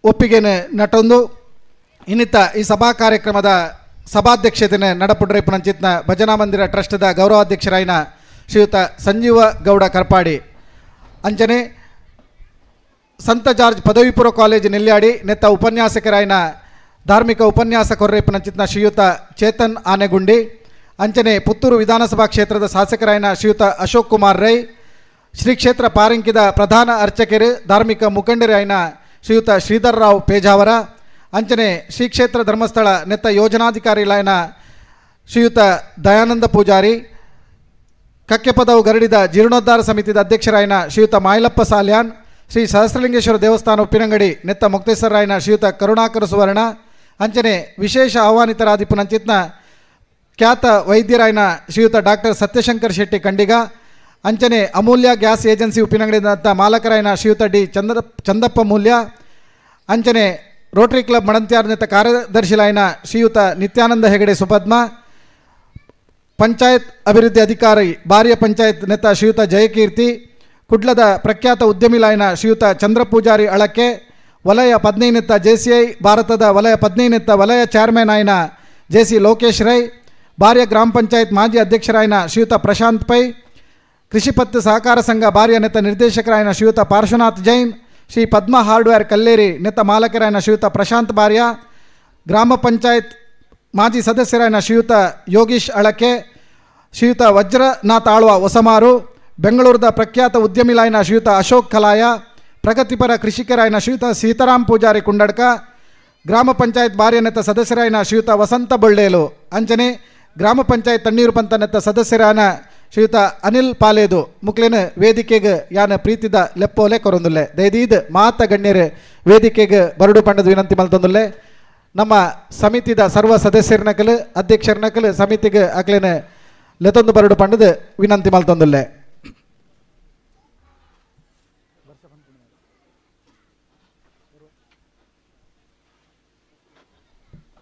ಒಪ್ಪಿಗೆನೆ ನಟೊಂದು ಇನ್ನಿತ್ತ ಈ ಸಭಾ ಕಾರ್ಯಕ್ರಮದ ಸಭಾಧ್ಯಕ್ಷತೆಯನ್ನು ನಡಪುಡ್ರೈಪುನಂಚಿತ್ನ ಭಜನಾ ಮಂದಿರ ಟ್ರಸ್ಟ್ದ ಗೌರವಾಧ್ಯಕ್ಷರಾಯಿನ ಶ್ರೀಯುತ ಸಂಜೀವ ಗೌಡ ಕರ್ಪಾಡಿ ಅಂಚನೆ ಸಂತ ಜಾರ್ಜ್ ಪದವಿ ಪೂರ್ವ ಕಾಲೇಜು ನೆಲ್ಯಾಡಿ ನೆತ್ತ ಉಪನ್ಯಾಸಕರಾಯಿನ ಧಾರ್ಮಿಕ ಉಪನ್ಯಾಸ ಕೊರ್ರೇಪುನಂಚಿತ್ನ ಶ್ರೀಯುತ ಚೇತನ್ ಆನೆಗುಂಡಿ ಅಂಚನೆ ಪುತ್ತೂರು ವಿಧಾನಸಭಾ ಕ್ಷೇತ್ರದ ಶಾಸಕರಾಯಿನ ಶ್ರೀಯುತ ಅಶೋಕ್ ಕುಮಾರ್ ರೈ ಶ್ರೀ ಕ್ಷೇತ್ರ ಪಾರಂಕಿದ ಪ್ರಧಾನ ಅರ್ಚಕರು ಧಾರ್ಮಿಕ ಮುಖಂಡರಾಯಿನ ಶ್ರೀಯುತ ಶ್ರೀಧರ್ ರಾವ್ ಪೇಜಾವರ ಅಂಚನೆ ಶ್ರೀ ಕ್ಷೇತ್ರ ಧರ್ಮಸ್ಥಳ ನೆತ್ತ ಯೋಜನಾಧಿಕಾರಿಗಳಾಯಿನ ಶ್ರೀಯುತ ದಯಾನಂದ ಪೂಜಾರಿ ಕಕ್ಕೆಪದವು ಗರಡಿದ ಜೀರ್ಣೋದ್ಧಾರ ಸಮಿತಿದ ಅಧ್ಯಕ್ಷರಾಯಿನ ಶ್ರೀಯುತ ಮಾಯಲಪ್ಪ ಸಾಲ್ಯಾನ್ ಶ್ರೀ ಸಹಸ್ರಲಿಂಗೇಶ್ವರ ದೇವಸ್ಥಾನ ಉಪ್ಪಿನಂಗಡಿ ನೆತ್ತ ಮೊಕ್ತೇಸರಾಯಿನ ಶ್ರೀಯುತ ಕರುಣಾಕರ ಸುವರ್ಣ ಅಂಚನೆ ವಿಶೇಷ ಆಹ್ವಾನಿತರಾದಿಪುನಂಚಿತ್ನ ಖ್ಯಾತ ವೈದ್ಯರಾಯಿನ ಶ್ರೀಯುತ ಡಾಕ್ಟರ್ ಸತ್ಯಶಂಕರ್ ಶೆಟ್ಟಿ ಕಂಡಿಗ ಅಂಚನೆ ಅಮೂಲ್ಯ ಗ್ಯಾಸ್ ಏಜೆನ್ಸಿ ಉಪ್ಪಿನಂಗಡಿದಂಥ ಮಾಲಕರಾಯಿನ ಶ್ರೀಯುತ ಡಿ ಚಂದಪ್ಪ ಮೂಲ್ಯ ಅಂಚನೆ ರೋಟರಿ ಕ್ಲಬ್ ಮಡಂತ್ಯಾರ್ ನೆತ್ತ ಕಾರ್ಯದರ್ಶಿಲಾಯಿನ ಶ್ರೀಯುತ ನಿತ್ಯಾನಂದ ಹೆಗಡೆ ಸುಪದ್ಮ ಪಂಚಾಯತ್ ಅಭಿವೃದ್ಧಿ ಅಧಿಕಾರಿ ಬಾರಿಯ ಪಂಚಾಯತ್ ನೆತ್ತ ಶ್ರೀಯುತ ಜಯಕೀರ್ತಿ ಕುಡ್ಲದ ಪ್ರಖ್ಯಾತ ಉದ್ಯಮಿಲಾಯಿನ ಶ್ರೀಯುತ ಚಂದ್ರಪೂಜಾರಿ ಅಳಕ್ಕೆ ವಲಯ 15 ನೆತ್ತ JCI ಭಾರತದ ವಲಯ 15 ನೆತ್ತ ವಲಯ ಚೇರ್ಮನ್ ಆಯಿನ JC ಲೋಕೇಶ್ ರೈ ಬಾರಿಯ ಗ್ರಾಮ ಪಂಚಾಯತ್ ಮಾಜಿ ಅಧ್ಯಕ್ಷರಾಯಿನ ಶ್ರೀಯುತ ಪ್ರಶಾಂತ್ ಪೈ ಕೃಷಿ ಪತ್ತು ಸಹಕಾರ ಸಂಘ ಬಾರಿಯ ನೆತ್ತ ನಿರ್ದೇಶಕರಾಯಿನ ಶ್ರೀಯುತ ಪಾರ್ಶ್ವನಾಥ್ ಜೈನ್ ಶ್ರೀ ಪದ್ಮ ಹಾರ್ಡ್ವೇರ್ ಕಲ್ಲೇರಿ ನೆತ್ತ ಮಾಲಕರಾಯಿನ ಶ್ರೀಯುತ ಪ್ರಶಾಂತ್ ಬಾರ್ಯ ಗ್ರಾಮ ಪಂಚಾಯತ್ ಮಾಜಿ ಸದಸ್ಯರಾಯಿನ ಶ್ರೀಯುತ ಯೋಗೀಶ್ ಅಳಕೆ ಶ್ರೀಯುತ ವಜ್ರನಾಥ್ ಆಳ್ವ ಹೊಸಮಾರು ಬೆಂಗಳೂರದ ಪ್ರಖ್ಯಾತ ಉದ್ಯಮಿಲಾಯಿನ ಶ್ರೀಯುತ ಅಶೋಕ್ ಕಲಾಯ ಪ್ರಗತಿಪರ ಕೃಷಿಕರಾಯಿನ ಶ್ರೀಯುತ ಸೀತಾರಾಮ್ ಪೂಜಾರಿ ಕುಂಡಡ್ಕ ಗ್ರಾಮ ಪಂಚಾಯತ್ ಬಾರಿಯ ನೆತ್ತ ಸದಸ್ಯರಾಯಿನ ಶ್ರೀಯುತ ವಸಂತ ಬೊಳ್ಳೇಲು ಅಂಚನೆ ಗ್ರಾಮ ಪಂಚಾಯತ್ ತಣ್ಣೀರು ಪಂತ ನೆತ್ತ ಸದಸ್ಯರಾನ ಶ್ರೀಯುತ ಅನಿಲ್ ಪಾಲೇದು ಮುಕ್ಲೇನ ವೇದಿಕೆಗೆ ಯಾನ ಪ್ರೀತಿದ ಲೆಪ್ಪೋಲೆ ಕೊರೊಂದುಲ್ಲೆ ದಯದೀದ್ ಮಾತ ಗಣ್ಯರು ವೇದಿಕೆಗೆ ಬರಡು ಪಂಡದ ವಿನಂತಿ ಮಲ್ತೊಂದುಲ್ಲೆ ನಮ್ಮ ಸಮಿತಿದ ಸರ್ವ ಸದಸ್ಯರನಕಲು ಅಧ್ಯಕ್ಷರನಕಲು ಸಮಿತಿಗೆ ಅಕ್ಲೇನ ಲೆತೊಂದು ಬರಡು ಪಂಡದ ವಿನಂತಿ ಮಲ್ತೊಂದುಲ್ಲೆ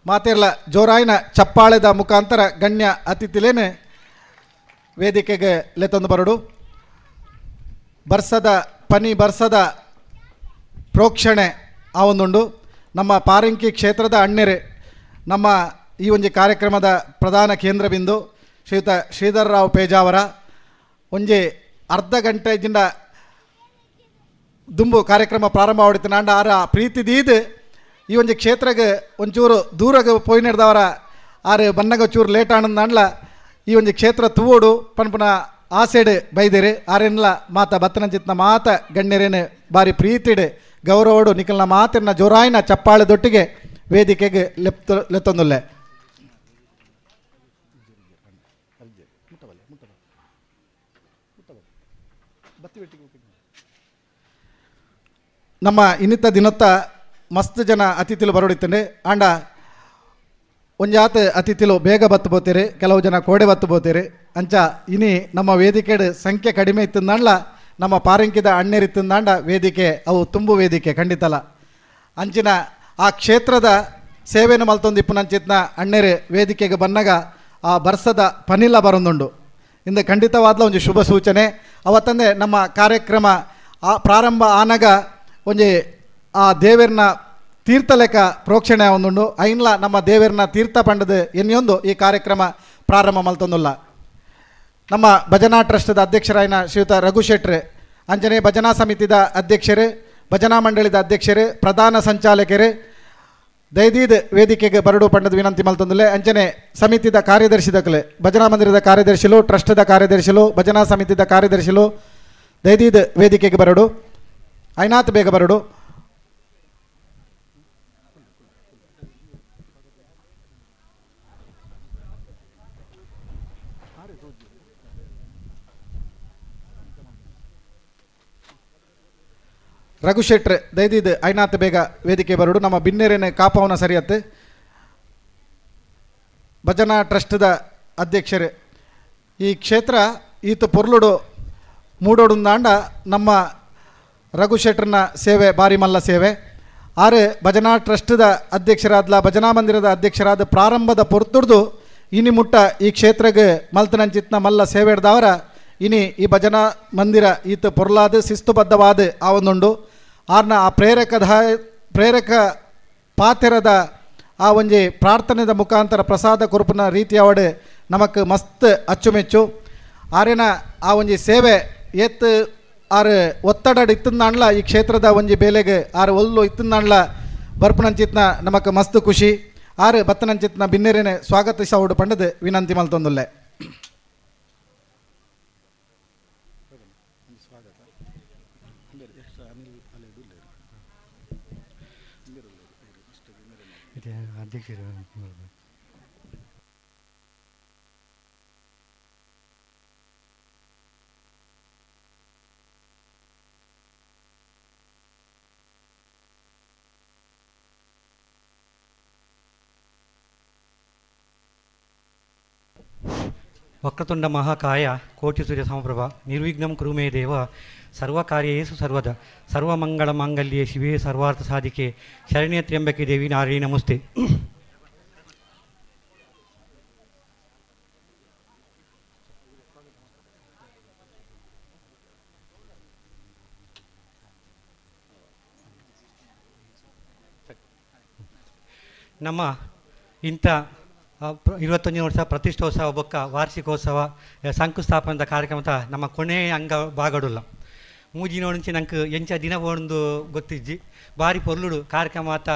ಮಾತೆರ್ಲ ಜೋರಾಯಿನ ಚಪ್ಪಾಳೆದ ಮುಖಾಂತರ ಗಣ್ಯ ಅತಿಥಿಲೇನೆ ವೇದಿಕೆಗೆ ಲೆತೊಂದು ಬರಡು ಬರ್ಸದ ಪನಿ ಬರ್ಸದ ಪ್ರೋಕ್ಷಣೆ ಆ ಒಂದುಂಡು ನಮ್ಮ ಪಾರಂಕಿ ಕ್ಷೇತ್ರದ ಅಣ್ಣೆರೆ ನಮ್ಮ ಈ ಒಂದು ಕಾರ್ಯಕ್ರಮದ ಪ್ರಧಾನ ಕೇಂದ್ರ ಬಿಂದು ಶ್ರೀಯುತ ಶ್ರೀಧರ್ ರಾವ್ ಪೇಜಾವರ ಒಂಜಿ ಅರ್ಧ ಗಂಟೆಜಿಂದ ದುಂಬು ಕಾರ್ಯಕ್ರಮ ಪ್ರಾರಂಭ ಆಡಿತು ನಾಂಡ ಆರ ಪ್ರೀತಿ ದೀದ್ ಈ ಒಂದು ಕ್ಷೇತ್ರಕ್ಕೆ ಒಂಚೂರು ದೂರಗೆ ಪೋಯಿ ನಡೆದವರ ಆರು ಬನ್ನಗ ಚೂರು ಲೇಟ್ ಆನಂದಾಂಡ್ಲ ಈ ಒಂದು ಕ್ಷೇತ್ರ ತೂವೋಡು ಪನ್ಪುನ ಆ ಸೈಡ್ ಬೈದೇರಿ ಆರೆನ್ಲ ಮಾತ ಬತ್ತನಂಚಿತ್ನ ಮಾತ ಗಣ್ಯರೇನು ಬಾರಿ ಪ್ರೀತಿಡ್ ಗೌರವಡು ನಿಖಲ್ನ ಮಾತಿನ ಜೋರಾಯಿನ ಚಪ್ಪಾಳೆದೊಟ್ಟಿಗೆ ವೇದಿಕೆಗೆ ಲೆತ್ತೊಂದುಲ್ಲೆ ನಮ್ಮ ಇನ್ನಿತ್ತ ದಿನತ್ತ ಮಸ್ತ್ ಜನ ಅತಿಥಿಲು ಬರೋಡಿತ್ತಂಡೆ ಆಂಡ ಒಂಜಾತ್ ಅತಿಥಿಲು ಬೇಗ ಬತ್ತು ಬೋತೀರಿ ಕೆಲವು ಜನ ಕೋಡೆ ಬತ್ತು ಬೋತೀರಿ ಅಂಚ ಇನಿ ನಮ್ಮ ವೇದಿಕೆ ಸಂಖ್ಯೆ ಕಡಿಮೆ ಇತ್ತಂದಾಂಡ್ಲ ನಮ್ಮ ಪಾರಂಕಿದ ಅಣ್ಣೆರಿತ್ತಂದಾಂಡ ವೇದಿಕೆ ಅವು ತುಂಬು ವೇದಿಕೆ ಖಂಡಿತಲ್ಲ ಅಂಚಿನ ಆ ಕ್ಷೇತ್ರದ ಸೇವೆಯನ್ನು ಮಲ್ತೊಂದಿಪ್ಪುನಂಚಿತ್ನ ಅಣ್ಣೆರೆ ವೇದಿಕೆಗೆ ಬಂದಾಗ ಆ ಬರ್ಸದ ಪನಿಲ ಬರೊಂದುಂಡು ಇಂದು ಖಂಡಿತವಾದ್ಲ ಒಂದು ಶುಭ ಸೂಚನೆ ಅವತ್ತಂದೆ ನಮ್ಮ ಕಾರ್ಯಕ್ರಮ ಆ ಪ್ರಾರಂಭ ಆನಾಗ ಒಂಜಿ ಆ ದೇವರನ್ನ ತೀರ್ಥಲೆಕ್ಕ ಪ್ರೋಕ್ಷಣೆ ಒಂದುಂಡು ಐನ್ಲ ನಮ್ಮ ದೇವರನ್ನ ತೀರ್ಥ ಪಂಡದ ಎನ್ನಿಯೊಂದು ಈ ಕಾರ್ಯಕ್ರಮ ಪ್ರಾರಂಭ ಮಲ್ತೊಂದುಲ್ಲ ನಮ್ಮ ಭಜನಾ ಟ್ರಸ್ಟ್ದ ಅಧ್ಯಕ್ಷರಾಯಿನ ಶ್ರೀಯುತ ರಘು ಶೆಟ್ರೆ ಅಂಜನೆ ಭಜನಾ ಸಮಿತಿದ ಅಧ್ಯಕ್ಷರು ಭಜನಾ ಮಂಡಳಿದ ಅಧ್ಯಕ್ಷರು ಪ್ರಧಾನ ಸಂಚಾಲಕರು ದಯದೀದ್ ವೇದಿಕೆಗೆ ಬರಡು ಪಂಡದ ವಿನಂತಿ ಮಲ್ತೊಂದುಲ್ಲೆ ಅಂಚನೆ ಸಮಿತಿದ ಕಾರ್ಯದರ್ಶಿದಕಲೆ ಭಜನಾ ಮಂದಿರದ ಕಾರ್ಯದರ್ಶಿಲು ಟ್ರಸ್ಟ್ದ ಕಾರ್ಯದರ್ಶಿಲು ಭಜನಾ ಸಮಿತಿದ ಕಾರ್ಯದರ್ಶಿಲು ದಯದೀದ್ ವೇದಿಕೆಗೆ ಬರಡು ಐನಾತ್ ಬೇಗ ಬರಡು ರಘು ಶೆಟ್ರೆ ದಯದಿದ್ ಐನಾತ್ ಬೇಗ ವೇದಿಕೆ ಬರಡು ನಮ್ಮ ಬಿನ್ನೇರೇನೆ ಕಾಪವನ ಸರಿಯತ್ತೆ ಭಜನಾ ಟ್ರಸ್ಟ್ದ ಅಧ್ಯಕ್ಷರೇ ಈ ಕ್ಷೇತ್ರ ಈತ ಪೊರ್ಲುಡು ಮೂಡೋಡುಂದಾಂಡ ನಮ್ಮ ರಘು ಶೆಟ್ರನ ಸೇವೆ ಬಾರಿ ಮಲ್ಲ ಸೇವೆ ಆರು ಭಜನಾ ಟ್ರಸ್ಟ್ದ ಅಧ್ಯಕ್ಷರಾದ್ಲ ಭಜನಾ ಮಂದಿರದ ಅಧ್ಯಕ್ಷರಾದ ಪ್ರಾರಂಭದ ಪೊರ್ತುಡ್ದು ಇನಿ ಮುಟ್ಟ ಈ ಕ್ಷೇತ್ರಗೆ ಮಲ್ತನಂಚಿತ್ನ ಮಲ್ಲ ಸೇವೆ ಹಿಡ್ದವರ ಇನಿ ಈ ಭಜನಾ ಮಂದಿರ ಈತ ಪೊರ್ಲಾದ ಶಿಸ್ತುಬದ್ಧವಾದ ಆ ಒಂದುಂಡು ಆರ್ನ ಆ ಪ್ರೇರಕ ಪಾತೆರದ ಆ ಒಂಜಿ ಪ್ರಾರ್ಥನೆದ ಮುಖಾಂತರ ಪ್ರಸಾದ ಕೊರುಪುನ ರೀತಿ ಅವಡು ನಮಕ್ ಮಸ್ತ್ ಅಚ್ಚುಮೆಚ್ಚು ಆರೇನ ಆ ಒಂಜಿ ಸೇವೆ ಏತ್ ಆರು ಒತ್ತಡ ಇತ್ತಂದಾಣ್ಲ ಈ ಕ್ಷೇತ್ರದ ಒಂಜಿ ಬೇಲೆಗೆ ಆರು ಒಲ್ಲು ಇತ್ತಂದಾಣ್ಲ ಬರ್ಪುನಂಚಿತ್ನ ನಮಕ್ ಮಸ್ತ್ ಖುಷಿ ಆರು ಬತ್ತನಂಚಿತ್ನ ಬಿನ್ನೆರೇನೆ ಸ್ವಾಗತಿಸವುಡು ಪಂಡದು ವಿನಂತಿ ಮಲ್ತೊಂದುಲ್ಲೆ. ಅಧ್ಯಕ್ಷರು ವಕ್ರತುಂಡ ಮಹಾಕಾಯ ಕೋಟಿ ಸೂರ್ಯ ಸಮಪ್ರಭ ನಿರ್ವಿಘ್ನಂ ಕುರು ಮೇ ದೇವ ಸರ್ವಕಾರ್ಯೇಷು ಸರ್ವದ ಸರ್ವಮಂಗಳ ಮಾಂಗಲ್ಯೆ ಶಿವೇ ಸರ್ವಾರ್ಥ ಸಾಧಿಕೆ ಶರಣ್ಯ ತ್ರ್ಯಂಬಕೆ ದೇವಿ ನಾರಾಯಣಿ ನಮಸ್ತೆ. ನಮ್ಮ ಇಂಥ 21ನೇ ವರ್ಷ ಪ್ರತಿಷ್ಠೋತ್ಸವ ಬೊಕ್ಕ ವಾರ್ಷಿಕೋತ್ಸವ ಶಂಕುಸ್ಥಾಪನದ ಕಾರ್ಯಕ್ರಮದ ನಮ್ಮ ಕೊನೆಯ ಅಂಗ ಭಾಗಡುಲ್ಲ ಮೂಜಿನ నుంచి ನಂಗೆ ಎಂಚ ದಿನ ಒಂದು ಗೊತ್ತಿಜ್ಜಿ ಭಾರಿ ಪೊರ್ಲುಡು ಕಾರ್ಯಕ್ರಮ ಆತ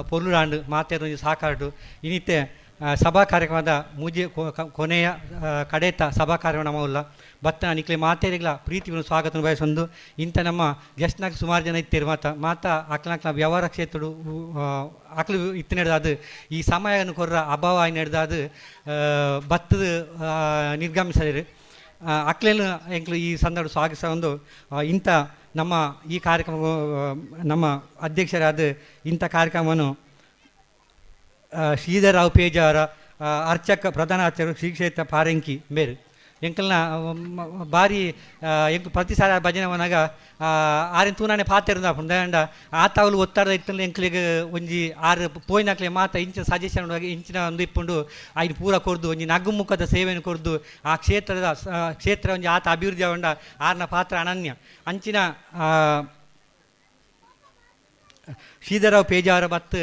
ಪೊರ್ಲುಡಾಂಡು ಮಾತೇರು ಸಾಕಾಡು ಇನ್ನಿತ್ತೆ ಸಭಾ ಕಾರ್ಯಕ್ರಮದ ಮೂಜಿ ಕೊನೆಯ ಕಡೆತ ಸಭಾ ಕಾರ್ಯಕ್ರಮ ನಮ್ಮಲ್ಲ ಬತ್ತ ನಿಕ್ಲೆ ಮಾತೇರಿಗಳ ಪ್ರೀತಿಯನ್ನು ಸ್ವಾಗತ ಬಯಸೊಂದು ಇಂಥ ನಮ್ಮ ಗೆಸ್ಟ್ನಾಗ ಸುಮಾರು ಜನ ಇತ್ತೇರು ಮಾತ ಅಕ್ಲಕ್ಲ ವ್ಯವಹಾರ ಕ್ಷೇತ್ರ ಅಕ್ಲು ಇತ್ತು ನಡೆದಾದು ಈ ಸಮಯವನ್ನು ಕೊರ್ರ ಅಭಾವ ಆಗಿ ನಡೆದಾದು ಭತ್ತದ ನಿರ್ಗಮಿಸಿರು ಅಕ್ಲೇನು ಎಂಕ್ಲು ಈ ಸಂದರ್ಭ ಸ್ವಾಗತ ಒಂದು ಇಂಥ ನಮ್ಮ ಈ ಕಾರ್ಯಕ್ರಮ ನಮ್ಮ ಅಧ್ಯಕ್ಷರಾದ ಇಂಥ ಕಾರ್ಯಕ್ರಮವನ್ನು ಶ್ರೀಧರರಾವ್ ಪೇಜಾರ ಅರ್ಚಕ ಪ್ರಧಾನ ಅರ್ಚಕರು ಶ್ರೀ ಕ್ಷೇತ್ರ ಪಾರಂಕಿ ಬೇರೆ ಎಂಕಲ್ನ ಭಾರಿ ಎಂಕ್ ಪ್ರತಿ ಸಾಲ ಭಜನೆ ಅವನಾಗ ಆರಿನ ತೂನಾನೆ ಪಾತಿರುದ ಪುಂಡ ಆತಾವಲು ಒತ್ತಡ ಇತ್ತಲ್ಲ ಎಂಕ್ಲಿಗೆ ಒಂಜಿ ಆರು ಪೋಯ್ನಾಕ್ಲೆ ಮಾತ ಇಂಚಿನ ಸಜೆಷನ್ ಇಂಚಿನ ಒಂದು ಇಪ್ಪುಂಡು ಐದು ಪೂರ ಕೊರ್ದು ಒಂಜಿ ನಗುಮುಖದ ಸೇವೆಯನ್ನು ಕೊರ್ದು ಆ ಕ್ಷೇತ್ರ ಒಂಜಿ ಆತ ಅಭಿವೃದ್ಧಿ ಆಗೊಂಡ ಆರ್ನ ಪಾತ್ರ ಅನನ್ಯ ಅಂಚಿನ ಶ್ರೀಧರರಾವ್ ಪೇಜಾರ ಬತ್ತು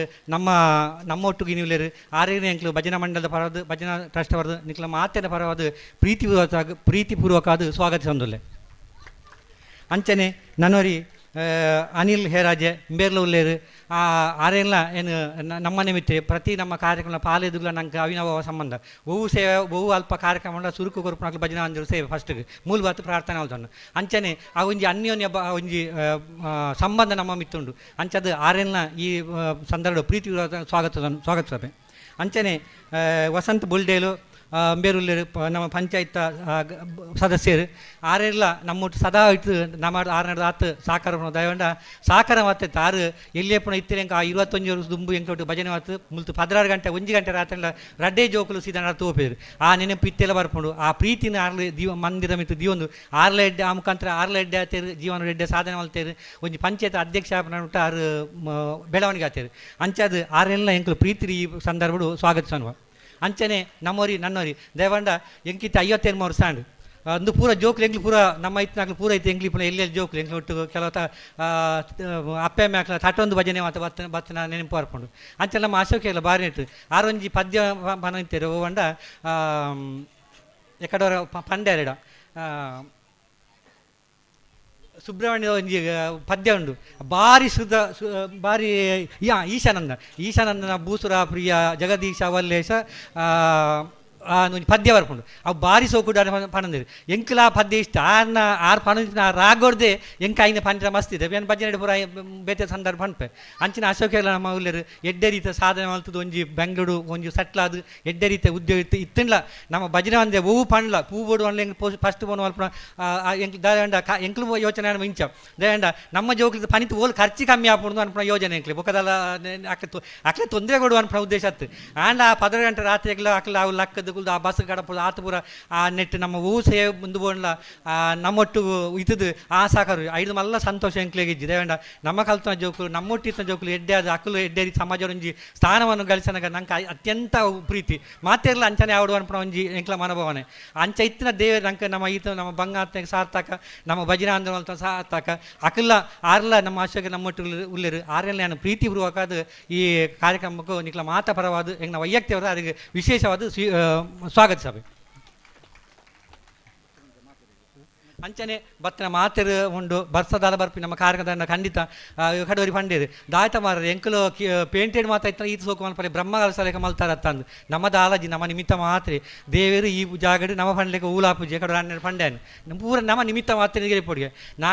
ನಮ್ಮೊಟ್ಟಿಗೆ ನೀವುಲೇರು ಆರೇನೇ ಎಂಕ್ಲು ಭಜನಾ ಮಂಡಲದ ಪರವಾದ ಭಜನಾ ಟ್ರಸ್ಟ್ ಅವರದು ನಿಕ್ಲ ಮಾತೇನ ಪರವಾದ ಪ್ರೀತಿಪೂರ್ವಕ ಅದು ಸ್ವಾಗತಿಸೊಂದುಲ್ಲೆ ಅಂಚನೆ ನನ್ನೋರಿ ಅನಿಲ್ ಹೇರಾಜೆ ಬೇರ್ಲ ಉಲ್ಲೇರು ಆರೆಲ್ಲ ಏನು ನಮ್ಮನೆ ಮಿತ್ತೆ ಪ್ರತಿ ನಮ್ಮ ಕಾರ್ಯಕ್ರಮ ಪಾಲೆದುಲ್ಲ ನಂಗೆ ಅವಿನವ ಸಂಬಂಧ ಬಹು ಸೇವೆ ಬಹು ಅಲ್ಪ ಕಾರ್ಯಕ್ರಮ ಸುರುಕು ಕೊರಪು ಭಜನಾ ಅಂದರು ಸೇವೆ ಫಸ್ಟ್ಗೆ ಮೂಲಭೂತ ಪ್ರಾರ್ಥನೆ ಅವನು ಅಂಚನೆ ಆ ಒಂಜಿ ಅನ್ಯೋನ್ಯ ಒಂಜಿ ಸಂಬಂಧ ನಮ್ಮ ಮಿತ್ತುಂಡು ಅಂಚದು ಆರೆಲ್ಲ ಈ ಸಂದರ್ಭ ಪ್ರೀತಿ ಸ್ವಾಗತಿಸಬೆ ಅಂಚನೆ ವಸಂತ ಬುಲ್ಡೇಲು ಬೇರುಲ್ಲೇರು ನಮ್ಮ ಪಂಚಾಯತ್ ಸದಸ್ಯರು ಆರೆಲ್ಲ ನಮ್ಮೊಟ್ಟು ಸದಾ ಇಟ್ಟು ನಮ್ಮ ಆರು ಆತು ಸಾಕಾರ ದಯವಂಡ ಸಾಕಾರ ಮಾತಾಯ್ತು ಆರು ಎಲ್ಲಿಯೇ ಪುನಃ ಇತ್ತಿರ ಎಂಕ 21 ವರ್ಷ ದುಂಬು ಎಂಕಟ್ಟು ಭಜನೆ ಮಾತು ಮುಲ್ತು 16 ಗಂಟೆ 1 ಗಂಟೆ ರಾತ್ರಿ ರಡ್ಡೆ ಜೋಕುಲು ಸೀದಾ ನಡ್ತು ಹೋಗ್ರು ಆ ನೆನಪು ಇತ್ತೆಲ್ಲ ಬರ್ಕೊಂಡು ಆ ಪ್ರೀತಿನ ಆರ್ಲೆ ಮಂದಿರ ಮಿತ್ತು ದಿವೊಂದು ಆರ್ಲ ಎಡ್ಡೆ ಆ ಮುಖಾಂತರ ಆರ್ಲ ಎಡ್ಡೆ ಆತೇರು ಜೀವನ ಎಡ್ಡೆ ಸಾಧನೆ ಮಲ್ತೇರು ಒಂದು ಪಂಚಾಯತ್ ಅಧ್ಯಕ್ಷ ಉಂಟು ಆರು ಬೆಳವಣಿಗೆ ಆತೇರು ಅಂಚದು ಆರೆಲ್ಲ ಎಂಕಲು ಪ್ರೀತಿ ಈ ಸಂದರ್ಭಡು ಸ್ವಾಗತಿಸನ್ವ ಅಂಚನೆ ನಮ್ಮೋರಿ ನನ್ನೋರಿ ದಯವಂಡ ಎಂಕಿತ್ತ 51 ವರ್ಷ ಅಂಡು ಒಂದು ಪೂರ ಜೋಕ್ಲು ಎಂಗ್ಲಿ ಪೂರ ನಮ್ಮ ಇತ್ತಿನಾಗ್ಲು ಪೂರ ಐತೆ ಎಂಗ್ಲಿ ಪೂರ ಎಲ್ಲೆಲ್ಲಿ ಜೋಕ್ಲು ಎಂಗ್ಲಿ ಒಟ್ಟು ಕೆಲವು ಅಪ್ಪೆ ಮ್ಯಾಕ್ಲ ತಟ್ಟೊಂದು ಭಜನೆ ಮಾತು ಬತ್ತನ ನೆನಪು ಬರ್ಕೊಂಡು ಅಂಚೆ ನಮ್ಮ ಅಶೋಕೆಲ್ಲ ಬಾರಿ ನೆಟ್ಟು ಆರೊಂಜಿ ಪದ್ಯ ಬನಂತೇರು ಹೋಗೊಂಡ ಎಕಡವರ ಪಂಡೆರಡ ಸುಬ್ರಹ್ಮಣ್ಯದ ಒಂಜಿ ಪದ್ಯ ಉಂಡು ಭಾರಿ ಭಾರಿ ಈಶಾನಂದನ ಭೂಸುರ ಪ್ರಿಯ ಜಗದೀಶ ವಲ್ಲೇಶ ಒಂದು ಪದ್ಯ ಬರ್ಕೊಂಡು ಅವು ಭಾರಿ ಸೋಕುಡು ಪಣಂದಿರು ಎಂಕ್ಲ ಪದ್ಯ ಇಷ್ಟ ಆರು ಪಣ ರಾಗೊಡ್ದೆ ಎಂಕ ಐನ ಪಂಚ ಮಸ್ತಿದೆ ಏನು ಭಜನೆ ಪೂರ ಬೇತೆ ಸಂದರ್ಭ ಪಂಪೆ ಅಂಚಿನ ಅಶೋಕೆಲ್ಲ ನಮ್ಮ ಉಳ್ಳರು ಎಡ್ಡೆ ರೀತಿಯ ಸಾಧನೆ ಮಲ್ತದ್ದು ಒಂಜಿ ಬೆಂಗಳೂರು ಒಂಜಿ ಸಟ್ಲಾದು ಎಡ್ಡೆ ರೀತಿಯ ಉದ್ಯೋಗ ಇತ್ತು ಇತ್ತಿಲ್ಲ ನಮ್ಮ ಭಜನೆ ಒಂದೇ ಹೂವು ಪಣ್ಲ ಪೂ ಬೋಡು ಅಣ್ಣ ಎಂಕ್ ಫಸ್ಟ್ ಬೋನು ಮಲ್ಪ ಎಂಕ್ ದಯಂಡ ಎಂಕ್ಲು ಯೋಚನೆ ಮಿಂಚ ದಯಂಡ ನಮ್ಮ ಜೋಕ್ಲಿದ ಪನಿತು ಓಲ್ ಖರ್ಚು ಕಮ್ಮಿ ಆಪುಡು ಅನ್ಪಣ ಯೋಜನೆ ಎಂಕ್ಲಿ ಬೊಕ್ಕದಲ್ಲ ಅಕ್ಲೆ ತೊಂದರೆ ಕೊಡುವ ಅನ್ಪಣ ಉದ್ದೇಶ ಆಯ್ತು ಆಂಡ 10 ಗಂಟೆ ರಾತ್ರಿ ಅಕ್ಲ ಅವು ಲಕ್ಕದ ಕುಲ್ದು ಆ ಬಸ್ ಕಡಪುದು ಆತ ಪೂರ ಆ ನೆಟ್ ನಮ್ಮ ಊಸೆ ಮುಂದೆ ಬೋಡ್ಲ ನಮ್ಮೊಟ್ಟು ಇತದು ಆ ಸಾಕಾರು ಐದು ಮಲ್ಲ ಸಂತೋಷ ಎಂಕ್ಲೆಗಿಜ್ಜಿ ದೇವೇಂಡ ನಮ್ಮ ಕಲ್ತನ ಜೋಕುಲು ನಮ್ಮೊಟ್ಟಿನ ಜೋಕುಲು ಎಡ್ಡೆ ಅದು ಅಕ್ಕಲು ಎಡ್ಡೆ ಸಮಾಜ ಒಂಜಿ ಸ್ಥಾನವನ್ನು ಗಳಿಸನಾಗ ನಂಗೆ ಅತ್ಯಂತ ಪ್ರೀತಿ ಮಾತೇರ್ಲ ಅಂಚನೆ ಆವಡು ಅನ್ಪಣ ಒಂಜಿ ಎಂಕ್ಲ ಮನೋಭಾವನೆ ಅಂಚ ಇತ್ತಿನ ದೇವ ನಂಗೆ ನಮ್ಮ ಈತ ನಮ್ಮ ಬಂಗಾತ್ನೆಗೆ ಸಾರ್ಥಕ ನಮ್ಮ ಭಜನಾ ಆಂದೋಲನ ಸಾರ್ಥಕ ಅಕಲ್ಲ ಆರ್ಲ ನಮ್ಮ ಆಶೆಗೆ ನಮ್ಮೊಟ್ಟು ಉಳ್ಳೇರು ಆರೆಲ್ಲ ನಾನು ಪ್ರೀತಿ ಪೂರ್ವಕವಾದ ಈ ಕಾರ್ಯಕ್ರಮಕ್ಕೂ ನಿಕ್ಲ ಮಾತ ಪರವಾದ ಎಂಗ್ನ ವೈಯಕ್ತಿಯವರ ಅದಕ್ಕೆ ವಿಶೇಷವಾದ ಸ್ವಾಗತಿಸಬೇಕು ಅಂಚನೆ ಬತ್ತಿನ ಮಾತೆರು ಉಂಡು ಬರ್ಸದಾಲ ಬರ್ಪಿ ನಮ್ಮ ಕಾರ್ಯಕ್ರಮ ಖಂಡಿತ ಕಡವರಿ ಪಂಡೇರು ದಾಯ್ತ ಮಾರರು ಎಂಕಲು ಪೇಂಟೆಡ್ ಮಾತಾಯ್ತ ಈತ ಸೋಕು ಮಲ್ಪರೆ ಬ್ರಹ್ಮಗಾಲ ಸಲಕ ಮಲ್ತಾರತ್ತಂದು ನಮ್ಮ ದಾಲಜಿ ನಮ್ಮ ನಿಮಿತ್ತ ಮಾತ್ರೆ ದೇವರು ಈ ಜಾಗಡು ನಮ್ಮ ಪಂಡ್ಲೆಕ ಊಲಾ ಪೂಜೆ ಕಡೆ ಹನ್ನೆರಡು ಪಂಡ್ಯಾನು ಪೂರ ನಮ್ಮ ನಿಮಿತ್ತ ಮಾತ್ರೆ ಪೊಡಿಗೆ ನಾ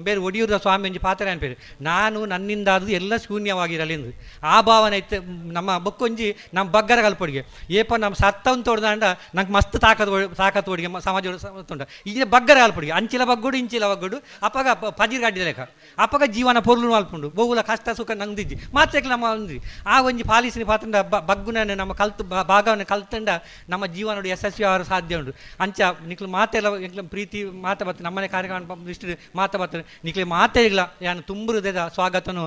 ಬೇರೆ ಒಡಿಯೂರ ಸ್ವಾಮಿ ಒಂಜಿ ಪಾತ್ರೆ ಅನ್ಪೇರು ನಾನು ನನ್ನಿಂದಾದ್ರು ಎಲ್ಲ ಶೂನ್ಯವಾಗಿರಲೆಂದು ಆ ಭಾವನೆ ಐತೆ ನಮ್ಮ ಬೊಕ್ಕೊಂಜಿ ನಮ್ಮ ಬಗ್ಗರ ಕಲ್ಪೊಡಿಗೆ ಏಪ ನಮ್ಮ ಸತ್ತವನ್ನು ತೋಡ್ದಾಂಡ ನಂಗೆ ಮಸ್ತ್ ತಾಕತ್ ಒಡಿಗೆ ಸಮಾಜ ತುಂಡ ಈಗ ಬಗ್ಗರ ಕಲ್ಪೊಡಿಗೆ ಅಂಚಿಲ ಬಗ್ಗೋಡು ಇಂಚಿಲ ಬಗ್ಗೋಡು ಅಪ್ಪಗ ಪಜಿರ್ ಗಾಡಿ ಲೆಕ್ಕ ಅಪ್ಪಗ ಜೀವನ ಪೊರ್ಲು ಮಲ್ಪುಂಡು ಬಹುಲ ಕಷ್ಟ ಸುಖ ನಂದಿಜ್ಜಿ ಮಾತೆಗೆ ನಮ್ಮ ಒಂದ್ರಿ ಆ ಒಂಜಿ ಪಾಲಿಸಿನ ಪಾತ್ರಂಡ ಬಗ್ಗುನ ನಮ್ಮ ಕಲ್ತು ಭಾಗವನ್ನು ಕಲ್ತಂಡ ನಮ್ಮ ಜೀವನ ಯಶಸ್ವಿ ಆಗ ಸಾಧ್ಯ ಉಂಟು ಅಂಚ ನಿಕ್ಲು ಮಾತೆಲ್ಲ ಎಂಕ್ಲ ಪ್ರೀತಿ ಮಾತ ಬರ್ತದೆ ನಮ್ಮನೆ ಕಾರ್ಯಕ್ರಮ ದೃಷ್ಟಿ ಮಾತ ಬರ್ತದೆ ನಿಕ್ಲೆ ಮಾತೇ ಇಲ್ಲ ಯಾನು ತುಂಬ ಹೃದಯದ ಸ್ವಾಗತನು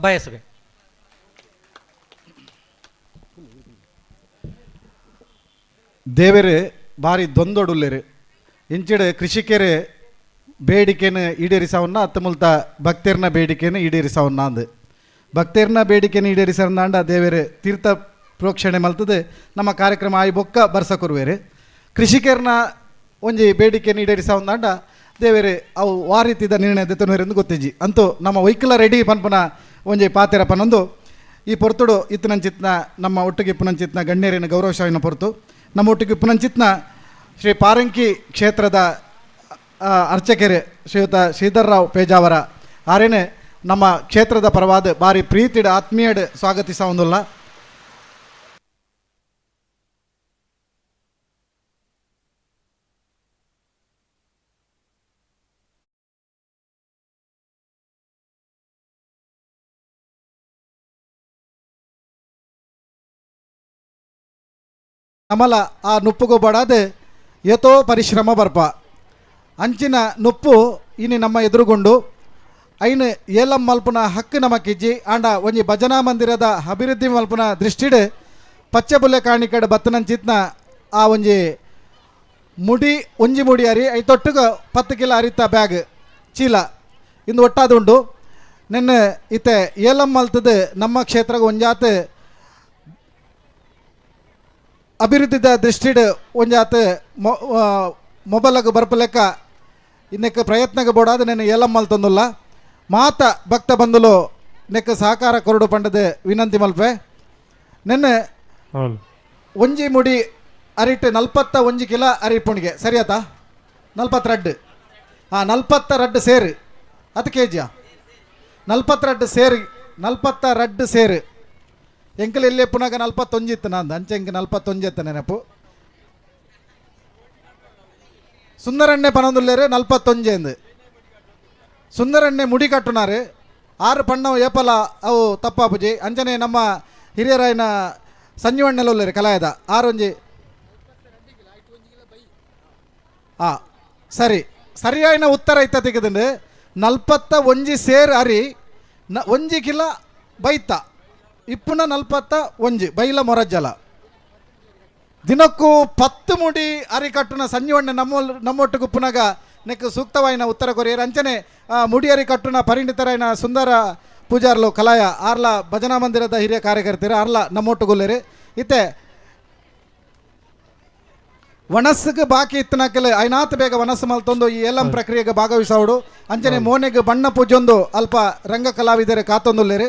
ಬಯಸುವೆ ದೇವರು ಭಾರಿ ದೊಂದೊಡುಲ್ಲೇರು ಇಂಚಿಡು ಕೃಷಿಕರು ಬೇಡಿಕೆಯನ್ನು ಈಡೇರಿಸವನ್ನ ಅತ್ತಮುಲ್ತ ಭಕ್ತರ್ನ ಬೇಡಿಕೆಯನ್ನು ಈಡೇರಿಸವನ್ನ ಅಂದು ಭಕ್ತರ್ನ ಬೇಡಿಕೆಯನ್ನು ಈಡೇರಿಸಂದಾಂಡ ದೇವರು ತೀರ್ಥ ಪ್ರೋಕ್ಷಣೆ ಮಲ್ತದೆ ನಮ್ಮ ಕಾರ್ಯಕ್ರಮ ಆಯಿ ಬೊಕ್ಕ ಬರ್ಸ ಕೊರುವೇರು ಕೃಷಿಕರ್ನ ಒಂಜಿ ಬೇಡಿಕೆಯನ್ನು ಈಡೇರಿಸವಂದಾಂಡ ದೇವರು ಅವು ವಾರೀತಿದ ನಿರ್ಣಯ ದೆತ್ತನವರೆಂದು ಗೊತ್ತಿಜ್ಜಿ ಅಂತೂ ನಮ್ಮ ವೈಕಲ ರೆಡಿ ಪನ್ಪುನ ಒಂಜಿ ಪಾತೆರ ಪನೊಂದು ಈ ಪೊರ್ತುಡು ಇತ್ತನಂಚಿತ್ನ ನಮ್ಮ ಒಟ್ಟಿಗೆ ಇಪ್ಪುನಂಚಿತ್ನ ಗಣ್ಯರಿನ ಗೌರವಶಾವಿನ ಪೊರ್ತು ನಮ್ಮ ಒಟ್ಟಿಗೆ ಇಪ್ಪುನಂಚಿತ್ನ ಶ್ರೀ ಪಾರಂಕಿ ಕ್ಷೇತ್ರದ ಅರ್ಚಕರು ಶ್ರೀಯುತ ಶ್ರೀಧರ್ರಾವ್ ಪೇಜಾವರ ಆರೇನೆ ನಮ್ಮ ಕ್ಷೇತ್ರದ ಪರವಾದ ಭಾರಿ ಪ್ರೀತಿಡ ಆತ್ಮೀಯಡ್ ಸ್ವಾಗತಿಸವುದಿಲ್ಲ ನಮ್ಮಲ ಆ ನುಪ್ಪುಗೊಬ್ಬಡಾದ ಯಥೋ ಪರಿಶ್ರಮ ಬರ್ಪ ಅಂಚಿನ ನುಪ್ಪು ಇನ್ನು ನಮ್ಮ ಎದುರುಗೊಂಡು ಐನು ಏಲಂ ಮಲ್ಪುನ ಹಕ್ಕು ನಮಕಿಜ್ಜಿ ಆಂಡ ಒಂಜಿ ಭಜನಾ ಮಂದಿರದ ಅಭಿವೃದ್ಧಿ ಮಲ್ಪುನ ದೃಷ್ಟಿಡ್ ಪಚ್ಚಬುಲ್ಲೆ ಕಾಣಿಕಡೆ ಬತ್ತನಂಚಿತ್ನ ಆ ಒಂಜಿ ಮುಡಿ ಒಂಜಿ ಮುಡಿ ಅರಿ ಐತೊಟ್ಟುಗ 10 ಕಿಲೋ ಅರಿತ ಬ್ಯಾಗ್ ಚೀಲ ಇಂದು ಒಟ್ಟಾದುಂಡು ನಿನ್ನೆ ಇತ್ತೆ ಏಲಂ ಮಲ್ತದ ನಮ್ಮ ಕ್ಷೇತ್ರಗ ಒಂಜಾತ್ ಅಭಿವೃದ್ಧಿದ ದೃಷ್ಟಿಡ್ ಒಂಜಾತ್ ಮೊಬೈಲ್ಗೆ ಬರ್ಪಲೆಕ್ಕ ಇನ್ನಕ್ಕೆ ಪ್ರಯತ್ನಕ್ಕೆ ಬೋಡಾದ నేను ಏಲಂ ಮಲ್ತಂದುಲ್ಲ ಮಾತ ಭಕ್ತ ಬಂದುಲು ನೆಕ್ಕ ಸಹಕಾರ ಕೊರಡು ಪಂಡದ ವಿನಂತಿ ಮಲ್ಪೆ ನೆನ್ನೆ ಒಂಜಿ ಮುಡಿ ಅರಿಟ್ 41 ಕಿಲೋ ಅರಿಪುಣಿಗೆ ಸರಿಯಾತಾ 42 42 ಸೇರು 10 kg 42 ಸೇರು 42 ಸೇರು ಎಂಕಲ್ ಎಲ್ಲೇ ಪುನಃ 41 ಇತ್ತು ನಂದು ಅಂಚೆ ಎಂಕ 41 ಇತ್ತು ನೆನಪು ಸುಂದರಣ್ಣೆ ಪನೊಂದುಲ್ಲೇರು 41 ಎಂದು ಸುಂದರಣ್ಣೆ ಮುಡಿ ಕಟ್ಟುನಾರು 6 ಪಣ್ಣವು ಏಪಲ ಅವು ತಪ್ಪಾಪುಜಿ ಅಂಚನೆ ನಮ್ಮ ಹಿರಿಯರಾಯನ ಸಂಜೀವಣ್ಣೆಲ್ಲ ಉಳ್ಳೇರು ಕಲಾಯದ 6 ಒಂಜಿ ಸರಿ ಸರಿಯಾಯಿನ ಉತ್ತರ ಇತ್ತ ತೆಗೆದುಂಡು 41 ಸೇರು ಅರಿ 1 ಕಿಲೋ ಬೈತ ಇಪ್ಪುನ 41 ಬೈಲ ಮೊರಜ್ಜಲ ದಿನಕ್ಕೂ 10 ಮುಡಿ ಅರಿ ಕಟ್ಟುನ ಸಂಜೀವಣ್ಣೆ ನಮ್ಮೊಟ್ಟಿಗೆ ಪುನಗ ನೆಕ್ ಸೂಕ್ತವಾಯಿನ ಉತ್ತರ ಕೊರಿಯರು ಅಂಚನೆ ಮುಡಿ ಅರಿ ಕಟ್ಟುನ ಪರಿಣಿತರಾಯಿನ ಸುಂದರ ಪೂಜಾರ್ಲು ಕಲಾಯ ಆರ್ಲ ಭಜನಾ ಮಂದಿರದ ಹಿರಿಯ ಕಾರ್ಯಕರ್ತರು ಆರ್ಲ ನಮ್ಮೊಟ್ಟುಗುಲ್ಲೇರು ಇತ್ತೆ ವನಸ್ಸಿಗೆ ಬಾಕಿ ಇತ್ತನಕಲೆ ಐನಾತ್ ಬೇಗ ವನಸ್ಸು ಮಲ್ತೊಂದು ಈ ಏಲಂ ಪ್ರಕ್ರಿಯೆಗೆ ಭಾಗವಹಿಸೋಡು ಅಂಚನೆ ಮೋನೆಗೆ ಬಣ್ಣ ಪೂಜೊಂದು ಅಲ್ಪ ರಂಗ ಕಲಾವಿದರು ಕಾತೊಂದುಲ್ಲೇರು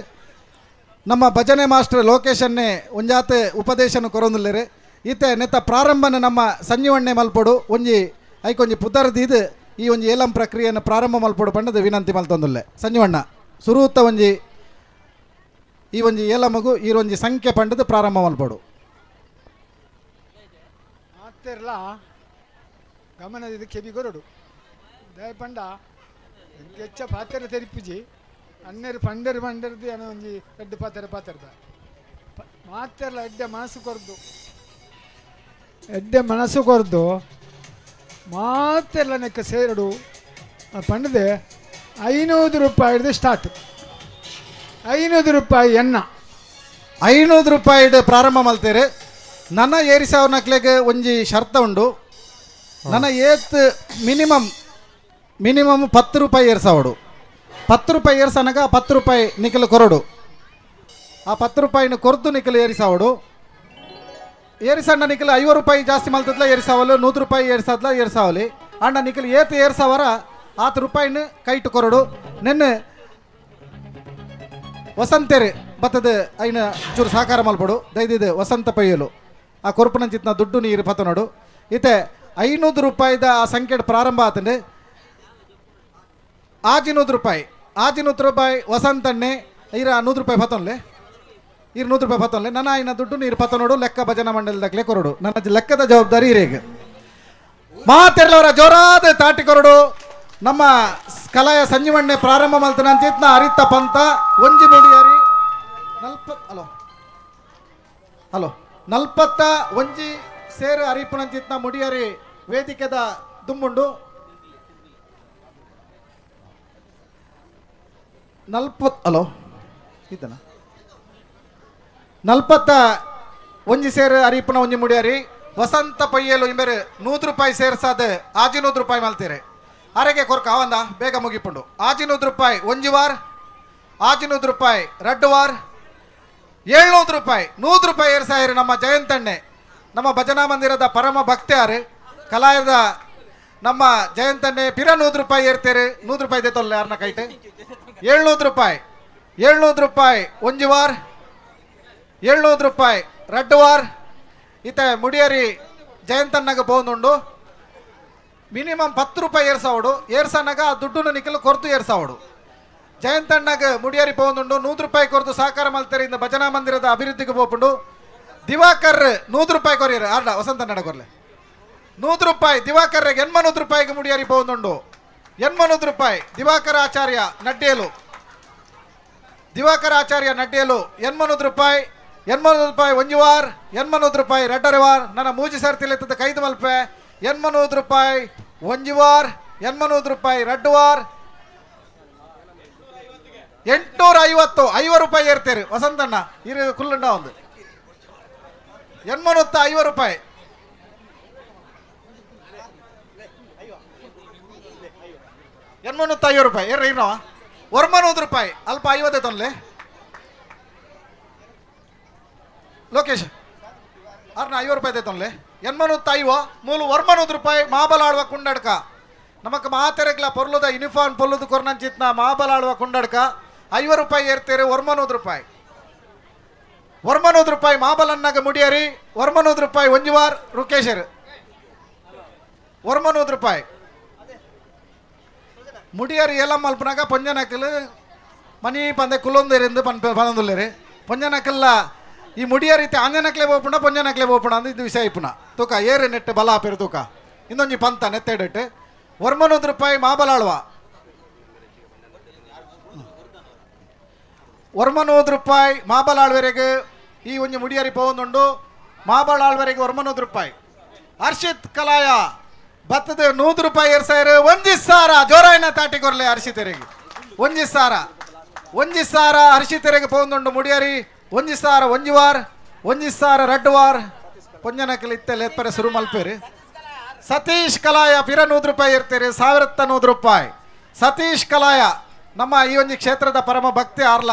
ನಮ್ಮ ಭಜನೆ ಮಾಸ್ಟರ್ ಲೋಕೇಶನ್ನೇ ಒಂಜಾತೆ ಉಪದೇಶನ ಕೊರೊಂದುಲ್ಲೇರು ಈತೆ ನೆತ್ತ ಪ್ರಾರಂಭನ ನಮ್ಮ ಸಂಜೀವಣ್ಣೆ ಮಲ್ಪೊಡು ಒಂಜಿ ಐಕೊಂಜಿ ಪುದರ್ದು ಇದು ಈ ಒಂಜಿ ಏಲಂ ಪ್ರಕ್ರಿಯೆಯನ್ನು ಪ್ರಾರಂಭ ಮಲ್ಪೊಡು ಪಂಡದ ವಿನಂತಿ ಮಲ್ತೊಂದುಲ್ಲೆ ಸಂಜೀವಣ್ಣ ಸುರೂತ ಒಂಜಿ ಈ ಒಂಜಿ ಏಲಮಗು ಈ ಒಂಜಿ ಸಂಖ್ಯೆ ಪಂಡದು ಪ್ರಾರಂಭ ಮಲ್ಪೊಡು ಮಾತೆರ್ಲ ಗಮನದ ಕೆಬಿಗೊರಡು ದಯಪಂಡ ಹೆಚ್ಚ ಪಾತೆರ ತೆರಿಪುಜಿ ಅನ್ನೆರು ಪಂಡರು ಪಂಡರ್ದು ಏನೋ ಒಂಜಿ ಎಡ್ಡು ಪಾತೆರ ಪಾತೆರ್ದ ಮಾತೆರ್ಲ ಎಡ್ಡೆ ಮನಸ್ಸು ಕೊರ್ದು ಎಡ್ಡೆ ಮನಸ್ಸು ಕೊರದು ಮಾತೆಲ್ಲ ನೆಕ್ಕ ಸೇರಡು ಪಂಡದೆ 500 ರೂಪಾಯಿದು ಸ್ಟಾರ್ಟ್. 500 ರೂಪಾಯಿ ಎನ್ನ 500 ರೂಪಾಯಿ ಪ್ರಾರಂಭ ಮಲ್ತೇರು. ನನ್ನ ಏರಿಸಾವ್ ನಕ್ಲೆಗೆ ಒಂಜಿ ಶರ್ತ ಉಂಡು. ನನ್ನ ಏತ್ ಮಿನಿಮಮ್ 10 ರೂಪಾಯಿ ಏರ್ಸಾವಡು. 10 ರೂಪಾಯಿ ಏರ್ಸನಗ 10 ರೂಪಾಯಿ ನಿಖಲು ಕೊರಡು. ಆ 10 ರೂಪಾಯಿನ ಕೊರ್ದು ನಿಖಲು ಏರಿಸಾವಡು. ಏರಿಸಣ್ಣ ನಿಖಲು 50 ರೂಪಾಯಿ ಜಾಸ್ತಿ ಮಲ್ತದ್ಲ ಏರಿಸಾವಲು, 100 ರೂಪಾಯಿ ಏರ್ಸಾದ್ಲ ಏರ್ಸಾವಲಿ ಅಣ್ಣ ನಿಖಲು ಏತ್ ಏರ್ಸಾವರ 10 ರೂಪಾಯಿನ ಕೈಟು ಕೊರಡು. ನೆನ್ನೆ ವಸಂತೇರಿ ಬತ್ತದ ಐನ ಚೂರು ಸಹಕಾರ ಮಲ್ಪಡು ದೈದಿದೆ ವಸಂತ ಪೈಯಲು ಆ ಕೊರ್ಪುನಂಚಿತ್ನ ದುಡ್ಡು ನೀರು ಪತ್ತ ನೋಡು. ಇತ್ತೆ 500 ರೂಪಾಯಿದ ಆ ಸಂಖ್ಯೆ ಪ್ರಾರಂಭ ಆತಂಡೆ. 100 ರೂಪಾಯಿ ವಸಂತಣ್ಣೆ ಇರ 100 ರೂಪಾಯಿ ಪತ್ತೊನ್ಲೆ 100 ರೂಪಾಯಿ ಪತ್ತೊನ್ಲೆ ನನ್ನ ಐನ ದುಡ್ಡು ನೀರು ಪತ್ತ ನೋಡು. ಲೆಕ್ಕ ಭಜನಾ ಮಂಡಲದಾಗಲೇ ಕೊರಡು. ನನ್ನ ಲೆಕ್ಕದ ಜವಾಬ್ದಾರಿ ಇರೇಗ ಮಾತೆರ್ಲವರ ಜೋರಾದ ತಾಟಿ ಕೊರಡು. ನಮ್ಮ ಕಲಾಯ ಸಂಜೀವಣ್ಣೆ ಪ್ರಾರಂಭ ಮಲ್ತನ ಅಂಚಿತ್ನ ಅರಿತ ಪಂತ ಒಂಜಿ ಮುಡಿಯರಿ ಹಲೋ 41 ಸೇರು ಅರಿಪುನಂಚಿತ್ನ ಮುಡಿಯರಿ ವೇದಿಕೆದ ದುಂಬುಂಡು 41 ಸೇರು ಅರಿಪುನ ಒಂಜಿ ಮುಡಿಯರಿ ವಸಂತ ಪೊಯ್ಯಲು ಇಂಬೆರು 100 ರೂಪಾಯಿ ಸೇರ್ಸಾದ 100 ರೂಪಾಯಿ ಮಲ್ತೀರಿ ಅರೆಗೆ ಕೊರ್ಕ ಅವಂದ ಬೇಗ ಮುಗಿಪುಂಡು. 100 ರೂಪಾಯಿ ಒಂಜಿ ವಾರ್, 100 ರೂಪಾಯಿ 2 ವಾರ್, 700 ರೂಪಾಯಿ 100 ರೂಪಾಯಿ ಏರ್ಸಾಯಿರು. ನಮ್ಮ ಜಯಂತಣ್ಣೆ ನಮ್ಮ ಭಜನಾ ಮಂದಿರದ ಪರಮ ಭಕ್ತ್ಯಾರು ಕಲಾಯದ ನಮ್ಮ ಜಯಂತಣ್ಣೆ ಪಿರ 100 ರೂಪಾಯಿ ಏರ್ತೇರು. 100 ರೂಪಾಯಿ ದೇತಲ್ಲ ಯಾರನ್ನ ಕೈಟೆ 700 ರೂಪಾಯಿ ಒಂಜಿ ವಾರ್, 700 ರೂಪಾಯಿ 2 ವಾರ್. ಈತ ಮುಡಿಯರಿ ಜಯಂತಣ್ಣಗೆ ಬೋಂದುಂಡು ಮಿನಿಮಮ್ 10 ರೂಪಾಯಿ ಏರ್ಸಾವಡು. ಏರ್ಸನಾಗ ಆ ದುಡ್ಡು ನಿಖಲು ಕೊರ್ತು ಏರ್ಸಾವಡು. ಜಯಂತಣ್ಣಗ ಮುಡಿಯರಿ ಪೋಂದುಂಡು 100 ರೂಪಾಯಿ ಕೊರ್ದು ಸಹಕಾರ ಮಲ್ತರಿಂದ ಭಜನಾ ಮಂದಿರದ ಅಭಿವೃದ್ಧಿಗೆ ಹೋಗ್ಪುಂಡು. ದಿವಾಕರ್ 100 ರೂಪಾಯಿ ಕೊರಿಯರು ಆರ್ಡ ವಸಂತಣ್ಣಡ ಕೊರ್ಲೆ 100 ರೂಪಾಯಿ ದಿವಾಕರ್ಗೆ 80 ರೂಪಾಯಿಗೆ ಮುಡಿಯರಿ ಪೋಂದುಂಡು. 80 ರೂಪಾಯಿ ದಿವಾಕರ ಆಚಾರ್ಯ ನಡ್ಡೇಲು 80 ರೂಪಾಯಿ 80 ರೂಪಾಯಿ ಒಂಜಿ ವಾರ್, 80 ರೂಪಾಯಿ 2 ವಾರ್. ನನ್ನ ಮೂಜಿ ಸರ್ತಿಲೆತ್ತದ ಕೈದು ಮಲ್ಪೆ 80 ರೂಪಾಯಿ ಒಂಜಿ ವಾರ್, 80 ರೂಪಾಯಿ 2 ವಾರ್. 850 ರೂಪಾಯಿ ಏರ್ತೇರು ವಸಂತಣ್ಣ ಇರು ಕುಲ್ಲುಂಡ ಒಂದು 850 ರೂಪಾಯಿ 850 ರೂಪಾಯಿ ಏರ್ರಿ ಇರ್ನವ 100 ರೂಪಾಯಿ ಅಲ್ಪ 50 ತೊನ್ಲೆ ಲೋಕೇಶ್ ಅರ್ನ 50 ರೂಪಾಯಿ ತೊನ್ಲೆ 850 ಮೂಲು 100 ರೂಪಾಯಿ ಮಾಬಲಾಡುವ ಕುಂಡಡ್ಕ ನಮಕ್ ಮಾತೆರೆಗ್ಲ ಪೊರ್ಲುದ ಯೂನಿಫಾರ್ಮ್ ಪೊರ್ಲುದು ಕೊರ್ನಂಚಿತ್ನ ಮಾಬಲಾಡುವ ಕುಂಡಡ್ಕ 50 ರೂಪಾಯಿ ಏರ್ತೇರು 100 ರೂಪಾಯಿ 100 ರೂಪಾಯಿ ಮಾಬಲನ್ನಾಗ ಮುಡಿಯರಿ 100 ರೂಪಾಯಿ ಒಂಜಿವಾರ್ ರುಕೇಶರ್ 100 ರೂಪಾಯಿ ಮುಡಿಯರಿ ಎಲ್ಲ ಮಲ್ಪನಾಗ ಪೊಂಜನಕಲ್ ಮನಿ ಪಂದೆ ಕುಲೊಂದೇರಿಂದ ಪನಂದುಲ್ಲೇರಿ ಪೊಂಜನಕಲ್ಲ ಈ ಮುಡಿಯರಿ ಆಂಜನಕ್ಲೆ ಹೋಗ್ಪುಣ ಪೊಂಜನಕ್ಲೆ ಹೋಗ್ಪುಣ ಅಂದ್ರೆ ಇದು ವಿಷಯ ಇಪ್ಪುಣ ತೂಕ ಏರು ನೆಟ್ಟು ಬಲ ಪೇರು ತೂಕ ಇನ್ನೊಂಜಿ ಪಂತ ನೆತ್ತೆಡಿಟ್ಟು 100 ರೂಪಾಯಿ ಮಾಬಲಾಳುವ 100 ರೂಪಾಯಿ ಮಾಬಲಾಳ್ವರೆಗೆ ಈ ಒಂಜಿ ಮುಡಿಯರಿ ಪೋಂದುಂಡು ಮಾಬಲಾಳ್ವರೆಗೆ 100 ರೂಪಾಯಿ ಹರ್ಷಿತ್ ಕಲಾಯ ಬತ್ತದ 100 ರೂಪಾಯಿ ಏರ್ಸಾಯಿರು 1,000 ಜೋರಾಯಿನ ತಾಟಿ ಕೊರ್ಲೆ ಹರ್ಷಿತರಿಗೆ 1,000 ಹರ್ಷಿತರಿಗೆ ಪೋಂದುಂಡು ಮುಡಿಯರಿ 1,000 ಒಂಜಿ ವಾರ್ 1,000 2 ವಾರ್ ಪೊಂಜನಕಲ್ ಇತ್ತಲೆ ಎತ್ಪರೆ ಸುರು ಮಲ್ಪೇರಿ ಸತೀಶ್ ಕಲಾಯ ಪಿರ 100 ರೂಪಾಯಿ ಇರ್ತೀರಿ 1,100 ರೂಪಾಯಿ ಸತೀಶ್ ಕಲಾಯ ನಮ್ಮ ಈ ಒಂಜಿ ಕ್ಷೇತ್ರದ ಪರಮ ಭಕ್ತಿ ಆರ್ಲ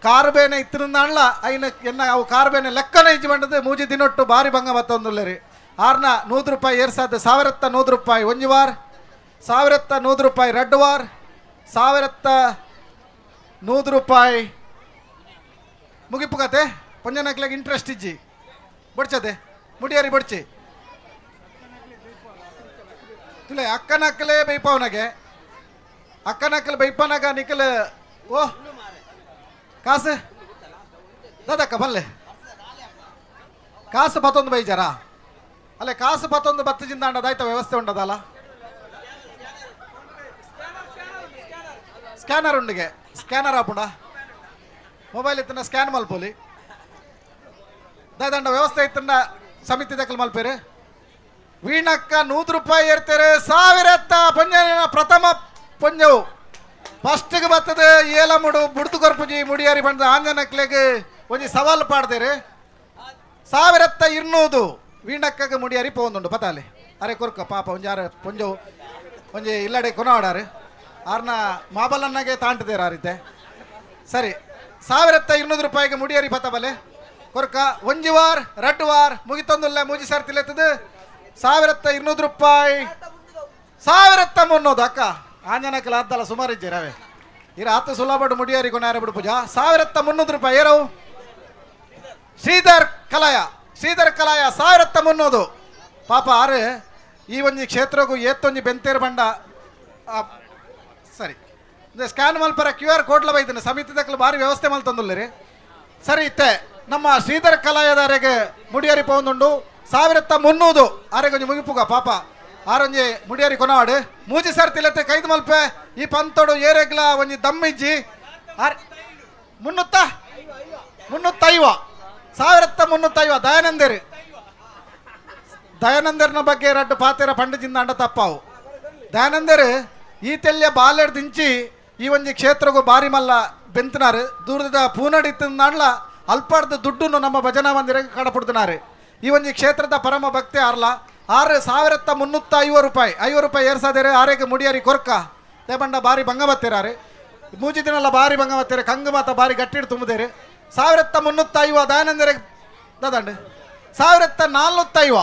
ಕಾರ್ಬೇನೆ ಇತ್ತಿನಿಂದ ಅಣ್ಣ ಐನ ಎನ್ನ ಅವು ಕಾರ್ಬೇನೆ ಲೆಕ್ಕನ ಇಜ್ಜಿ ಬಂಡದು ಮೂಜಿ ದಿನೊಟ್ಟು ಭಾರಿ ಭಂಗ ಮತ್ತೊಂದುಲ್ಲೇರಿ ಆರ್ನ 100 ರೂಪಾಯಿ ಏರ್ಸಾದ 1,100 ರೂಪಾಯಿ ಒಂಜಿ ವಾರ್ 1,100 ರೂಪಾಯಿ 2 ವಾರ್ 1,100 ರೂಪಾಯಿ ಮುಗಿಪು ಕತೆ ಪೊಂಜನಕ್ಲೆಗೆ ಇಂಟ್ರೆಸ್ಟ್ ಇಜ್ಜಿ ಬಡ್ಚದೆ ಮುಡಿಯರಿ ಬಡ್ಚಿ ಇಲ್ಲ ಅಕ್ಕನಕ್ಕಲೇ ಬೈಪವನಗೆ ಅಕ್ಕನಕ್ಕಲು ಬೈಪನಾಗ ನಿಖಲ್ ಓ ಕಾಸು ದಾದಕ್ಕ ಬಲ್ಲೆ ಕಾಸು ಬತ್ತೊಂದು ಬೈಜಾರ ಅಲ್ಲೇ ಕಾಸು ಬತ್ತೊಂದು ಬತ್ತಜಿಂದ ಅಂಡದಾಯ್ತ ವ್ಯವಸ್ಥೆ ಉಂಟದಲ್ಲ ಸ್ಕ್ಯಾನರ್ ಉಂಡಿಗೆ ಸ್ಕ್ಯಾನರ್ ಆಪುಂಡ ಮೊಬೈಲ್ ಇತ್ತನ ಸ್ಕ್ಯಾನ್ ಮಲ್ಪೋಲಿ ದಾದಂಡ ವ್ಯವಸ್ಥೆ ಇತ್ತಂಡ ಸಮಿತಿ ದಕ್ಕಲ್ ಮಲ್ಪೇರಿ ವೀಣಕ್ಕ 100 ರೂಪಾಯಿ ಏರ್ತಾರೆ. 1000 ಎತ್ತ ಪಂಜನ ಪ್ರಥಮ ಪಂಜವು ಫಸ್ಟ್ಗೆ ಬರ್ತದೆ. ಏಲಮುಡು ಬುಡ್ದು ಕೊರ್ಪುಜಿ ಮುಡಿಯಾರಿ ಬಂದ ಆಂಜನಕ್ಲೆಗೆ ಒಂಜಿ ಸವಾಲು ಪಾಡ್ದೇರೆ. 1000 ಎತ್ತ 200 ವೀಣಕ್ಕಗೆ ಮುಡಿಯಾರಿ ಪೋಂದುಂಡು ಪತಾಲೆ ಅರೆ ಕೊರ್ಕ ಪಾಪ ಒಂಜಾರ ಪೊಂಜವು ಒಂಜಿ ಇಲ್ಲಡೆ ಕೊನವಾಡಾರು ಆರ್ನ ಮಾಬಲನ್ನಾಗೆ ತಾಂಟದೇರ ಆ ರೀತೆ. ಸರಿ 1000 ಎತ್ತ 200 ರೂಪಾಯಿಗೆ ಮುಡಿಯಾರಿ ಪತಬಲೆ ಕೊರ್ಕ ಒಂಜಿ ವಾರ್ 2 ವಾರ್ ಮುಗಿತೊಂದುಲ್ಲ ಮೂಜಿ ಸರ್ತಿಲೆತ್ತದು. 1000 ಎತ್ತ 200 ರೂಪಾಯಿ. 1000 ಎತ್ತ 300 ಅಕ್ಕ ಆಂಜನಕಲ ಅದ್ದಲ್ಲ ಸುಮಾರು ಇಜ್ಜೆ ರವೆ ಇರ ಹತ್ತು ಸುಲಭಡು ಮುಡಿಯಾರಿ ಕೊನಾರ ಬಿಡು ಪೂಜಾ. 1000 ಎತ್ತ 300 ರೂಪಾಯಿ ಏರವು ಶ್ರೀಧರ್ ಕಲಾಯ 1000 ಎತ್ತ 300 ಪಾಪ ಆರು ಈ ಒಂಜಿ ಕ್ಷೇತ್ರಗೂ ಏತ್ತೊಂಜಿ ಬೆಂತೇರು ಬಂಡ ಸರಿ ಸ್ಕ್ಯಾನ್ ಮಲ್ಪರ QR ಕೋಡ್ಲ ಬೈದನು ಸಮಿತಿದಕ್ಕಲು ಭಾರಿ ವ್ಯವಸ್ಥೆ ಮಲ್ತಂದುಲ್ಲರಿ. ಸರಿ ಇತ್ತೆ ನಮ್ಮ ಶ್ರೀಧರ್ ಕಲಾಯದವರೆಗೆ ಮುಡಿಯಾರಿ ಪೋಂದುಂಡು 1000 ಎತ್ತ 300 ಆರೆಗೊಂಜಿ ಮುಗಿಪುಗ ಪಾಪ ಆರೊಂಜಿ ಮುಡಿಯಾರಿ ಕೊನವಾಡು ಮೂಜಿ ಸರ್ತಿಲತ್ತೆ ಕೈದು ಮಲ್ಪೆ ಈ ಪಂತೋಡು ಏರೆಗ್ಲ ಒಂಜಿ ದಮ್ಮಿಜ್ಜಿ 350 1000 ಎತ್ತ 350 ದಯಾನಂದರ್ನ ಬಗ್ಗೆ 2 ಪಾತೆರ ಪಂಡಜಿಂದ ಅಂಡ ತಪ್ಪಾವು. ದಯಾನಂದರ್ ಈ ತೆಲ್ಯ ಬಾಲೆಡ್ ದಿಂಚಿ ಈ ಒಂಜಿ ಕ್ಷೇತ್ರಗೂ ಬಾರಿ ಮಲ್ಲ ಬೆಂತನಾರು ದೂರದ ಪೂನಡಿತ್ತಂದಾಂಡ್ಲ ಅಲ್ಪಾಡ್ದ ದುಡ್ಡನ್ನು ನಮ್ಮ ಭಜನಾ ಮಂದಿರಕ್ಕೆ ಕಡಪುಡ್ತಿನಾರು. ಈ ಒಂಜಿ ಕ್ಷೇತ್ರದ ಪರಮ ಭಕ್ತಿ ಆರ್ಲ 1000 ಎತ್ತ 350 ರೂಪಾಯಿ 50 ರೂಪಾಯಿ ಏರ್ಸಾದೇರೆ ಆರೆಗೆ ಮುಡಿಯಾರಿ ಕೊರ್ಕ ದೇಬಂಡ ಬಾರಿ ಭಂಗ ಬತ್ತೇರಾರು ಮೂಜಿ ದಿನಲ್ಲ ಬಾರಿ ಭಂಗ ಬತ್ತೇರೆ ಕಂಗು ಮಾತ ಬಾರಿ ಗಟ್ಟಿಡ್ ತುಂಬುದೇರು. 1000 ಎತ್ತ 350 ದಯಾನಂದರಿಗೆ ದಾದಂಡು. 1000 ಎತ್ತ 450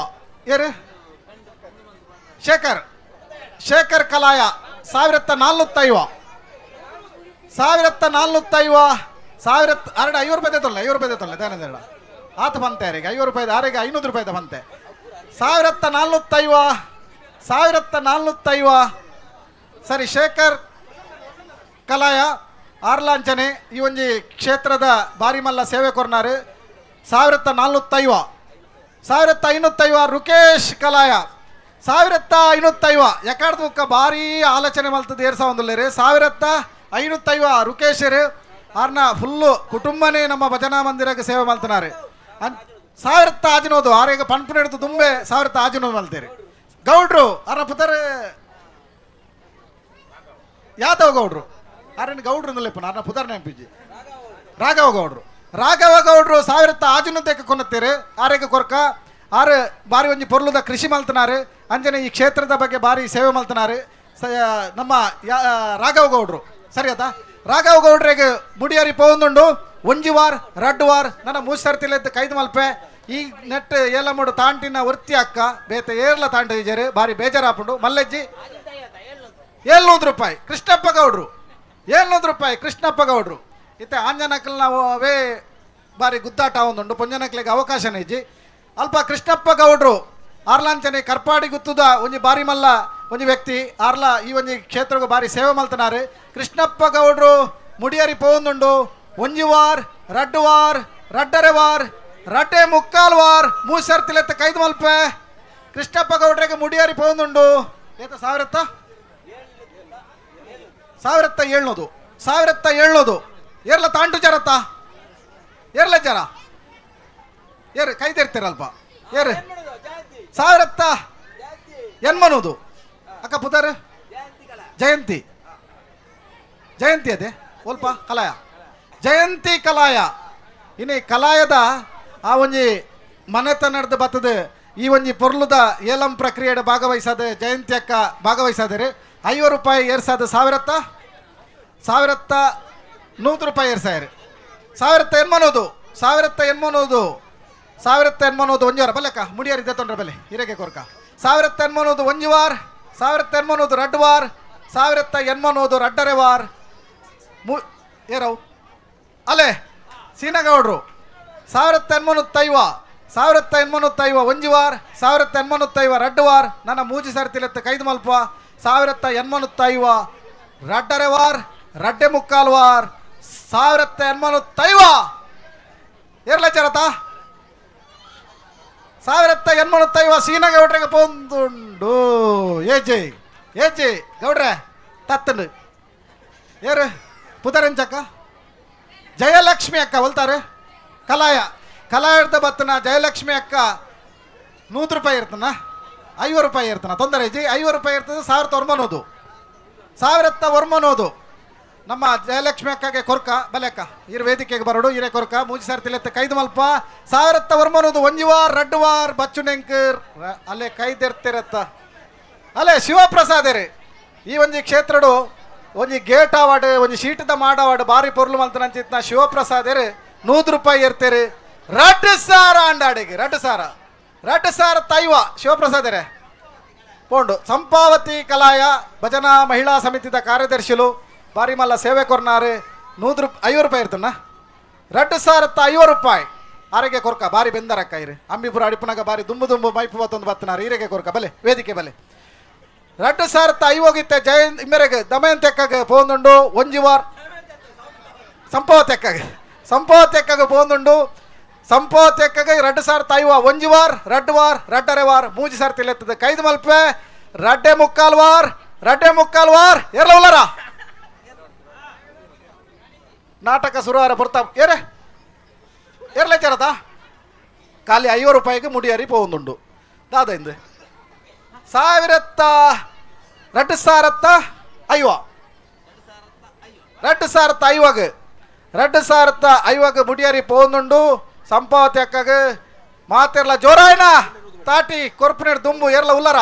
ಏರು ಶೇಖರ್ ಕಲಾಯ 1000 ಎತ್ತ 450 1000 ಎತ್ತ 450 1000 ಅರಡ 50 ರೂಪಾಯಿ ತೊಲ್ಲ ದಯಾನಂದ ಆತ ಬಂತೆ ಯಾರಿಗೆ 50 ರೂಪಾಯಿ ಆರೆಗೆ 500 ರೂಪಾಯಿದ ಬಂತೆ. 1000 ಎತ್ತ 450 ಸರಿ ಶೇಖರ್ ಕಲಾಯ ಆರ್ಲಾಂಚನೆ ಈ ಒಂಜಿ ಕ್ಷೇತ್ರದ ಬಾರಿ ಮಲ್ಲ ಸೇವೆ ಕೊರ್ನಾರು 1000 ಎತ್ತ 450 1000 ಎತ್ತ 550 ರುಕೇಶ್ ಕಲಾಯ 1000 ಎತ್ತ 550 ಯಾಕಾಡ್ದು ಮುಕ್ಕ ಭಾರಿ ಆಲೋಚನೆ ಮಲ್ತದ್ದು ಏರ್ಸ ಒಂದುಲ್ಲೇರಿ 1000 ಎತ್ತ 550 ರುಕೇಶರು ಆರ್ನ ಫುಲ್ಲು ಕುಟುಂಬನೇ ನಮ್ಮ ಭಜನಾ ಮಂದಿರಕ್ಕೆ ಸೇವೆ ಮಲ್ತನಾರು. 1000 ಎತ್ತ ಆಜಿನೋದು ಆರೇಗ ಪಂಪನ ಹಿಡಿದು ತುಂಬೆ 1000 ಎತ್ತ ಆಜಿನೋದು ಮಲ್ತೇರಿ. ಗೌಡ್ರು ಆರ್ನ ಪುತ್ತರ ಯಾದವ್ ಗೌಡ್ರು ಆರೇನು ಗೌಡ್ರು ಅಂದಲೇಪ ಆರ್ನ ಪುದರ್ ನೆಂಪಿಜಿ ರಾಘವ ಗೌಡ್ರು 1000 ಎತ್ತ ಆಜಿನೋದಕ್ಕೆ ಕೊನ್ನತ್ತೇರಿ ಆರೇಗ ಕೊರ್ಕ ಆರು ಬಾರಿ ಒಂಜಿ ಪೊರ್ಲುದ ಕೃಷಿ ಮಲ್ತನಾರು ಅಂಜನೆ ಈ ಕ್ಷೇತ್ರದ ಬಗ್ಗೆ ಬಾರಿ ಸೇವೆ ಮಲ್ತನಾರು ನಮ್ಮ ರಾಘವ ಗೌಡ್ರು ಸರಿ ಆತ. ರಾಘವ ಗೌಡ್ರಿಗೆ ಮುಡಿಯಾರಿ ಪೋಂದುಂಡು 1 ವಾರ್ 2 ವಾರ್ ನನ್ನ 3 ಸರ್ತಿಲೆತ್ತು ಕೈದು ಮಲ್ಪೆ ಈ ನೆಟ್ ಏಲಮುಡು ತಾಂಟಿನ ವರ್ತಿ ಅಕ್ಕ ಬೇತೆ ಏರ್ಲ ತಾಂಟಿಜರು ಬಾರಿ ಬೇಜಾರಾಪುಂಡು ಮಲ್ಲೆಜ್ಜಿ 700 ರೂಪಾಯಿ ಕೃಷ್ಣಪ್ಪ ಗೌಡ್ರು 700 ರೂಪಾಯಿ ಕೃಷ್ಣಪ್ಪ ಗೌಡ್ರು ಇತ್ತೆ ಆಂಜನಕಲ್ನ ವೇ ಬಾರಿ ಗುದ್ದಾಟ ಒಂದುಂಡು ಪೊಂಜನಕ್ಲಿಗೆ ಅವಕಾಶನೇ ಇಜ್ಜಿ ಅಲ್ಪ ಕೃಷ್ಣಪ್ಪ ಗೌಡ್ರು ಆರ್ಲಾಂಚನೆ ಕರ್ಪಾಡಿ ಗುತ್ತುದ ಒಂಜಿ ಬಾರಿ ಮಲ್ಲ ಒಂಜಿ ವ್ಯಕ್ತಿ ಆರ್ಲ ಈ ಒಂಜಿ ಕ್ಷೇತ್ರಗೂ ಬಾರಿ ಸೇವೆ ಮಲ್ತನಾರು. ಕೃಷ್ಣಪ್ಪ ಗೌಡ್ರು ಮುಡಿಯಾರಿ ಪೋಂದುಂಡು 1 ವಾರ್ 2 ವಾರ್ 2.5 ವಾರ್ 2.75 ವಾರ್ 3 ಸರ್ತಿಲೆತ್ತ ಕೈದು ಮಲ್ಪೆ ಕೃಷ್ಣಪ್ಪ ಗೌಡ್ರಿಗೆ ಮುಡಿಯಾರಿ ಪೋಂದುಂಡು ಏತ 1000 ಎತ್ತ 700 ಏರ್ಲ ತಾಂಟು ಜರತ್ತ ಏರ್ಲ ಜರ ಏರು ಕೈದಿರ್ತೀರಲ್ಪ ಏರು 1000 ಎತ್ತ ಎನ್ಮನೋದು ಅಕ್ಕ ಪುದರ್ ಜಯಂತಿ ಅದೇ ಸ್ವಲ್ಪ ಕಲಾಯ ಜಯಂತಿ ಕಲಾಯ ಇನ್ನು ಕಲಾಯದ ಆ ಒಂಜಿ ಮನೆತ ನಡೆದು ಬರ್ತದೆ ಈ ಒಂಜಿ ಪೊರ್ಲುದ ಏಲಂ ಪ್ರಕ್ರಿಯೆಡ ಭಾಗವಹಿಸದ ಜಯಂತಿ ಅಕ್ಕ ಭಾಗವಹಿಸದರೆ 50 ರೂಪಾಯಿ ಏರ್ಸಾದ 1000 ಎತ್ತ 100 ರೂಪಾಯಿ ಏರ್ಸಾಯರು 1000 ಎತ್ತ ಎನ್ಮನೋದು 1000 ಎತ್ತ 1 ವಾರ ಬಲ್ಲಕ್ಕ ಮುಡಿಯಾರಿ ತೊಂದ್ರೆ ಬೆಲೆ ಹಿರೇಗೆ ಕೊರ್ಕ 1000 ಎತ್ತ 1 ವಾರ್ 1000 ಎತ್ತ 2 ವಾರ್ 1000 ಎತ್ತ 2.5 ವಾರ್ ಏರವು ಅಲ್ಲೇ ಸೀನಗೌಡ್ರು 1000 ಎತ್ತ 1 ವಾರ್ 1000 ಎತ್ತ 2 ವಾರ್ ನನ್ನ ಮೂಜಿ ಸರ್ತಿಲೆತ್ತ ಕೈದು ಮಲ್ಪ 1000 ಎತ್ತ 2.5 ವಾರ್ 2.75 ವಾರ್ 1000 ಎತ್ತ 2.5 ಏರ್ಲ ಚರತ 1000 ಎತ್ತ 2.5 ಸೀನಗೌಡ್ರಿಗೆ ಪೊಂದುಂಡು ಏಜೆ ಗೌಡ್ರೆ ತತ್ತಂಡು ಏರು ಪುದರಂಚಕ್ಕ ಜಯಲಕ್ಷ್ಮಿ ಅಕ್ಕ ಹೊಲ್ತಾರೆ ಕಲಾಯದ ಬತ್ತನ ಜಯಲಕ್ಷ್ಮಿ ಅಕ್ಕ 100 ರೂಪಾಯಿ ಇರ್ತನ 50 ರೂಪಾಯಿ ಇರ್ತಾನ ತೊಂದರೆ ಇಜ್ಜಿ 50 ರೂಪಾಯಿ ಇರ್ತದೆ 1000 ಒರ್ಮನೋದು 1000 ಒರ್ಮನೋದು ನಮ್ಮ ಜಯಲಕ್ಷ್ಮಿ ಅಕ್ಕಗೆ ಕೊರ್ಕ ಬಲೆಕ್ಕ ಇರ ವೇದಿಕೆಗೆ ಬರೋಡು ಇರೇ ಕೊರ್ಕ ಮೂಜಿ ಸಾರ್ ತಿಲೆತ್ತ ಕೈದು ಮಲ್ಪ 1000 ಒರ್ಮನೋದು ಒಂಜಿವಾರ್ ರಡ್ಡುವಾರ್ ಬಚ್ಚು ನೆಂಕರ್ ಅಲ್ಲೇ ಕೈದೆರ್ತಿರತ್ತ ಅಲ್ಲೇ ಶಿವಪ್ರಸಾದ್ ರೀ ಈ ಒಂಜಿ ಕ್ಷೇತ್ರಡು ಒಂಜಿ ಗೇಟ್ ಅವಾರ್ಡ್ ಒಂಜಿ ಶೀಟದ ಮಾಡವಾರ್ಡ್ ಬಾರಿ ಪೊರ್ಲು ಮಲ್ತನಂಚಿತ್ನ ಶಿವಪ್ರಸಾದ್ ರೀ 100 ರೂಪಾಯಿ ಇರ್ತೀರಿ 2,000 ಅಂಡಾಡಿಗೆ 2,000 ತೈವ ಶಿವಪ್ರಸಾದ್ ರೇ ಪೋಂಡು ಸಂಪಾವತಿ ಕಲಾಯ ಭಜನಾ ಮಹಿಳಾ ಸಮಿತಿದ ಕಾರ್ಯದರ್ಶಿಲು ಬಾರಿ ಮಲ್ಲ ಸೇವೆ ಕೊರ್ನಾರು 50 ರೂಪಾಯಿ ಇರ್ತನ 2,050 ರೂಪಾಯಿ ಆರೆಗೆ ಕೊರ್ಕ ಬಾರಿ ಬೆಂದರಕ್ಕ ಇರಿ ಅಂಬಿಪುರ ಅಡಿಪುನಾಗ ಬಾರಿ ದುಂಬು ಮೈಪು ಬತ್ತೊಂದು ಬತ್ತನಾರು ಈರೆಗೆ ಕೊರ್ಕ ಬಲೆ ವೇದಿಕೆ ಬಲೆ 2,050 ಹೋಗಿತ್ತೆ ಜಯಂತ್ ಇಮ್ಮೆರೆಗೆ ದಮಯಂತೆಕ್ಕಗೆ ಪೋಂದುಂಡು ಒಂಜಿವಾರ್ ಸಂಪಾವತೆಕ್ಕಗೆ ಪೋಂದುಂಡು ಸಂಪಾವತೆಕ್ಕಗೆ 2,050 ಒಂಜಿವಾರ್ ರಡ್ಡುವಾರ್ ರಡ್ಡರೆವಾರ್ ಮೂಜಿ ಸಾರ್ ತಿಲೆತ್ತದ ಕೈದು ಮಲ್ಪೆ ರಡ್ಡೆ ಮುಕ್ಕಾಲ್ವಾರ್ ಏರ್ಲ ಉಲ್ಲರ ನಾಟಕ ಸುರುವಾರ ಬರ್ತಾ ಏರ್ಲೆ ಚರತ ಖಾಲಿ 50 ರೂಪಾಯಿಗೆ ಮುಡಿಯರಿ ಪೋಂದುಂಡು ದಾದಿಂದ 2,050 ಮುಡಿಯರಿ ಪೋಂದುಂಡು ಸಂಪಾವತಿ ಅಕ್ಕಗ ಮಾತೆರ್ಲ ಜೋರಾಯನ ತಾಟಿ ಕೊರ್ಪನೇಡ್ ದುಂಬು ಏರ್ಲ ಉಲ್ಲರ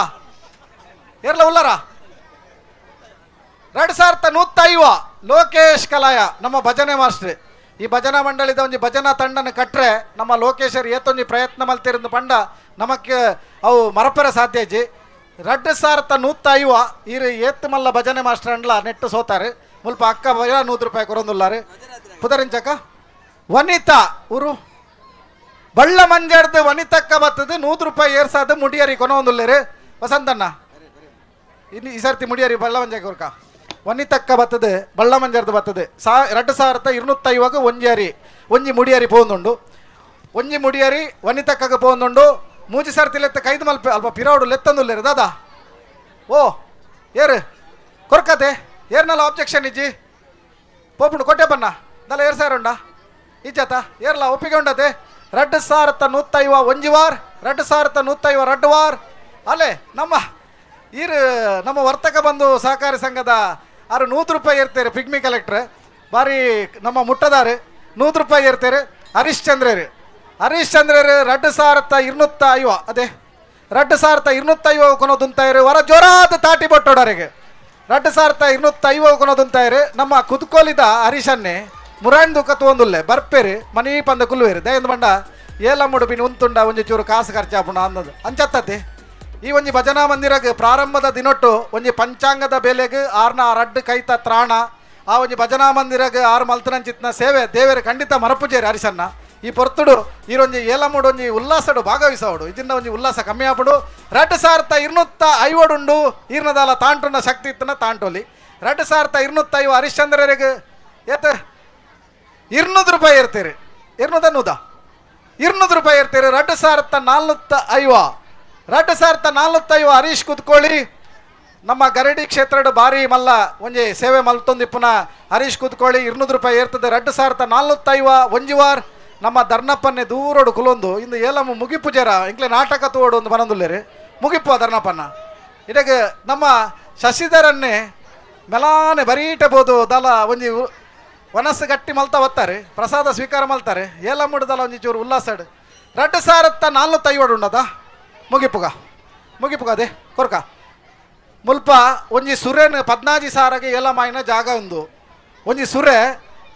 2,150 ಲೋಕೇಶ್ ಕಲಾಯ ನಮ್ಮ ಭಜನೆ ಮಾಸ್ಟ್ರಿ ಈ ಭಜನಾ ಮಂಡಳಿದ ಒಂಜಿ ಭಜನಾ ತಂಡನ ಕಟ್ರೆ ನಮ್ಮ ಲೋಕೇಶರ್ ಏತೊಂಜಿ ಪ್ರಯತ್ನ ಮಲ್ತಿರಂದು ಪಂಡ ನಮಕ್ಕೆ ಅವು ಮರಪರ ಸಾಧ್ಯಜಿ 2,150 ಇರು ಏತ್ ಮಲ್ಲ ಭಜನೆ ಮಾಸ್ಟರ್ ಅಂಡ್ಲ ನೆಟ್ಟು ಸೋತಾರೆ ಮುಲ್ಪ ಅಕ್ಕ ಬಯ 100 ರೂಪಾಯಿ ಕೊರೊಂದುಲ್ಲಾರೆ ಪುದರಿಂಚಕ ವನಿತಾ ಊರು ಬಳ್ಳ ಮಂಜಾಡ್ದು ವನಿತಕ್ಕ ಬತ್ತದು 100 ರೂಪಾಯಿ ಏರ್ಸಾದ ಮುಡಿಯರಿ ಕೊನೊಂದುಲ್ಲೇರು ವಸಂತಣ್ಣ ಇನ್ನು ಈ ಸರ್ತಿ ಮುಡಿಯರಿ ಬಳ್ಳ ಮಂಜಾಗ ಕೊರ್ಕ ವನಿತಕ್ಕ ಬತ್ತದು ಬಳ್ಳ ಮಂಜಾರ್ದು ಬತ್ತದು 2,250 ಒಂಜಿ ಮುಡಿಯರಿ ಪೋಂದುಂಡು ಒಂಜಿ ಮುಡಿಯರಿ ವನಿತಕ್ಕಗೆ ಪೋಂದುಂಡು ಮೂಜಿ ಸರ್ತಿ ಲೆತ್ತ ಕೈದು ಮಲ್ಪೆ ಅಲ್ಪ ಪಿರಾಡು ಲೆತ್ತಂದುಲ್ಲೇರು ದಾದಾ ಓ ಏರು ಕೊರ್ಕತೆ ಏರ್ನಲ್ಲ ಆಬ್ಜೆಕ್ಷನ್ ಇಜ್ಜಿ ಪೋಪುಂಡು ಕೊಟ್ಟೆ ಬನ್ನ ದಲ್ಲ 2,000 ಉಂಡ ಇಜ್ಜತ ಏರ್ಲ ಒಪ್ಪಿಗೆ ಉಂಡತೆ 2,150 ಒಂಜಿವಾರ್ 2,150 ರಡ್ಡುವಾರ್ ಅಲ್ಲೇ ನಮ್ಮ ವರ್ತಕ ಬಂಧು ಸಹಕಾರಿ ಸಂಘದ 100 ರೂಪಾಯಿ ಇರ್ತಾರೆ ಪಿಗ್ಮಿ ಕಲೆಕ್ಟ್ರ್ ಬಾರಿ ನಮ್ಮ ಮುಟ್ಟದಾರು 100 ರೂಪಾಯಿ ಇರ್ತಾರೆ ಹರೀಶ್ ಚಂದ್ರರು 2,250 ಅದೇ 2,250 ಕೊನೋದುಂತಾಯಿರು ವರ ಜೋರಾದ ತಾಟಿ ಬೊಟ್ಟೋಡರಿಗೆ 2,250 ಕೊನೋದುಂತಾಯಿರು ನಮ್ಮ ಕುದ್ಕೋಲಿದ ಹರೀಶನ್ನೇ ಮುರಾಣ್ದು ಕತ್ತೊಂದುಲ್ಲೆ ಬರ್ಪೇರಿ ಮನಿ ಪಂದ ಕುಲ್ವೇರಿ ದಯಂದು ಬಂಡ ಏಲಮ್ಮುಡು ಬಿನ್ ಉಂತುಂಡ ಒಂಜಿ ಚೂರು ಕಾಸು ಖರ್ಚಾಪುಣ ಅನ್ನೋದು ಅಂಚತ್ತತೆ ಈ ಒಂಜಿ ಭಜನಾ ಮಂದಿರಗೆ ಪ್ರಾರಂಭದ ದಿನೊಟ್ಟು ಒಂಜಿ ಪಂಚಾಂಗದ ಬೆಲೆಗೆ 6ನ ರಡ್ಡು ಕೈತ ತ್ರಾಣ ಆ ಒಂಜಿ ಭಜನಾ ಮಂದಿರಗೆ 6 ಮಲ್ತನಂಚಿತ್ನ ಸೇವೆ ದೇವರ ಖಂಡಿತ ಮರಪುಜೇರಿ ಹರಿಸನ್ನ ಈ ಪೊರ್ತುಡು ಈರೊಂಜಿ ಏಲಮ್ಮುಡು ಒಂಜಿ ಉಲ್ಲಾಸಡು ಭಾಗವಹಿಸೋಡು ಇದರಿಂದ ಒಂಜಿ ಉಲ್ಲಾಸ ಕಮ್ಮಿ ಆಪಡು 2,250 ಉಂಡು ಈರ್ನದಾಲ ತಾಂಟುನ ಶಕ್ತಿ ಇತ್ತನ ತಾಂಟೋಲಿ 2,250 ಹರಿಶ್ಚಂದ್ರರಿಗೆ ಏತ 200 ರೂಪಾಯಿ ಇರ್ತೀರಿ 200 ರೂಪಾಯಿ ಇರ್ತೀರಿ 2,450 ಹರೀಶ್ ಕುತ್ಕೊಳ್ಳಿ ನಮ್ಮ ಗರಡಿ ಕ್ಷೇತ್ರದ ಬಾರಿ ಮಲ್ಲ ಒಂಜಿ ಸೇವೆ ಮಲ್ತೊಂದಿಪ್ಪುನ ಹರೀಶ್ ಕುತ್ಕೊಳ್ಳಿ 200 ರೂಪಾಯಿ ಇರ್ತದೆ 2,450 ಒಂಜಿವಾರ್ ನಮ್ಮ ಧರ್ನಪ್ಪನ್ನೇ ದೂರೋಡು ಕುಲೊಂದು ಇಂದು ಏಲಮ್ಮ ಮುಗಿಪು ಜರ ಇಂಕ್ಲೆ ನಾಟಕ ತೋಡು ಒಂದು ಬನೊಂದುಲ್ಲೇರಿ ಮುಗಿಪು ಧರ್ನಪ್ಪನ್ನ ಇದಕ್ಕೆ ನಮ್ಮ ಶಶಿಧರನ್ನೇ ಮೆಲಾನೆ ಬರೀಟಬಹುದು ದಲ ಒಂಜಿ ವನಸ್ಸು ಗಟ್ಟಿ ಮಲ್ತಾ ಬತ್ತಾರೆ ಪ್ರಸಾದ ಸ್ವೀಕಾರ ಮಲ್ತಾರೆ ಏಲಮ್ಮುಡ್ದಲ್ಲ ಒಂಜಿ ಚೂರು ಉಲ್ಲಾಸಡ್ 2,450 ಉಂಡದ ಮುಗಿಪುಗ ಅದೇ ಕೊರ್ಕ ಮುಲ್ಪ ಒಂಜಿ ಸುರೇನ್ 14,000ಗೆ ಏಲಮಾಯಿನ ಜಾಗ ಉಂದು ಒಂಜಿ ಸುರೆ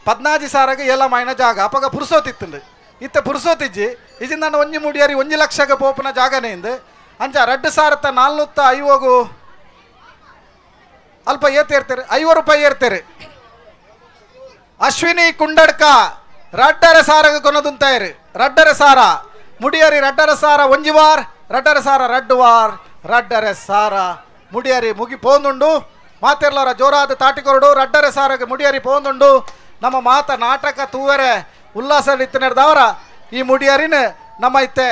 14,000ಗೆ ಏಲಮಾಯಿನ ಜಾಗ ಅಪ್ಪಗ ಪುರ್ಸೋತಿತ್ತುಂಡು ಇತ್ತ ಪುರ್ಸೋತಿಜ್ಜಿ ಇಜಿಂದ ಒಂಜಿ ಮುಡಿಯರಿ 1 ಲಕ್ಷಗೆ ಪೋಪುನ ಜಾಗನೇ ಇಂದು ಅಂಚ 2,450 ಅಲ್ಪ ಏರ್ತೀರಿ 50 ರೂಪಾಯಿ ಏರ್ತೀರಿ ಅಶ್ವಿನಿ ಕುಂಡಡ್ಕ 2,000 ಕೊನದುಂತಾಯಿರಿ 2,000 ಮುಡಿಯರಿ 2,000 ಒಂಜಿವಾರ್ 2,000 ರಡ್ಡುವಾರ್ 2,000 ಮುಡಿಯರಿ ಮುಗಿ ಪೋಂದುಂಡು ಮಾತೆರ್ಲರ ಜೋರಾದ ತಾಟಿಕೊರಡು 2,000ಗೆ ಮುಡಿಯರಿ ಪೋಂದುಂಡು ನಮ್ಮ ಮಾತ ನಾಟಕ ತೂವರೆ ಉಲ್ಲಾಸ ಇತ್ತನೆಡ್ದವರ ಈ ಮುಡಿಯರಿನ ನಮ್ಮ ಇತ್ತೆ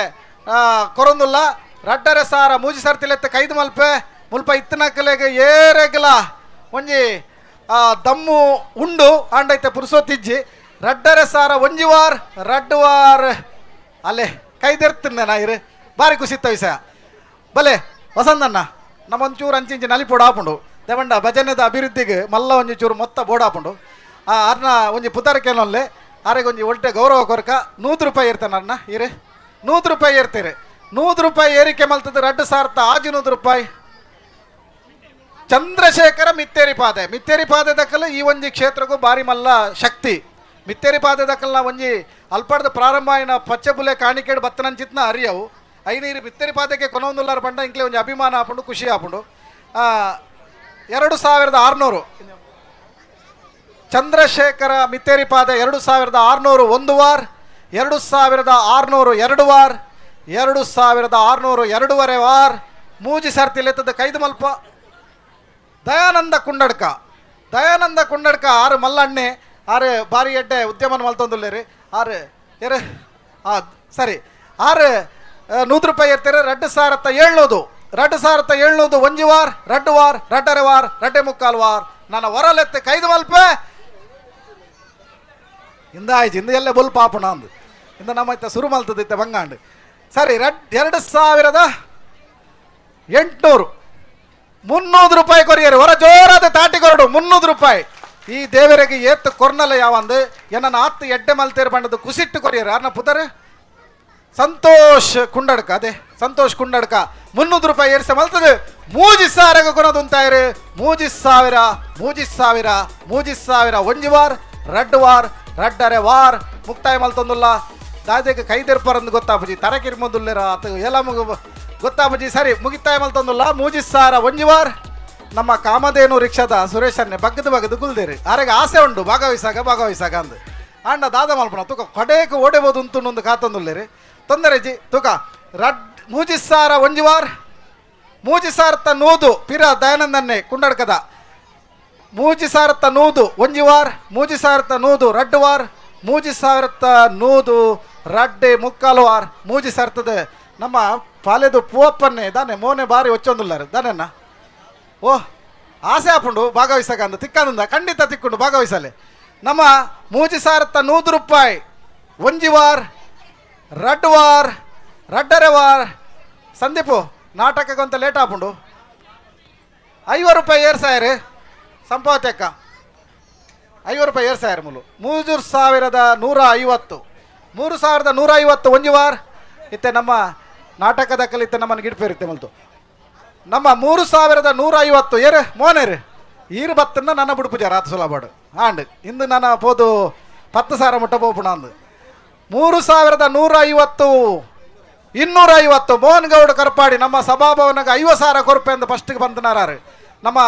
ಕೊರೊಂದುಲ್ಲ 2,000 ಮೂಜಿ ಸರ್ತಿಲೆತ್ತ ಕೈದು ಮಲ್ಪೆ ಮುಲ್ಪ ಇತ್ತನಕಲೆಗೆ ಏರೆಗ್ಲ ಒಂಜಿ ದಮ್ಮು ಉಂಡು ಆಂಡೈತೆ ಪುರುಸೋತಿಜ್ಜಿ 2,000 ಒಂಜಿವಾರ್ ರಡ್ಡುವಾರ್ ಅಲ್ಲೇ ಕೈದೆರ್ತಿದ್ದೆ ನಾ ಇರು ಬಾರಿ ಖುಷಿತ್ತ ವಿಷಯ ಬಲೆ ವಸಂತಣ್ಣ ನಮ್ಮ ಒಂಚೂರು ಅಂಚಿಂಚಿ ನಲಿಪೋಡು ಆಪುಂಡು ದೇವಂಡ ಭಜನೆದ ಅಭಿವೃದ್ಧಿಗೆ ಮಲ್ಲ ಒಂಜಿ ಚೂರು ಮೊತ್ತ ಬೋರ್ಡ್ ಆಪುಂಡು ಅರ್ನ ಒಂಜಿ ಪುತ್ತರಿಕೆನೊಲ್ಲೆ ಆರೆಗೆ ಒಂಜಿ ಒಳ್ಳೆ ಗೌರವ ಕೊರಕ 100 ರೂಪಾಯಿ ಇರ್ತಾನೆ ಅಣ್ಣ ಇರೆ 100 ರೂಪಾಯಿ ಏರ್ತೀರಿ 100 ರೂಪಾಯಿ ಏರಿಕೆ ಮಲ್ತದ 2,000 ಆಜು 100 ರೂಪಾಯಿ ಚಂದ್ರಶೇಖರ ಮಿತ್ತೇರಿ ಪಾದೆ ದಕ್ಕಲು ಈ ಒಂಜಿ ಕ್ಷೇತ್ರಕ್ಕೂ ಬಾರಿ ಮಲ್ಲ ಶಕ್ತಿ ಮಿತ್ತೇರಿ ಪಾದೆ ದಕ್ಕಲ್ನ ಒಂಜಿ ಅಲ್ಪಡ್ದ ಪ್ರಾರಂಭ ಆಯ್ನ ಪಚ್ಚಬುಲೆ ಕಾಣಿಕೆಡು ಬತ್ತನಂಚಿತ್ನ ಅರಿಯವು ಐನೀರು ಮಿತ್ತೇರಿ ಪಾದಕ್ಕೆ ಕೊನೊಂದುಲ್ಲಾರ ಪಂಡ ಇಂಕ್ಲೆ ಒಂಜಿ ಅಭಿಮಾನ ಆಪುಂಡು ಖುಷಿ ಆಪುಂಡು 2,600 ಚಂದ್ರಶೇಖರ ಮಿತ್ತೇರಿ ಪಾದೆ 2,600 1 ವಾರ್ 2,600 2 ವಾರ್ 2,600 2.5 ವಾರ್ ಮೂಜಿ ಸರ್ತಿಲೆತ್ತದ ಕೈದು ಮಲ್ಪ ದಯಾನಂದ ಕುಂಡಡ್ಕ ಆರು ಮಲ್ಲಣ್ಣೆ ಆರು ಬಾರಿ ಎಡ್ಡೆ ಉದ್ಯಮನ ಮಲ್ತೊಂದುಲ್ಲೇರಿ ಆರು ಎರೆ ಸರಿ ಆರು 100 ರೂಪಾಯಿ ಇರ್ತೀರಿ 2,700 ಒಂಜಿ ವಾರ್ 2 ವಾರ್ 2.5 ವಾರ್ 2.75 ವಾರ್ ನನ್ನ ಹೊರಲೆತ್ತೆ ಕೈದು ಮಲ್ಪೆ ಇಂದ ಆಯ್ತು ಇಂದ ಎಲ್ಲೇ ಬುಲ್ ಪಾಪುಣ ಅಂದು ಇಂದ ನಮ್ಮ ಇತ್ತ ಸುರು ಮಲ್ತದಿತ್ತೆ ಬಂಗಾಂಡು ಸರಿ 2,800 300 ರೂಪಾಯಿ ಕೊರಿಯರು ಹೊರ ಜೋರಾದ ತಾಟಿ ಕೊರಡು 300 ರೂಪಾಯಿ ಈ ದೇವರಿಗೆ ಏತ್ತು ಕೊರ್ನಲ್ಲ ಯಾವಂದು ಏನನ್ನ ಆತ್ತು ಎಡ್ಡೆ ಮಲ್ತೇರು ಬಂಡದು ಕುಸಿಟ್ಟು ಕೊರಿಯರು ಯಾರನ್ನ ಪುದರೆ ಸಂತೋಷ್ ಕುಂಡಡ್ಕ 300 ರೂಪಾಯಿ ಏರ್ಸ ಮಲ್ತದೆ 3,000 ಕೊನದು ಅಂತಾಯಿರು 3,000 ಒಂಜಿ ವಾರ್ 2 ವಾರ್ 2.5 ವಾರ್ ಮುಕ್ತಾಯ ಮಲ್ತೊಂದುಲ್ಲ ದಾದೆಗೆ ಕೈದೆರ್ಪರಂದು ಗೊತ್ತಾಪಜಿ ತರಕಿರ್ಮೊಂದುಲ್ಲೇರ ಅತ ಎಲ್ಲ ಗೊತ್ತಾಪಜಿ ಸರಿ ಮುಗಿತಾಯ ಮಲ್ತೊಂದುಲ್ಲ 3,000 ಒಂಜಿ ವಾರ್ ನಮ್ಮ ಕಾಮಧೇನು ರಿಕ್ಷಾದ ಸುರೇಶನ್ನೇ ಬಗ್ಗದು ಗುಲ್ದೇರಿ ಆರೆಗೆ ಆಸೆ ಉಂಡು ಭಾಗವಹಿಸಾಗ ಅಂದು ಅಂಡ ದಾದ ಮಲ್ಪನ ತೂಕ ಕಡೆಗೆ ಓಡೇಬೋದು ಉಂಟು ಕಾತೊಂದುಲ್ಲೇರಿ ತೊಂದರೆ ಜಿ ತೂಕ 3,000 ಒಂಜಿ ವಾರ್ 3,100 ಪಿರ ದಯಾನಂದನ್ನೇ ಕುಂಡಡ್ಕದ 3,100 ಒಂಜಿ ವಾರ್ 3,100 2 ವಾರ್ 3,100 2.75 ವಾರ್ 3,000 ನಮ್ಮ ಪಾಲೆದು ಪೂವಪ್ಪನ್ನೇ ದಾನೆ ಮೋನೆ ಬಾರಿ ಒಚ್ಚೊಂದುಲ್ಲಾರ ದಾನೆನ್ನ ಓ ಆಸೆ ಆಪುಂಡು ಭಾಗವಹಿಸಾಗ ಅಂದ ತಿಕ್ಕಂದ ಖಂಡಿತ ತಿಕ್ಕೊಂಡು ಭಾಗವಹಿಸಲೆ ನಮ್ಮ 3,100 ರೂಪಾಯಿ ಒಂಜಿ ವಾರ್ 2 ವಾರ್ 2.5 ವಾರ್ ಸಂದೀಪು ನಾಟಕಕ್ಕೆ ಅಂತ ಲೇಟ್ ಆಪುಂಡು 50 ರೂಪಾಯಿ ಏರ್ಸಾಯರು ಸಂಪಾವತಿ ಅಕ್ಕ 50 ರೂಪಾಯಿ ಏರ್ಸಾಯರು ಮೂಲು 3,150 ಒಂಜಿ ವಾರ್ ಇತ್ತೆ ನಮ್ಮ ನಾಟಕದ ಕಲಿತೆ ನಮ್ಮನ್ನು ಗಿಡ್ಪೇರಿತ್ತೆ ಮಲ್ತು ನಮ್ಮ 3,150 ಏರು ಮೋನೇರು ಈರು ಬತ್ತನ್ನ ನನ್ನ ಬಿಡುಪುಜ ರಾತ್ ಸುಲಭಾಡು ಆಂಡ್ ಇಂದು ನನ್ನ ಪೋದು 10,000 ಮುಟ್ಟ ಪೋಪುಣ ಅಂದು 3,150 250 ಮೋಹನ್ ಗೌಡ ಕರ್ಪಾಡಿ ನಮ್ಮ ಸಭಾಭವನಗ 50,000 ಕೊರಪೆ ಅಂತ ಫಸ್ಟ್ಗೆ ಬಂದನಾರು ನಮ್ಮ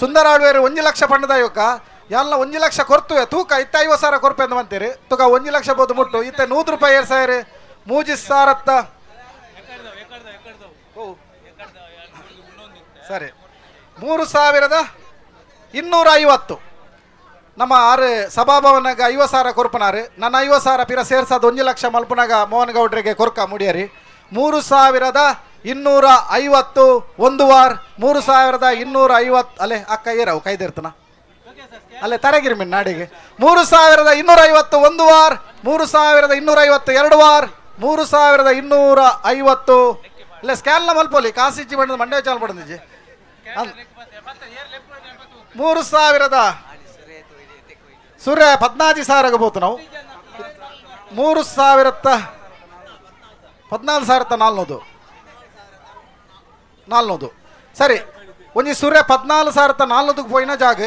ಸುಂದರಾಳ್ವೇರು 1 ಲಕ್ಷ ಪಂಡದ ಇವಕ್ಕ ಎಲ್ಲ 1 ಲಕ್ಷ ಕೊರ್ತುವೆ ತೂಕ ಇತ್ತ 50,000 ಕೊರಪೆ ಅಂತ ಬಂತೀರಿ ತೂಕ 1 ಲಕ್ಷ ಬೋದು ಮುಟ್ಟು ಇತ್ತ 100 ರೂಪಾಯಿ ಏರ್ಸಾಯರು 3,000 ಸರಿ 3,250 ನಮ್ಮ ಆರು ಸಭಾಭವನಾಗ 50,000 ಕೊರ್ಪನಾರು ನನ್ನ 50,000 ಪಿರ ಸೇರ್ಸೋದು 1 ಲಕ್ಷ ಮಲ್ಪನಾಗ ಮೋಹನ್ ಗೌಡ್ರಿಗೆ ಕೊರ್ಕ ಮುಡಿಯರಿ 3,250 1 ವಾರ್ 3,250 ಅಲ್ಲೇ ಅಕ್ಕ ಏರವು ಕೈದಿರ್ತನ ಅಲ್ಲೇ ತರಗಿರಿ ಮಿನ್ ನಾಡಿಗೆ 3,250 1 ವಾರ್ 3,250 2 ವಾರ್ 3,250 ಇಲ್ಲ ಸ್ಕ್ಯಾನ್ ಮಲ್ಪೋಲಿ ಕಾಸಿಚ್ಚಿ ಬಂಡದ ಮಂಡ್ಯ ಚಾಲ್ ಪಡೆದಿಜ್ಜಿ 3,000 ಸೂರ್ಯ 14,000 ಬೋತು ನಾವು 14,400 ಸರಿ ಒಂಜಿ ಸೂರ್ಯ 14,400 ಪೋಯಿನ ಜಾಗ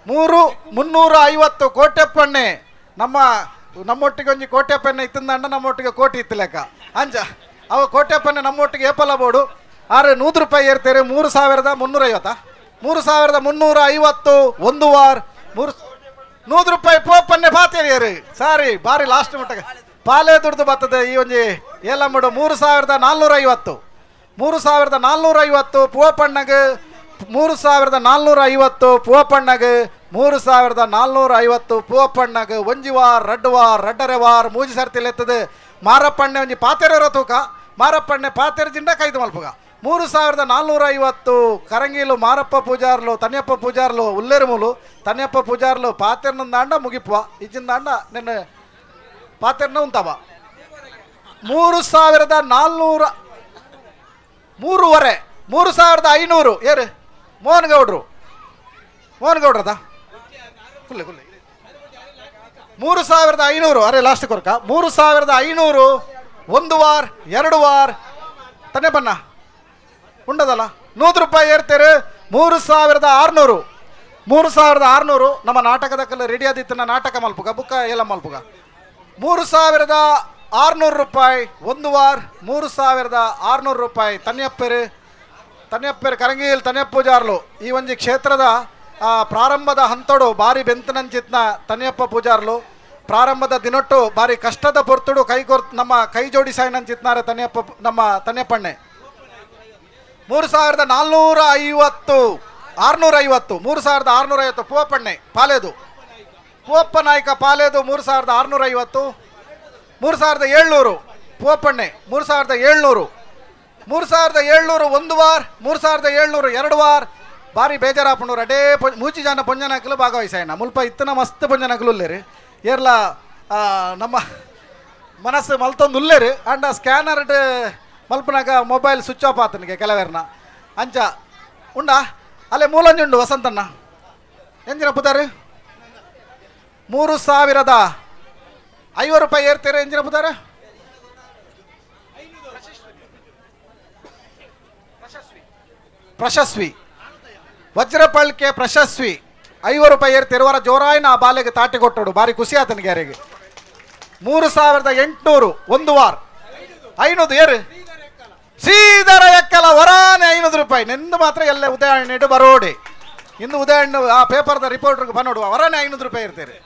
350 ಕೋಟೆಪ್ಪಣ್ಣೆ ನಮ್ಮೊಟ್ಟಿಗೆ ಒಂಜಿ ಕೋಟೆಪ್ಪಣ್ಣೆ ಇತ್ತಂದಂಡ ನಮ್ಮೊಟ್ಟಿಗೆ ಕೋಟಿ ಇತ್ತಲೆಕ್ಕ ಅಂಜ ಅವ ಕೋಟೆಪ್ಪಣ್ಣೆ ನಮ್ಮೊಟ್ಟಿಗೆ ಏಪಲ ಬೋಡು 100 ರೂಪಾಯಿ ಏರ್ತಾರೆ 3,350 3,350 1 ವಾರ್ 100 ರೂಪಾಯಿ ಪೋಪನ್ನೆ ಪಾತೇರಿ ಸಾರಿ ಬಾರಿ ಲಾಸ್ಟ್ ಮಟ್ಟಗೆ ಪಾಲೆ ದುಡ್ದು ಬರ್ತದೆ ಈ ಒಂಜಿ ಏಲಮ್ಮಡು 3,450 ಪೂವಪ್ಪಣ್ಣಗೆ 3,450 ಪೂವಪ್ಪಣ್ಣಗೆ 3,450 ಪೂವಪ್ಪಣ್ಣಗೆ ಒಂಜಿ ವಾರ್ 2 ವಾರ್ 2.5 ವಾರ್ 3 ಸರ್ತಿಲೆತ್ತದೆ ಮಾರಪ್ಪಣ್ಣೆ ಒಂಜಿ ಪಾತೆರ ತೂಕ ಮಾರಪ್ಪಣ್ಣೆ ಪಾತೆರ ಜಿಂಡ ಕೈದು ಮಲ್ಪಗ 3,450 ಕರಂಗೀಲು ಮಾರಪ್ಪ ಪೂಜಾರ್ಲು ತನ್ಯಪ್ಪ ಪೂಜಾರ್ಲು ಉಲ್ಲೇರುಮೂಲು ತನ್ಯಪ್ಪ ಪೂಜಾರ್ಲು ಪಾತೆರ್ನಂದ ಅಂಡ ಮುಗಿಪ್ಪ ಇಜ್ಜಿಂದ ಅಂಡ ನಿನ್ನ ಪಾತೆರ್ನ ಉಂತವ 3,400 3,500 3,500 ಏರು ಮೋಹನ್ ಗೌಡ್ರದ ಕುಲ್ಲೆ 3,500 ಅರೆ ಲಾಸ್ಟ್ ಕೊರ್ಕ 3,500 1 ವಾರ 2 ವಾರ ತನ್ನೆ ಬನ್ನ ಉಂಡದಲ್ಲ 100 ರೂಪಾಯಿ ಏರ್ತೀರಿ 3,600 ನಮ್ಮ ನಾಟಕದ ಕಲ್ಲ ರೆಡಿ ಆದಿತ್ತನ ನಾಟಕ ಮಲ್ಪುಗ ಬುಕ್ಕ ಎಲ್ಲ ಮಲ್ಪುಗ 3,600 ರೂಪಾಯಿ 1 ವಾರ 3,600 ರೂಪಾಯಿ ತನ್ಯಪ್ಪೇರು ಕರಂಗೀಲ್ ತನ್ಯಪ್ಪ ಪೂಜಾರ್ಲು ಈ ಒಂಜಿ ಕ್ಷೇತ್ರದ ಪ್ರಾರಂಭದ ಹಂತಡು ಬಾರಿ ಬೆಂತನಂಚಿತ್ನ ತನ್ಯಪ್ಪ ಪೂಜಾರ್ಲು ಪ್ರಾರಂಭದ ದಿನೊಟ್ಟು ಬಾರಿ ಕಷ್ಟದ ಪೊರ್ತುಡು ನಮ್ಮ ಕೈ ಜೋಡಿಸಾಯನಂಚಿತ್ನಾರೆ ನಮ್ಮ ತನ್ಯಪ್ಪಣ್ಣೆ 3,450 650 ಪೂವಪ್ಪಣ್ಣೆ ಪಾಲೇದು ಪೂವಪ್ಪ ನಾಯಕ ಪಾಲೇದು 3,650 3,700 ಪೂವಪ್ಪಣ್ಣೆ 3,700 1 ವಾರ 3,700 2 ವಾರ ಬಾರಿ ಬೇಜಾರಾಪಣ್ಣವ್ರು ಅಡೇ ಮೂಚಿ ಜನ ಪೊಂಜನಕಲು ಭಾಗವಹಿಸಾಯನ ಮುಲ್ಪ ಇತ್ತನ ಮಸ್ತ್ ಪೊಂಜನಕಲು ಉಲ್ಲೇರಿ ಏರ್ಲ ನಮ್ಮ ಮನಸ್ಸು ಮಲ್ತೊಂದು ಉಲ್ಲೇರಿ ಅಂಡ ಸ್ಕ್ಯಾನರ್ ಮಲ್ಪನಾಗ ಮೊಬೈಲ್ ಸ್ವಿಚ್ ಆಫ್ ಆತನಿಗೆ ಕೆಲವೇರ್ನ ಅಂಚ ಉಂಡ ಅಲ್ಲೇ ಮೂಲಂಜುಂಡು ವಸಂತಣ್ಣ ಎಂಜಿನ ಪುದಾರಿ 3,050 ರೂಪಾಯಿ ಏರ್ತೀರಿ ಎಂಜಿನ ಪುದಾರ ಪ್ರಶಸ್ವಿ ವಜ್ರಪಳ್ಕೆ ಪ್ರಶಸ್ವಿ 5 ರೂಪಾಯಿ ಏರ್ತಿರುವರ ಜೋರಾಯಿನ ಆ ಬಾಲೆಗೆ ತಾಟಿ ಕೊಟ್ಟೋಡು ಬಾರಿ ಖುಷಿ ಆತನಿಗೆ ಯಾರಿಗೆ 3,800 1 ವಾರ 500 ಏರು ಶ್ರೀಧರ ಎಕ್ಕಲ ವರಾನೆ 500 ರೂಪಾಯಿ ನಿಂದು ಮಾತ್ರ ಎಲ್ಲ ಉದಯಹಣ್ಣು ಇಡು ಬರೋಡಿ ಇಂದು ಉದಯಹಣ್ಣು ಆ ಪೇಪರ್ದ ರಿಪೋರ್ಟರ್ಗೆ ಬಂದೋಡು ವರಾನೆ 500 ರೂಪಾಯಿ ಇರ್ತೀರಿ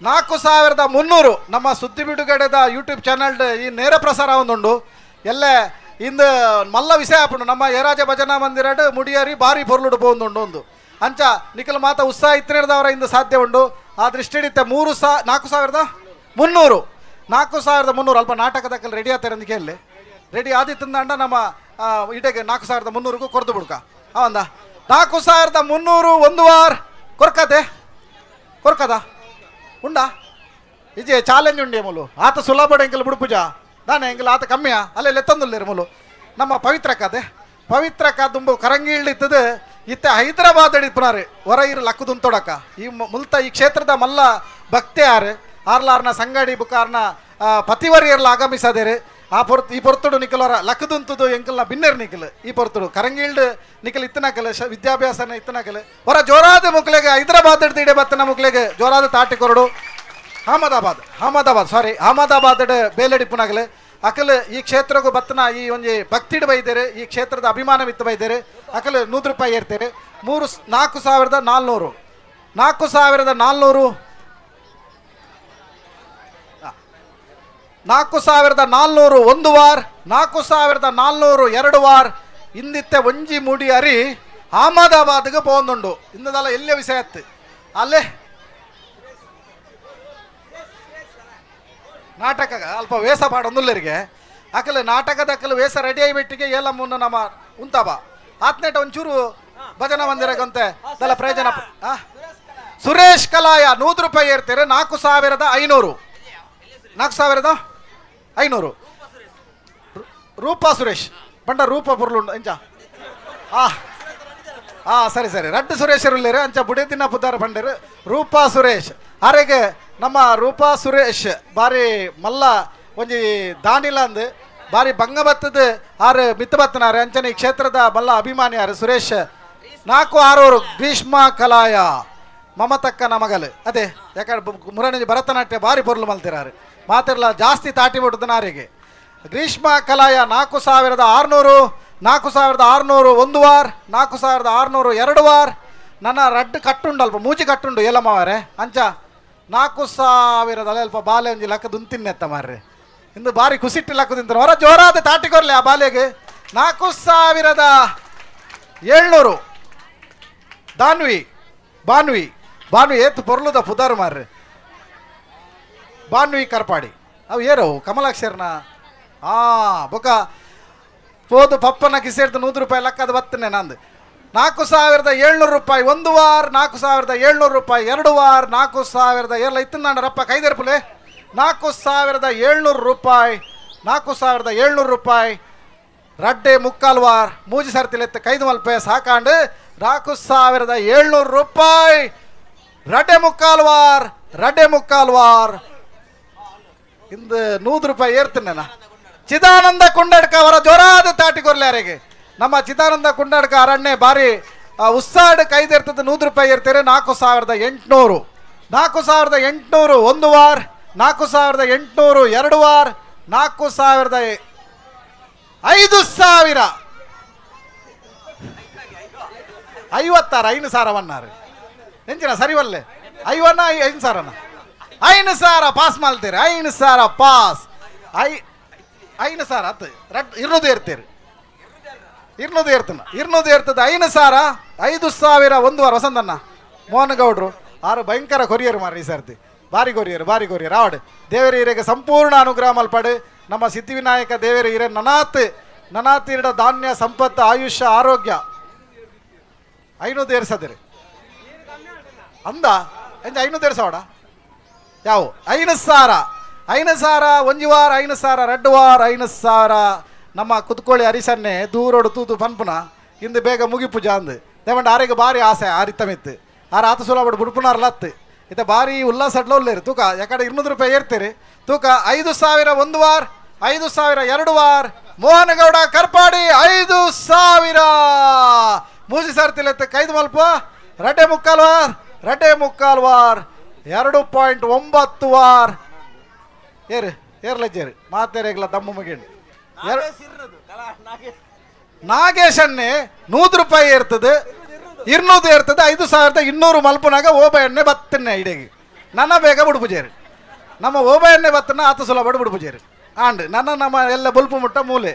4,300 ನಮ್ಮ ಸುದ್ದಿ ಬಿಡುಗಡೆದ ಯೂಟ್ಯೂಬ್ ಚಾನಲ್ ಈ ನೇರ ಪ್ರಸಾರ ಒಂದುಂಡು ಎಲ್ಲೇ ಇಂದು ಮಲ್ಲ ವಿಷಯ ಆಪುಂಡು ನಮ್ಮ ಏರಾಜ ಭಜನಾ ಮಂದಿರಡ್ ಮುಡಿಯರಿ ಬಾರಿ ಪೊರ್ಲುಡು ಪೋಂದುಂಡು ಒಂದು ಅಂಚ ನಿಖಲ್ ಮಾತ ಉತ್ಸಾಹ ಇತ್ತಿನದವರ ಇಂದು ಸಾಧ್ಯ ಉಂಡು ಆ ದೃಷ್ಟಿಡಿತ್ತೆ 4,300 ಅಲ್ಪ ನಾಟಕದಕ್ಕಲ್ಲಿ ರೆಡಿ ಆತಾರೆ ಅಂತ ಕೇಳಿ ರೆಡಿ ಆದಿತ್ತಂದ ಅಂಡ ನಮ್ಮ ಇಡೆಗೆ 4,300ಗೂ ಕೊರ್ದು ಬಿಡ್ಕ ಅವಂದ 4,300 1 ವಾರ ಕೊರ್ಕದ ಉಂಡ ಇಜೆ ಚಾಲೆಂಜ್ ಉಂಡೆ ಮೂಲು ಆತ ಸುಲಭ ಎಂಕಲ್ ಬುಡುಪುಜ ದಾನೆ ಎಂಕಲ್ ಆತ ಕಮ್ಮಿಯ ಅಲ್ಲೇ ಲೆತ್ತಂದುಲ್ಲೇರು ಮೂಲು ನಮ್ಮ ಪವಿತ್ರ ದುಂಬು ಕರಂಗೀಳ್ಳಿತ್ತದು ಇತ್ತೆ ಹೈದರಾಬಾದ್ ಹಿಡಿಪುನಾರೆ ಹೊರ ಇರು ಲಕ್ಕದುಂತೊಡಕ ಈ ಮುಲ್ತ ಈ ಕ್ಷೇತ್ರದ ಮಲ್ಲ ಭಕ್ತೆ ಆರ್ಲಾರ್ನ ಸಂಗಡಿ ಬುಕಾರ್ನ ಪತಿವರಿಯರ್ಲ ಆಗಮಿಸದೇರು ಈ ಪೊರ್ತುಡು ನಿಖಲವರ ಲಕ್ಕದುಂತದು ಎಂಕಲ್ನ ಬಿನ್ನೆರ್ ನಿಖಲ್ ಈ ಪೊರ್ತುಡು ಕರಂಗೀಳ್ಡ್ ನಿಖಲ್ ಇತ್ತನಕಲ್ ವಿದ್ಯಾಭ್ಯಾಸನ ಇತ್ತನಕಲ್ ಹೊರ ಜೋರಾದ ಮುಕ್ಲೆಗೆ ಹೈದರಾಬಾದ್ ಹಿಡಿದು ಬತ್ತನ ಮುಕ್ಲೆಗೆ ಜೋರಾದ ತಾಟಿ ಕೊರಡು ಅಹಮದಾಬಾದ್ ಬೇಲೆಡಿಪುನಾಗಲೆ ಅಕಲ್ ಈ ಕ್ಷೇತ್ರಗೂ ಬತ್ತನ ಈ ಒಂಜಿ ಭಕ್ತಿಡ್ ಬೈದೇರೆ ಈ ಕ್ಷೇತ್ರದ ಅಭಿಮಾನವಿತ್ತು ಬೈದೇರೆ ಅಕಲ್ 100 ರೂಪಾಯಿ ಏರ್ತಾರೆ 4,400 1 ವಾರ 4,400 2 ವಾರ ಇಂದಿತ್ತೆ ಒಂಜಿ ಮುಡಿ ಅರಿ ಅಹಮದಾಬಾದ್ಗೆ ಪೋಂದುಂಡು ಇಂದದಲ್ಲ ಎಲ್ಲೇ ವಿಷಯ ಅತ್ತು ಅಲ್ಲೇ ನಾಟಕ ಅಲ್ಪ ವೇಷ ಪಾಡೊಂದುಲ್ಲರಿಗೆ ಅಕಲ್ ನಾಟಕದ ಅಕಲ್ ವೇಷ ರೆಡಿ ಆಗಿಬಿಟ್ಟಿಗೆ ಎಲ್ಲ ಮುನ್ನ ನಮ್ಮ ಉಂತಬ ಆತ್ನೇಟ ಒಂಚೂರು ಭಜನಾ ಮಂದಿರಗಂತೆ ದಲ ಪ್ರಯೋಜನ ಸುರೇಶ್ ಕಲಾಯ 100 ರೂಪಾಯಿ ಏರ್ತೀರಿ 4,500 ರೂಪಾ ಸುರೇಶ್ ಬಂಡ ರೂಪ ಪುರ್ಲುಂಡು ಇಂಚ ಸರಿ ರಡ್ಡು ಸುರೇಶರುಲ್ಲೇರು ಅಂಚ ಬುಡೇದಿನ ಪುದ್ದಾರ ಬಂಡೇರು ರೂಪಾ ಸುರೇಶ್ ಆರೆಗೆ ನಮ್ಮ ರೂಪಾ ಸುರೇಶ್ ಬಾರಿ ಮಲ್ಲ ಒಂಜಿ ದಾನಿಲ ಅಂದು ಬಾರಿ ಬಂಗಬತ್ತದ ಆರು ಮಿತ್ತಬತ್ತನಾರೆ ಅಂಚನೆ ಈ ಕ್ಷೇತ್ರದ ಮಲ್ಲ ಅಭಿಮಾನಿ ಯಾರು ಸುರೇಶ್ 4,600 ಗ್ರೀಷ್ಮ ಕಲಾಯ ಮಮತಕ್ಕ ನಮಗಲ್ ಅದೇ ಯಾಕಂದ್ರೆ ಮುರಣಿ ಭರತನಾಟ್ಯ ಬಾರಿ ಪೊರ್ಲು ಮಲ್ತಿರಾರು ಮಾತಿರ್ಲ ಜಾಸ್ತಿ ತಾಟಿ ಬಿಟ್ಟದ ನಾರಿಗೆ ಗ್ರೀಷ್ಮ ಕಲಾಯ 4,600 1 ವಾರ 4,600 2 ವಾರ ನನ್ನ ರಡ್ಡು ಕಟ್ಟುಂಡು ಅಲ್ಪ ಮೂಜಿ ಕಟ್ಟುಂಡು ಎಲ್ಲಮ್ಮವರೇ ಅಂಚ 4,000 ಅಲ್ಪ ಬಾಲೆ ಒಂಜಿ ಲಕ್ಕ ದುಂತಿನ್ನೆತ್ತ ಮಾರ್ರೆ ಇಂದು ಬಾರಿ ಖುಷಿಟ್ಟು ಲಕ್ಕ ತಿಂತಾರೆ ಹೊರ ಜೋರಾದ ತಾಟಿ ಕೊರ್ಲೆ ಆ ಬಾಲೆಗೆ 4,700 ಬಾನ್ವಿ ಏತು ಪೊರ್ಲುದ ಪುದಾರು ಮಾರ್ರೆ ಬಾನ್ವಿ ಕರ್ಪಾಡಿ ಅವು ಏರು ಕಮಲಾಕ್ಷರ್ನ ಬೊಕ ಪೋದು ಪಪ್ಪನ ಕಿಸೇರ್ದು 100 ರೂಪಾಯಿ ಲೆಕ್ಕದ ಬತ್ತನೆ ನಂದು 4,700 ರೂಪಾಯಿ 1 ವಾರ 4,700 ರೂಪಾಯಿ 2 ವಾರ 4,000 ಎಲ್ಲ ಇತ್ತಂದ ರಪ್ಪ ಕೈದರ್ಪುಲೆ 4,700 ರೂಪಾಯಿ 4,700 ರೂಪಾಯಿ ರಡ್ಡೆ ಮುಕ್ಕಾಲು ವಾರ್ ಮೂಜಿ ಸರ್ತಿಲೆತ್ತ ಕೈದು ಮಲ್ಪೆ ಸಾಕಾಂಡು 4700 ರೂಪಾಯಿ. ರಡ್ಡೆ ಮುಕ್ಕಾಲು ವಾರ್ ಇಂದು 100 ರೂಪಾಯಿ ಏರ್ತೀನಿ. ಚಿದಾನಂದ ಕುಂಡಡ್ಕ ಅವರ ಜೋರಾದ ತಾಟಿ ಕೊರ್ಲ್ಯಾರಿಗೆ ನಮ್ಮ ಚಿದಾನಂದ ಕುಂಡಡ್ಕ ಅರಣ್ಯ ಬಾರಿ ಉತ್ಸಾಹ ಕೈದಿರ್ತದೆ 100 ರೂಪಾಯಿ ಇರ್ತೀರಿ. 4800 ಒಂದು ವಾರ್, 4800 ಎರಡು ವಾರ್, 4000 5000 56 5,000 ಎಂಚಿನ ಸರಿವಲ್ಲೆ 5,000 5,000 ಪಾಸ್ ಮಾಡ್ತೀರಿ. 5,000 ಪಾಸ್ 5,000 ಹತ್ತು 200 ಇರ್ತೀರಿ. 200 ಇರ್ತನ 200 ಇರ್ತದೆ. 5,000 ಒಂದು ವಾರ. ವಸಂತಣ್ಣ ಮೋಹನ್ ಗೌಡ್ರು ಆರು ಭಯಂಕರ ಕೊರಿಯರ್ ಮಾರಿ ಈ ಸರ್ತಿ ಭಾರಿ ಕೊರಿಯರ್ ಆವಡ್ ದೇವರ ಹಿರೇಗೆ ಸಂಪೂರ್ಣ ಅನುಗ್ರಹ ಮಲ್ಪಡು. ನಮ್ಮ ಸಿದ್ಧಿವಿನಾಯಕ ದೇವರ ಹಿರೇ ನನಾತ್ ಇರಡ ಧಾನ್ಯ ಸಂಪತ್ತು ಆಯುಷ್ಯ ಆರೋಗ್ಯ 500 ಏರ್ಸದಿರಿ ಅಂದ ಎಂಜ 500 ಏರ್ಸವಾಡ ಯಾವ 5,000 ಒಂಜಿ ವಾರ 5,000 2 ವಾರ 5,000 ನಮ್ಮ ಕುತ್ಕೊಳ್ಳಿ ಹರಿಸನ್ನೆ ದೂರೋಡು ತೂತು ಪನ್ಪುನ ಇಂದು ಬೇಗ ಮುಗಿಪು ಜಾಂದು ದೇವಂಡ ಆರೆಗೆ ಭಾರಿ ಆಸೆ ಆರಿತಮಿತ್ತು ಆರ ಆತ ಸುಲಭ ಬುಡ್ಪುನಾರ್ಲತ್ತು ಇತ ಭಾರಿ ಉಲ್ಲಾಸಡ್ಲ ಒಳ್ಳೆರು ತೂಕ ಯಾಕಡೆ 200 ರೂಪಾಯಿ ಏರ್ತೀರಿ ತೂಕ. 5,000 ಒಂದು ವಾರ, 5,000 ಎರಡು ವಾರ. ಮೋಹನಗೌಡ ಕರ್ಪಾಡಿ 5,000 ಮೂಜಿ ಸರ್ತಿಲೆತ್ತ ಕೈದು ಮಲ್ಪ. ರಡ್ಡೆ ಮುಕ್ಕಾಲು ವಾರ್ 2.9 ವಾರ್ ಏರ್ಲಜ್ಜೇರಿ ಮಾತೇರೆಗ್ಲ ದಮ್ಮು ಮುಗಿಂಡು ನಾಗೇಶನ್ನೇ 100 ರೂಪಾಯಿ ಏರ್ತದೆ 200 ಇರ್ತದೆ. 5,200 ಮಲ್ಪನಾಗ ಓಬ ಎಣ್ಣೆ ಬತ್ತನ್ನೇ ಇಡೆಗೆ ನನ್ನ ಬೇಗ ಬುಡ್ಪುಜೇರಿ ನಮ್ಮ ಓಬ ಎಣ್ಣೆ ಬತ್ತನ್ನ ಆತ ಸುಲಭ ಬುಡ್ಪುಜೇರಿ ಆಂಡ್ ನಮ್ಮ ಎಲ್ಲ ಬುಲ್ಪು ಮುಟ್ಟ ಮೂಲೆ.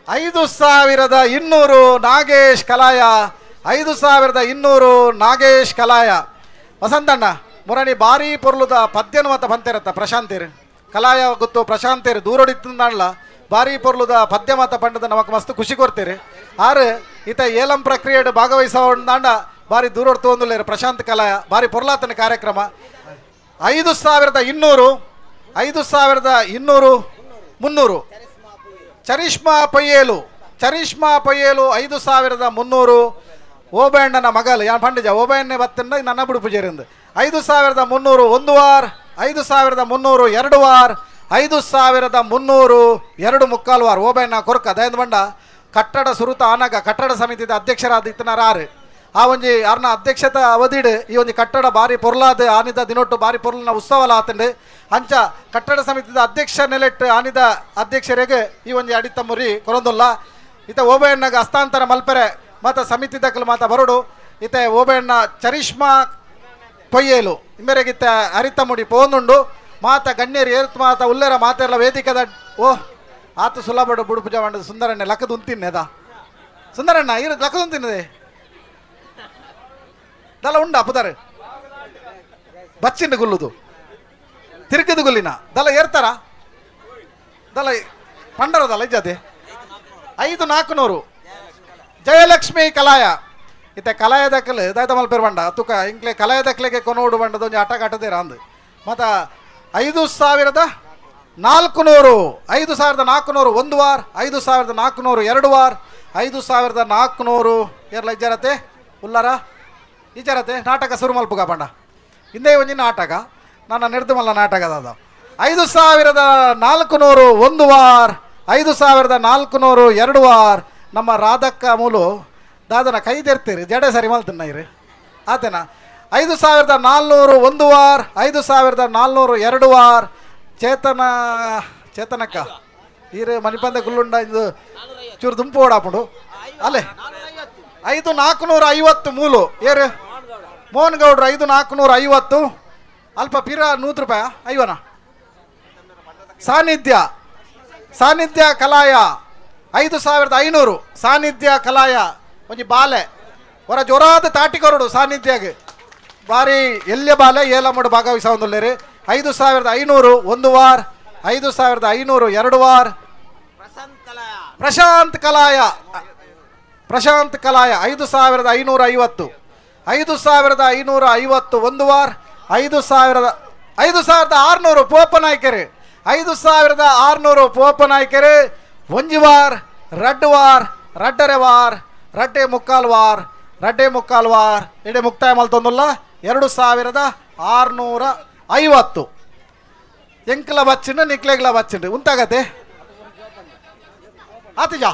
5,200 ನಾಗೇಶ್ ಕಲಾಯ 5,200 ನಾಗೇಶ್ ಕಲಾಯ. ವಸಂತಣ್ಣ ಮುರಣಿ ಭಾರಿ ಪೊರ್ಲುದ ಪದ್ಯನು ಮತ ಬಂತೇರತ್ತ ಪ್ರಶಾಂತೇರಿ ಕಲಾಯ ಗೊತ್ತು ಪ್ರಶಾಂತೇರಿ ದೂರಡಿತ್ತಂದಾಣ್ಲ ಭಾರಿ ಪೊರ್ಲುದ ಪದ್ಯ ಮತ ಪಂಡದ ನಮಕ್ ಮಸ್ತ್ ಖುಷಿ ಕೊಡ್ತೀರಿ. ಆರು ಈತ ಏಲಂ ಪ್ರಕ್ರಿಯೆಡ್ ಭಾಗವಹಿಸೋಂದಾಂಡ ಭಾರಿ ದೂರೋಡ್ ತೊಂದುಲೇರು ಪ್ರಶಾಂತ್ ಕಲಾಯ ಭಾರಿ ಪೊರ್ಲಾತನ ಕಾರ್ಯಕ್ರಮ. 5,200 300 ಚರಿಷ್ಮಾ ಪೊಯ್ಯೇಲು 5,300 ಓಬಣ್ಣನ ಮಗಲು ಯಾನ್ ಪಂಡಿಜ ಓಬಣ್ಣೆ ಬತ್ತನ್ನ ನನ್ನ ಬುಡುಪುಜೇರಿಂದು 5,300 ಒಂದು ವಾರ, 5,300 ಎರಡು ವಾರ, 5,300 2 ಮುಕ್ಕಾಲು ವಾರ. ಓಬಣ್ಣ ಕೊರ್ಕ ದಯಂದ್ ಬಂಡ ಕಟ್ಟಡ ಸುರುತ ಆನಾಗ ಕಟ್ಟಡ ಸಮಿತಿದ ಅಧ್ಯಕ್ಷರಾದ ಇತ್ತನಾರು ಆ ಒಂಜಿ ಅರ್ನ ಅಧ್ಯಕ್ಷತೆ ಅವಧಿಡ್ ಈ ಒಂದು ಕಟ್ಟಡ ಬಾರಿ ಪೊರ್ಲಾದ ಆನಿದ ದಿನೊಟ್ಟು ಬಾರಿ ಪೊರ್ಲಿನ ಉತ್ಸವಲ ಆತಂಡು ಅಂಚ ಕಟ್ಟಡ ಸಮಿತಿದ ಅಧ್ಯಕ್ಷ ನೆಲೆಟ್ ಆನಿದ ಅಧ್ಯಕ್ಷರಿಗೆ ಈ ಒಂದು ಅಡಿತ ಮುರಿ ಕೊರೊಂದುಲ್ಲ ಇತ ಓಬಣ್ಣಗ ಹಸ್ತಾಂತರ ಮಲ್ಪೆರೆ ಮತ್ತು ಸಮಿತಿ ದಕ್ಕಲು ಮಾತ ಬರೋಡು ಇತ ಓಬಣ್ಣ ಚರಿಷ್ಮಾ ಪೊಯ್ಯೇಲು ಇಮ್ಮೆರೆಗಿತ್ತ ಅರಿತ ಮುಡಿ ಪೋಂದುಂಡು ಮಾತ ಗಣ್ಯರು ಏರ್ತು ಮಾತ ಉಲ್ಲೆರ ಮಾತೆಲ್ಲ ವೇದಿಕದ ಓ ಆತ ಸುಲಭಡು ಬುಡುಪುಜ ಮಂಡದ ಸುಂದರಣ್ಣ ಲಕ್ಕದು ಉಂತಿನ್ನೆದ ಸುಂದರಣ್ಣ ಇರು ಲಕ್ಕದು ಉಂತಿನ್ನದೆ ದಲ ಉಂಡ ಪುದರ್ ಬಚ್ಚಿಂಡು ಗುಲ್ಲುದು ತಿರುಗಿದು ಗುಲ್ಲಿನ ದಲ ಏರ್ತಾರ ದಲ ಪಂಡರದಲ್ಲ ಇಜ್ಜದೆ 5,400 ಜಯಲಕ್ಷ್ಮಿ ಕಲಾಯ ಇತ್ತೆ ಕಲಾಯ ದಕ್ಕಲು ದಾಯ್ತ ಮಲ್ಪೇರು ಬಂಡ ತುಕ ಇಂಕ್ಲೆ ಕಲಾಯ ದಕ್ಕಲೆಗೆ ಕೊನೋಡು ಬಂಡದ ಒಂದು ಆಟ ಕಾಟದೇರ ಅಂದು ಮತ್ತು 5,400 5,400 ಒಂದು ವಾರ, 5,400 ಎರಡು ವಾರ, 5,400 ಏರ್ಲ ಇಜ್ಜರತೆ ಉಲ್ಲಾರ ಇಜ್ಜರತೆ ನಾಟಕ ಶುರು ಮಲ್ಪುಗ ಬಂಡ ಹಿಂದೆ ಒಂಜಿ ನಾಟಕ ನನ್ನ ನೆಡ್ದು ಮಲ್ಲ ನಾಟಕದ 5,400 ಒಂದು ವಾರ, 5,400 ಎರಡು ವಾರ. ನಮ್ಮ ರಾಧಕ್ಕ ಮೂಲು ದಾದನ ಕೈದೆರ್ತೀರಿ ಜಡೆ ಸರಿ ಮಲ್ತನ್ನ ಇರಿ ಆತೇನಾ 5,400 ಒಂದು ವಾರ, 5,400 ಎರಡು ವಾರ. ಚೇತನಕ್ಕ ಈರು ಮಣಿಪಂದ ಗುಳ್ಳುಂಡ ಇದು ಚೂರು ದುಂಪು ಓಡಾಪುಂಡು ಅಲ್ಲೇ 5,450 ಮೂಲು ಏರು ಮೋಹನ್ ಗೌಡ್ರು 5,450 ಅಲ್ಪ ಪಿರ 100 ರೂಪಾಯಿ ಐವನ ಸಾನ್ನಿಧ್ಯ ಕಲಾಯ 5,500 ಸಾನ್ನಿಧ್ಯ ಕಲಾಯ ಒಂಜಿ ಬಾಲೆ ಹೊರ ಜೋರಾದ ತಾಟಿಕೊರಡು ಸಾನ್ನಿಧ್ಯಾಗೆ ಬಾರಿ ಎಲ್ಯ ಬಾಲೆ ಏಲಮ್ಮಡು ಭಾಗವಹಿಸೊಂದುಲ್ಲೇರಿ 5,500 ಒಂದು ವಾರ, 5,500 ಎರಡು ವಾರ. ಪ್ರಶಾಂತ್ ಕಲಾಯ 5,550 5,550 ಒಂದು ವಾರ, 5,600 ಪೋಪನಾಯ್ಕೆರೆ 5,600 ಪೋಪನಾಯ್ಕೆರೆ ಒಂಜಿ ವಾರ, ರಡ್ಡು ವಾರ್ ರಡ್ಡರೆ ವಾರ್ ರಡ್ಡೆ ಮುಕ್ಕಾಲು ವಾರ್ ರಡ್ಡೆ ಮುಕ್ಕಾಲು ವಾರ್ ಇಡೀ ಮುಕ್ತಾಯ ಮಲ್ತೊಂದುಲ್ಲ 2650 ಎಂಕ್ಲ ಬಚ್ಚಿಂಡು ನಿಕ್ಲೆಗ್ಲ ಬಚ್ಚಿಂಡು ಉಂತಾಗತ್ತೆ ಆತಿಜಾ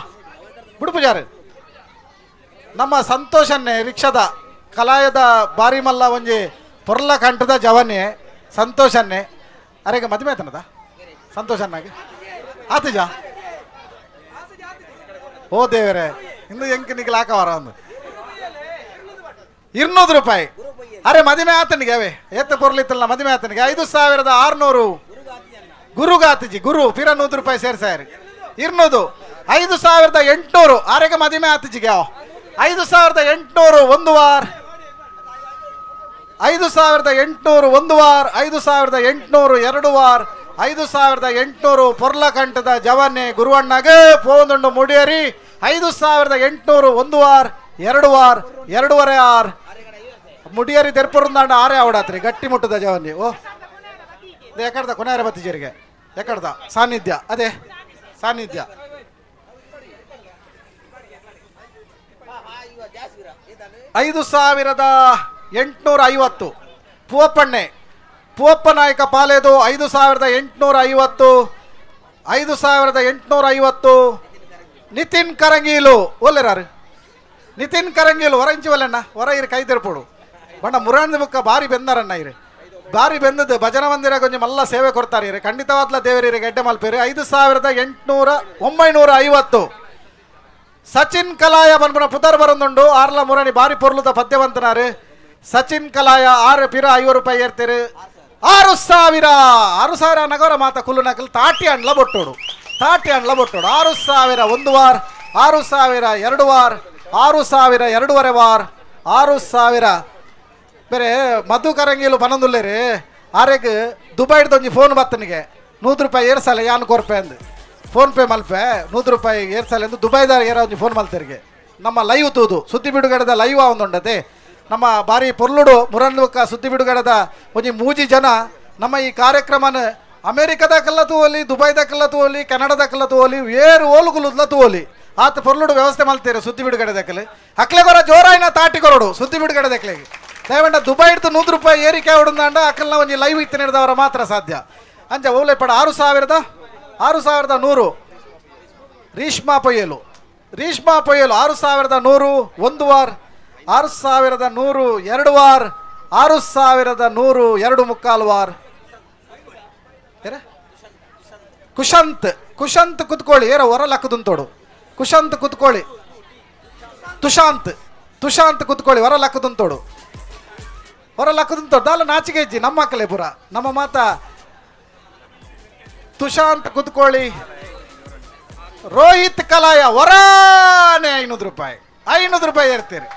ಬಿಡು ಪೂಜಾರಿ ನಮ್ಮ ಸಂತೋಷನ್ನೇ ರಿಕ್ಷಾದ ಕಲಾಯದ ಬಾರಿ ಮಲ್ಲ ಒಂಜಿ ಪೊರ್ಲ ಕಂಠದ ಜವನ್ನೇ ಸಂತೋಷನ್ನೇ ಅರೆಗ ಮದುವೆ ಆತನದ ಸಂತೋಷನ್ನಾಗಿ ಆತಿಜಾ ಓ ದೇವರೇ ಇನ್ನು ಎಂಕ್ ನಿಕ್ಲ ಹಾಕವಾರ ಒಂದು 200 ರೂಪಾಯಿ ಅರೆ ಮದುವೆ ಆತನಿಗೆ ಅವೇ ಎತ್ತ ಪೊರ್ಲಿತ್ತಲ್ಲ ಮದುವೆ ಆತನಿಗೆ 5600 ಗುರುಗಾತಿಜಿ ಗುರು ಪಿರ 100 ರೂಪಾಯಿ ಸೇರ್ಸಾರಿ 200 5800 ಆರೆಗೆ ಮದುವೆ ಆತಿಜಿಗೆ 5800 ಒಂದು ವಾರ 5800 ಒಂದು ವಾರ 5800 ಎರಡು ವಾರ 5800 ಪೊರ್ಲ ಕಂಠದ ಜವನ್ನೆ ಗುರುವಣ್ಣಗೆ ಪೋಂದುಂಡು ಮುಡಿಯರಿ 5800 ಒಂದು ವಾರ ಎರಡು ವಾರ ಎರಡೂವರೆ ಆರ್ ಮುಡಿಯರಿ ತೆರ್ಪುರಂದಾಂಡ ಆರೇ ಆವಡಾತ್ರಿ ಗಟ್ಟಿ ಮುಟ್ಟದ ಜವನ್ನಿ ಓ ಎಕಡ್ದ ಕೊನೆಯರ ಬತ್ತಿಜರಿಗೆ ಎಕಡ್ದ ಸಾನ್ನಿಧ್ಯ ಅದೇ ಸಾನ್ನಿಧ್ಯ 5850 ಪೂವಪ್ಪ ನಾಯಕ ಪಾಲೇದು 5850 5850 ನಿತಿನ್ ಕರಂಗೀಲು ಒಲ್ಲೆರಾರು ನಿತಿನ್ ಕರಂಗೀಲು ಹೊರ ಇಂಚಿ ಒಲ್ಲೆಣ್ಣ ಹೊರ ಇರು ಕೈ ತೆರ್ಪೋಡು ಬಣ್ಣ ಮುರಾಣದ ಬುಕ್ಕ ಬಾರಿ ಬೆಂದಾರಣ್ಣ ಇರು ಬಾರಿ ಬೆಂದದ್ದು ಭಜನ ಮಂದಿರ ಕೊಂಚ ಮಲ್ಲ ಸೇವೆ ಕೊಡ್ತಾರೆ ಇರು ಖಂಡಿತವಾದ್ಲ ದೇವರಿಗೆ ಗೆಡ್ಡೆ ಮಲ್ಪೇರಿ 5850 ಸಚಿನ್ ಕಲಾಯ ಬನ್ಪುನ ಪುದರ್ ಬರಂದುಂಡು ಆರ್ಲ ಮುರಣಿ ಬಾರಿ ಪೊರ್ಲುದ ಪದ್ಯವಂತನಾರು ಸಚಿನ್ ಕಲಾಯ 6 ಪಿರ 50 ರೂಪಾಯಿ ಏರ್ತೀರು 6000 ನಗರ ಮಾತ ಕುಲ್ಲು ನಕಲ್ ತಾಟಿ ಅಂಡ್ಲ ಬೊಟ್ಟೋಡು 6000 ಒಂದು ವಾರ 6000 ಎರಡು ವಾರ 6000 ಎರಡೂವರೆ ವಾರ 6000 ಬೇರೆ ಮಧು ಕರಂಗೀಲು ಪನೊಂದುಲ್ಲೇರಿ ಆರೆಗ್ ದುಬೈಡ್ದೊಂಜಿ ಫೋನ್ ಬತ್ತನಿಗೆ 100 ರೂಪಾಯಿ ಏರ್ಸಲ್ಲ ಯಾನ್ ಕೊರ್ಪೆ ಅಂದು ಫೋನ್ ಪೇ ಮಲ್ಪೆ 100 ರೂಪಾಯಿ ಏರ್ಸಲ್ಲ ಎಂದು ದುಬೈದ ಏರ ಒಂಜಿ ಫೋನ್ ಮಲ್ತರಿಗೆ ನಮ್ಮ ಲೈವ್ ತೂದು ಸುದ್ದಿ ಬಿಡುಗಡೆದ ಲೈವ್ ಒಂದುಂಡತೆ ನಮ್ಮ ಬಾರಿ ಪೊರ್ಲುಡು ಮುರನ್ಲುಕ್ಕ ಸುದ್ದಿ ಬಿಡುಗಡೆದ ಒಂಜಿ ಮೂಜಿ ಜನ ನಮ್ಮ ಈ ಕಾರ್ಯಕ್ರಮನ ಅಮೇರಿಕದ ಕಲ್ಲ ತೂವಲಿ ದುಬೈದ ಕಲ್ಲ ತೂವಲಿ ಕೆನಡದ ಕಲ್ಲ ತೂವಲಿ ಏರು ಓಲುಗುಲುದ್ಲ ತೂವಲಿ ಆತ ಪೊರ್ಲುಡು ವ್ಯವಸ್ಥೆ ಮಲ್ತೀರಿ ಸುದ್ದಿ ಬಿಡುಗಡೆ ದಕ್ಕಲಿ ಅಕ್ಲೆಗೊರ ಜೋರಾಯಿನ ತಾಟಿ ಕೊರಡು ಸುದ್ದಿ ಬಿಡುಗಡೆ ದಕ್ಕಲಿಗೆ ದಯವಂಡ ದುಬೈ ಇಡ್ತು 100 ರೂಪಾಯಿ ಏರಿಕೆ ಹೊಡೆದಾಂಡ ಅಕ್ಕಲ್ನ ಒಂಜಿ ಲೈವ್ ಇತ್ತು ನಡೆದವರ ಮಾತ್ರ ಸಾಧ್ಯ ಅಂಚ ಓಲೆ ಪಡ 6100 ರೀಷ್ಮಾ ಪೊಯ್ಯಲು 6100 ಒಂದು ವಾರ 6100 ಎರಡು ವಾರ 6100 ಎರಡು ಮುಕ್ಕಾಲು ವಾರ ಕುಶಂತ್ ಕುತ್ಕೊಳ್ಳಿ ಏರ ಹೊರ ಲಕ್ಕದುಂತೋಡು ಕುಶಂತ್ ಕುತ್ಕೊಳ್ಳಿ ತುಶಾಂತ್ ಕುತ್ಕೊಳ್ಳಿ ಹೊರ ಲಕ್ಕದುಂತೋಡು ದಾಲ ನಾಚಿಕೆ ಇಜ್ಜಿ ನಮ್ಮ ಮಕ್ಕಳೇ ಪುರ ನಮ್ಮ ಮಾತ ತುಶಾಂತ್ ಕುತ್ಕೊಳ್ಳಿ ರೋಹಿತ್ ಕಲಾಯ ಹೊರಾನೆ 500 ರೂಪಾಯಿ ಏರ್ತೀರಿ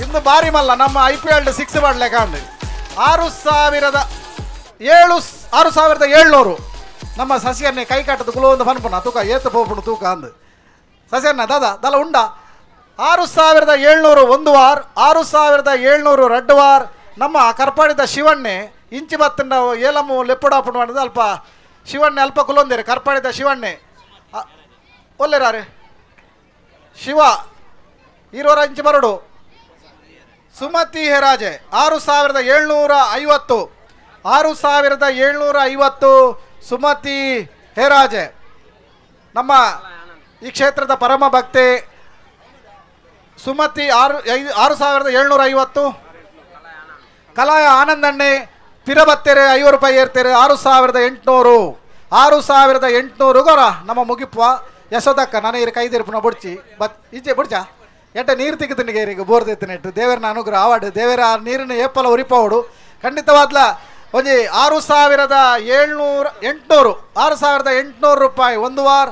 ಇನ್ನು ಬಾರಿ ಮಲ್ಲ ನಮ್ಮ IPL 6 ಮಾಡ್ಲೆ ಕಾಂಡು 6700 ನಮ್ಮ ಸಸಿಯನ್ನೇ ಕೈ ಕಟ್ಟದು ಕುಲೊಂದು ಪನ್ಪುನ ತೂಕ ಏತು ಪೋಪುಣು ತೂಕ ಅಂದು ಸಸಿಯನ್ನ ದಲ ಉಂಡ 6700 ಒಂದು ವಾರ 6700 ಎರಡು ವಾರ ನಮ್ಮ ಕರ್ಪಾಡಿದ ಶಿವಣ್ಣೆ ಇಂಚಿ ಬತ್ತಂಡ ಏಲಮ್ಮು ಲೆಪ್ಪುಡಾಪುಣ ಮಾಡಿದ ಅಲ್ಪ ಶಿವಣ್ಣೆ ಅಲ್ಪ ಕುಲೊಂದಿರಿ ಕರ್ಪಾಡಿದ ಶಿವಣ್ಣೆ ಒಲ್ಲೆರಾರೆ ಶಿವ ಈರೋರ ಇಂಚಿ ಬರಡು ಸುಮತಿ ಹೆರಾಜೆ 6750 ಸುಮತಿ ಹೆರಾಜೆ ನಮ್ಮ ಈ ಕ್ಷೇತ್ರದ ಪರಮ ಭಕ್ತೆ ಸುಮತಿ 6750 ಕಲಾಯ ಆನಂದಣ್ಣೆ ಪಿರಬತ್ತೆರೆ 50 ರೂಪಾಯಿ ಏರ್ತೆರೆ 6800 ಗೊರ ನಮ್ಮ ಮುಗಿಪ್ಪ ಯಶೋದಕ್ಕ ನಾನು ಇರು ಕೈದಿರ್ಪುನ ಬುಡ್ಚಿ ಈಚೆ ಬುಡ್ಚ ಎಟ್ಟ ನೀರು ತೆಗಿತನಿಗೆ ಈಗ ಬೋರ್ದೆತ್ತಿನೆಟ್ಟು ದೇವರನ ಅನುಗ್ರಹ ಆವಾಡು ದೇವರ ನೀರಿನ ಏಪಲ ಉರಿಪೋಡು ಖಂಡಿತವಾದ್ಲ ಒಂಜಿ 6800 ರೂಪಾಯಿ ಒಂದು ವಾರ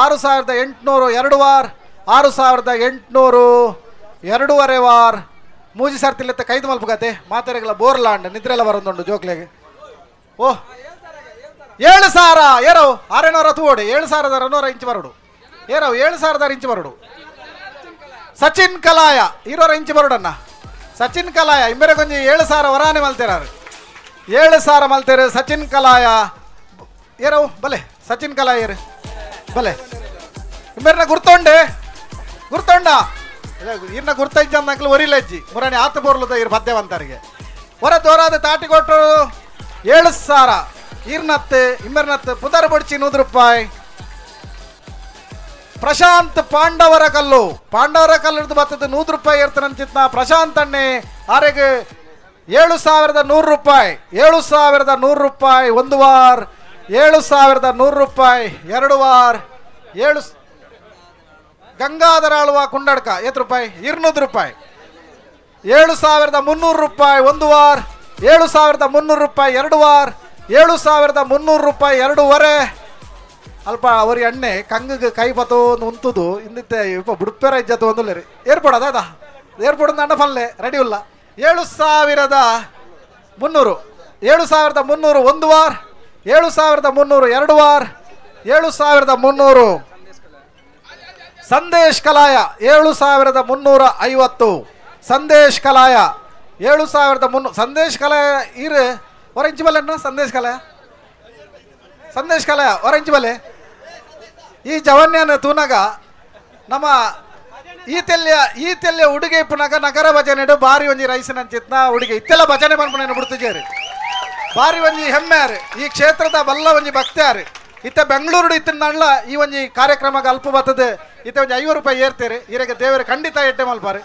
6800 ಎರಡು ವಾರ 6800 ಎರಡೂವರೆ ವಾರ ಮೂಜಿ ಸರ್ತಿಲೆತ್ತ ಕೈದು ಮಲ್ಪಗತೆ ಮಾತಾರೆಗಳ ಬೋರ್ಲಾಂಡ್ ನಿದ್ರೆಲ್ಲ ಬರೋದುಂಡು ಜೋಕ್ಲೆಗೆ ಓ 7000 ಏರವು 600 ತೂಡಿ 7200 ಇಂಚು ಬರಡು ಏರವು 7000 ಇಂಚು ಬರಡು ಸಚಿನ್ ಕಲಾಯ 200 ಇಂಚು ಬರಡನ್ನ ಸಚಿನ್ ಕಲಾಯ ಇಂಬೆರೆ ಕೊಂಚ 7000 ವರಾನೆ ಮಲ್ತೇರಾರು 7000 ಮಲ್ತೇರು ಸಚಿನ್ ಕಲಾಯ ಏರವು ಬಲೆ ಸಚಿನ್ ಕಲಾಯ ಏರು ಬಲೆ ಇಮ್ಮೆರ್ನ ಗುರ್ತೊಂಡೆ ಗುರ್ತೊಂಡ ಇರ್ನ ಗುರ್ತೈಜ್ ಅಂದಾಕ್ಲು ಒರಿಲೆಜ್ಜಿ ಮುರಾಣಿ ಆತ ಬೋರ್ಲದ ಇರ್ ಮಧ್ಯವಂತರಿಗೆ ಹೊರ ದೋರಾದ ತಾಟಿ ಕೊಟ್ಟು 7,000 ಇರ್ನತ್ತು ಇಮ್ಮೆರ್ನತ್ತು ಪುದರ್ ಬಡ್ಚಿ 100 ರೂಪಾಯಿ. ಪ್ರಶಾಂತ್ ಪಾಂಡವರ ಕಲ್ಲು ಹಿಡಿದು ಬರ್ತದೆ 100 ರೂಪಾಯಿ ಇರ್ತಾನಂಚಿತ್ನ ಪ್ರಶಾಂತ್ ಅಣ್ಣೆ ಆರೆಗೆ 7,100 ರೂಪಾಯಿ 7,100 ರೂಪಾಯಿ 1 ವಾರ 7,100 ರೂಪಾಯಿ 2 ವಾರ 7 ಗಂಗಾಧರ ಆಳ್ವ ಕುಂಡಡ್ಕ ಎಷ್ಟು ರೂಪಾಯಿ 200 ರೂಪಾಯಿ 7,300 ರೂಪಾಯಿ 1 ವಾರ 7,300 ರೂಪಾಯಿ 2 ವಾರ 7,300 ರೂಪಾಯಿ 2 ಅಲ್ಪ ಅವರಿ ಎಣ್ಣೆ ಕಂಗಗೆ ಕೈ ಬತ್ತು ಉಂತುದು ಇಂದಿತ್ತೆ ಇಪ್ಪ ಬುಡುಪೇರ ಇಜ್ಜತ್ತು ಒಂದಲ್ಲ ರೀ ಏರ್ಪೋರ್ಟ್ ಅದ ಏರ್ಪೋರ್ಟ್ ಅಣ್ಣ ಫಲ್ಲೆ ರೆಡಿ ಇಲ್ಲ 7,300 7,300 1 ವಾರ 7,300 2 ವಾರ 7,300 ಸಂದೇಶ್ ಕಲಾಯ 7,350 ಸಂದೇಶ್ ಕಲಾಯ 7,300 ಸಂದೇಶ್ ಕಲಾಯ ಇರು ಹೊರ ಬಲೆ ಸಂದೇಶ್ ಕಲಾಯ ಹೊರ ಬಲೆ ಈ ಜವನ್ಯನ ತೂನಗ ನಮ್ಮ ಈತೆಲ್ಯ ಉಡುಗೆ ಪುನಗ ನಗರ ಭಜನೆ ಬಾರಿ ಒಂಜಿ ರೈಸಿನ ಚಿತ್ನ ಉಡುಗೆ ಇತ್ತೆಲ್ಲ ಭಜನೆ ಬಂದ್ಬಿಟ್ಟು ಬಿಡ್ತಿಜೇರಿ ಬಾರಿ ಒಂಜಿ ಹೆಮ್ಮೆಯಾರು ಈ ಕ್ಷೇತ್ರದ ಬಲ್ಲ ಒಂಜಿ ಭಕ್ತ್ಯಾರು ಇತ್ತ ಬೆಂಗಳೂರು ಇತ್ತಲ್ಲ ಈ ಒಂಜಿ ಕಾರ್ಯಕ್ರಮಕ್ಕೆ ಅಲ್ಪ ಬರ್ತದೆ ಇತ್ತ ಒಂಜಿ 50 ರೂಪಾಯಿ ಏರ್ತೇರಿ ಈರೆಗೆ ದೇವರ ಖಂಡಿತ ಎಟ್ಟೆ ಮಲ್ಪಾರಿ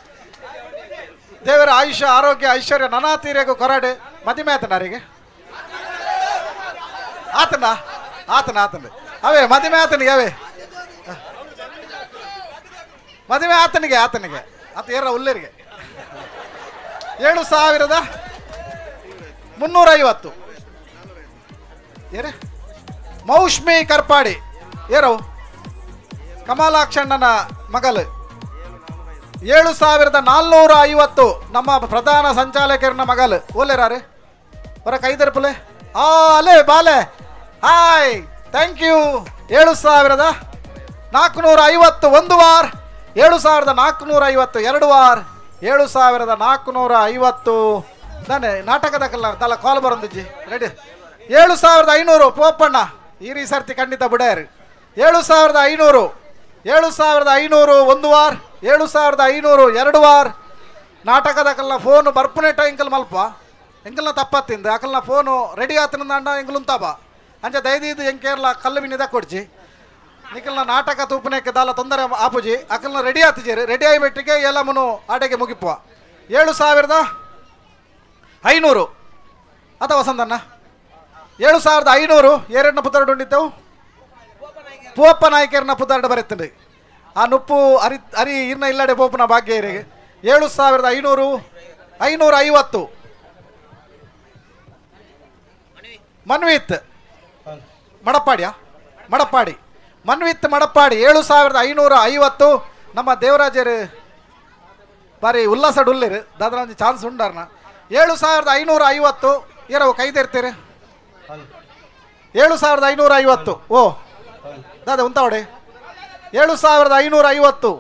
ದೇವರ ಆಯುಷ್ಯ ಆರೋಗ್ಯ ಐಶ್ವರ್ಯ ನನಾ ತೀರೆಗೂ ಕೊರಡೆ ಮದಿಮೆ ಆತನಾರಿಗೆ ಆತನ ಅವೇ ಮದಿಮೆ ಆತನಿಗೆ ಅವೇ ಮದುವೆ ಆತನಿಗೆ ಆತ ಏರ ಉಲ್ಲೇರಿಗೆ 7,350 ಏರೇ ಮೌಷ್ಮಿ ಕರ್ಪಾಡಿ ಏರವು ಕಮಲಾಕ್ಷಣ್ಣನ ಮಗಲು 7,450 ನಮ್ಮ ಪ್ರಧಾನ ಸಂಚಾಲಕರನ್ನ ಮಗಲು ಓಲೇರಾರೆ ಹೊರ ಕೈದರ್ಪಲೆ ಅಲೆ ಬಾಲೆ ಹಾಯ್ ಥ್ಯಾಂಕ್ ಯು 7,450 1 ವಾರ 7,450 2 ವಾರ 7,450 ನಾನೇ ನಾಟಕದ ಕಲ್ಲ ತಲ ಕಾಲ್ ಬರೊಂದಿಜ್ಜಿ ರೆಡಿ 7,500 ಪೋಪಣ್ಣ ಈ ಸರ್ತಿ ಖಂಡಿತ ಬಿಡ್ಯಾರಿ 7,500 1 ವಾರ 7,500 2 ವಾರ ನಾಟಕದ ಕಲ್ಲ ಫೋನು ಬರ್ಪುನೆಟ ಎಂಕಲ್ ಮಲ್ಪ ಎಂಕಲ್ನ ತಪ್ಪತ್ತಿಂದ ಅಕಲ್ನ ಫೋನು ರೆಡಿ ಆತನಿಂದ ಅಂಡ ಎಂಕಲುಂತಾಬ ಅಂಚ ದಯದೀದು ಎಂಕೇರ್ಲ ಕಲ್ಲು ಬಿನ್ನಿದ ಕೊಡ್ಜಿ ನಿಖಲ್ನ ನಾಟಕ ತೂಪನೆಕ್ಕೆ ದಾಲ ತೊಂದರೆ ಆಪುಜಿ ಅಕಲ್ನ ರೆಡಿ ಆತಿಜೇರಿ ರೆಡಿ ಆಗಿಬಿಟ್ಟಿಗೆ ಎಲ್ಲ ಮುನು ಆಟೆಗೆ ಮುಗಿಪುವ 7,500 ಅದ ವಸಂತಣ್ಣ 7,500 ಏರೆಡ್ನ ಪುತ್ತರ್ಡು ಉಂಡಿದ್ದೆವು ಪೂವಪ್ಪ ನಾಯ್ಕರ್ನ ಪುತ್ತರ್ಡು ಬರೀತೇನೆ ಆ ನುಪ್ಪು ಅರಿ ಇನ್ನ ಇಲ್ಲಡೆ ಪೋಪನ ಭಾಗ್ಯ ಏರಿಗೆ 7,500 550 ಮನ್ವಿತ್ ಮಡಪ್ಪಾಡಿ ಮನ್ವಿತ್ ಮಡಪ್ಪಾಡಿ 7,550 ನಮ್ಮ ದೇವರಾಜರು ಬಾರಿ ಉಲ್ಲಾಸ ಡುಲ್ಲಿರು ದಾದ್ರ ಒಂದು ಚಾನ್ಸ್ ಉಂಡಾರ್ನ 7,550 ಏರವು ಕೈದಿರ್ತೀರಿ 7,550 ಓ ದಾದ ಉಂತಾವಡೆ 7,550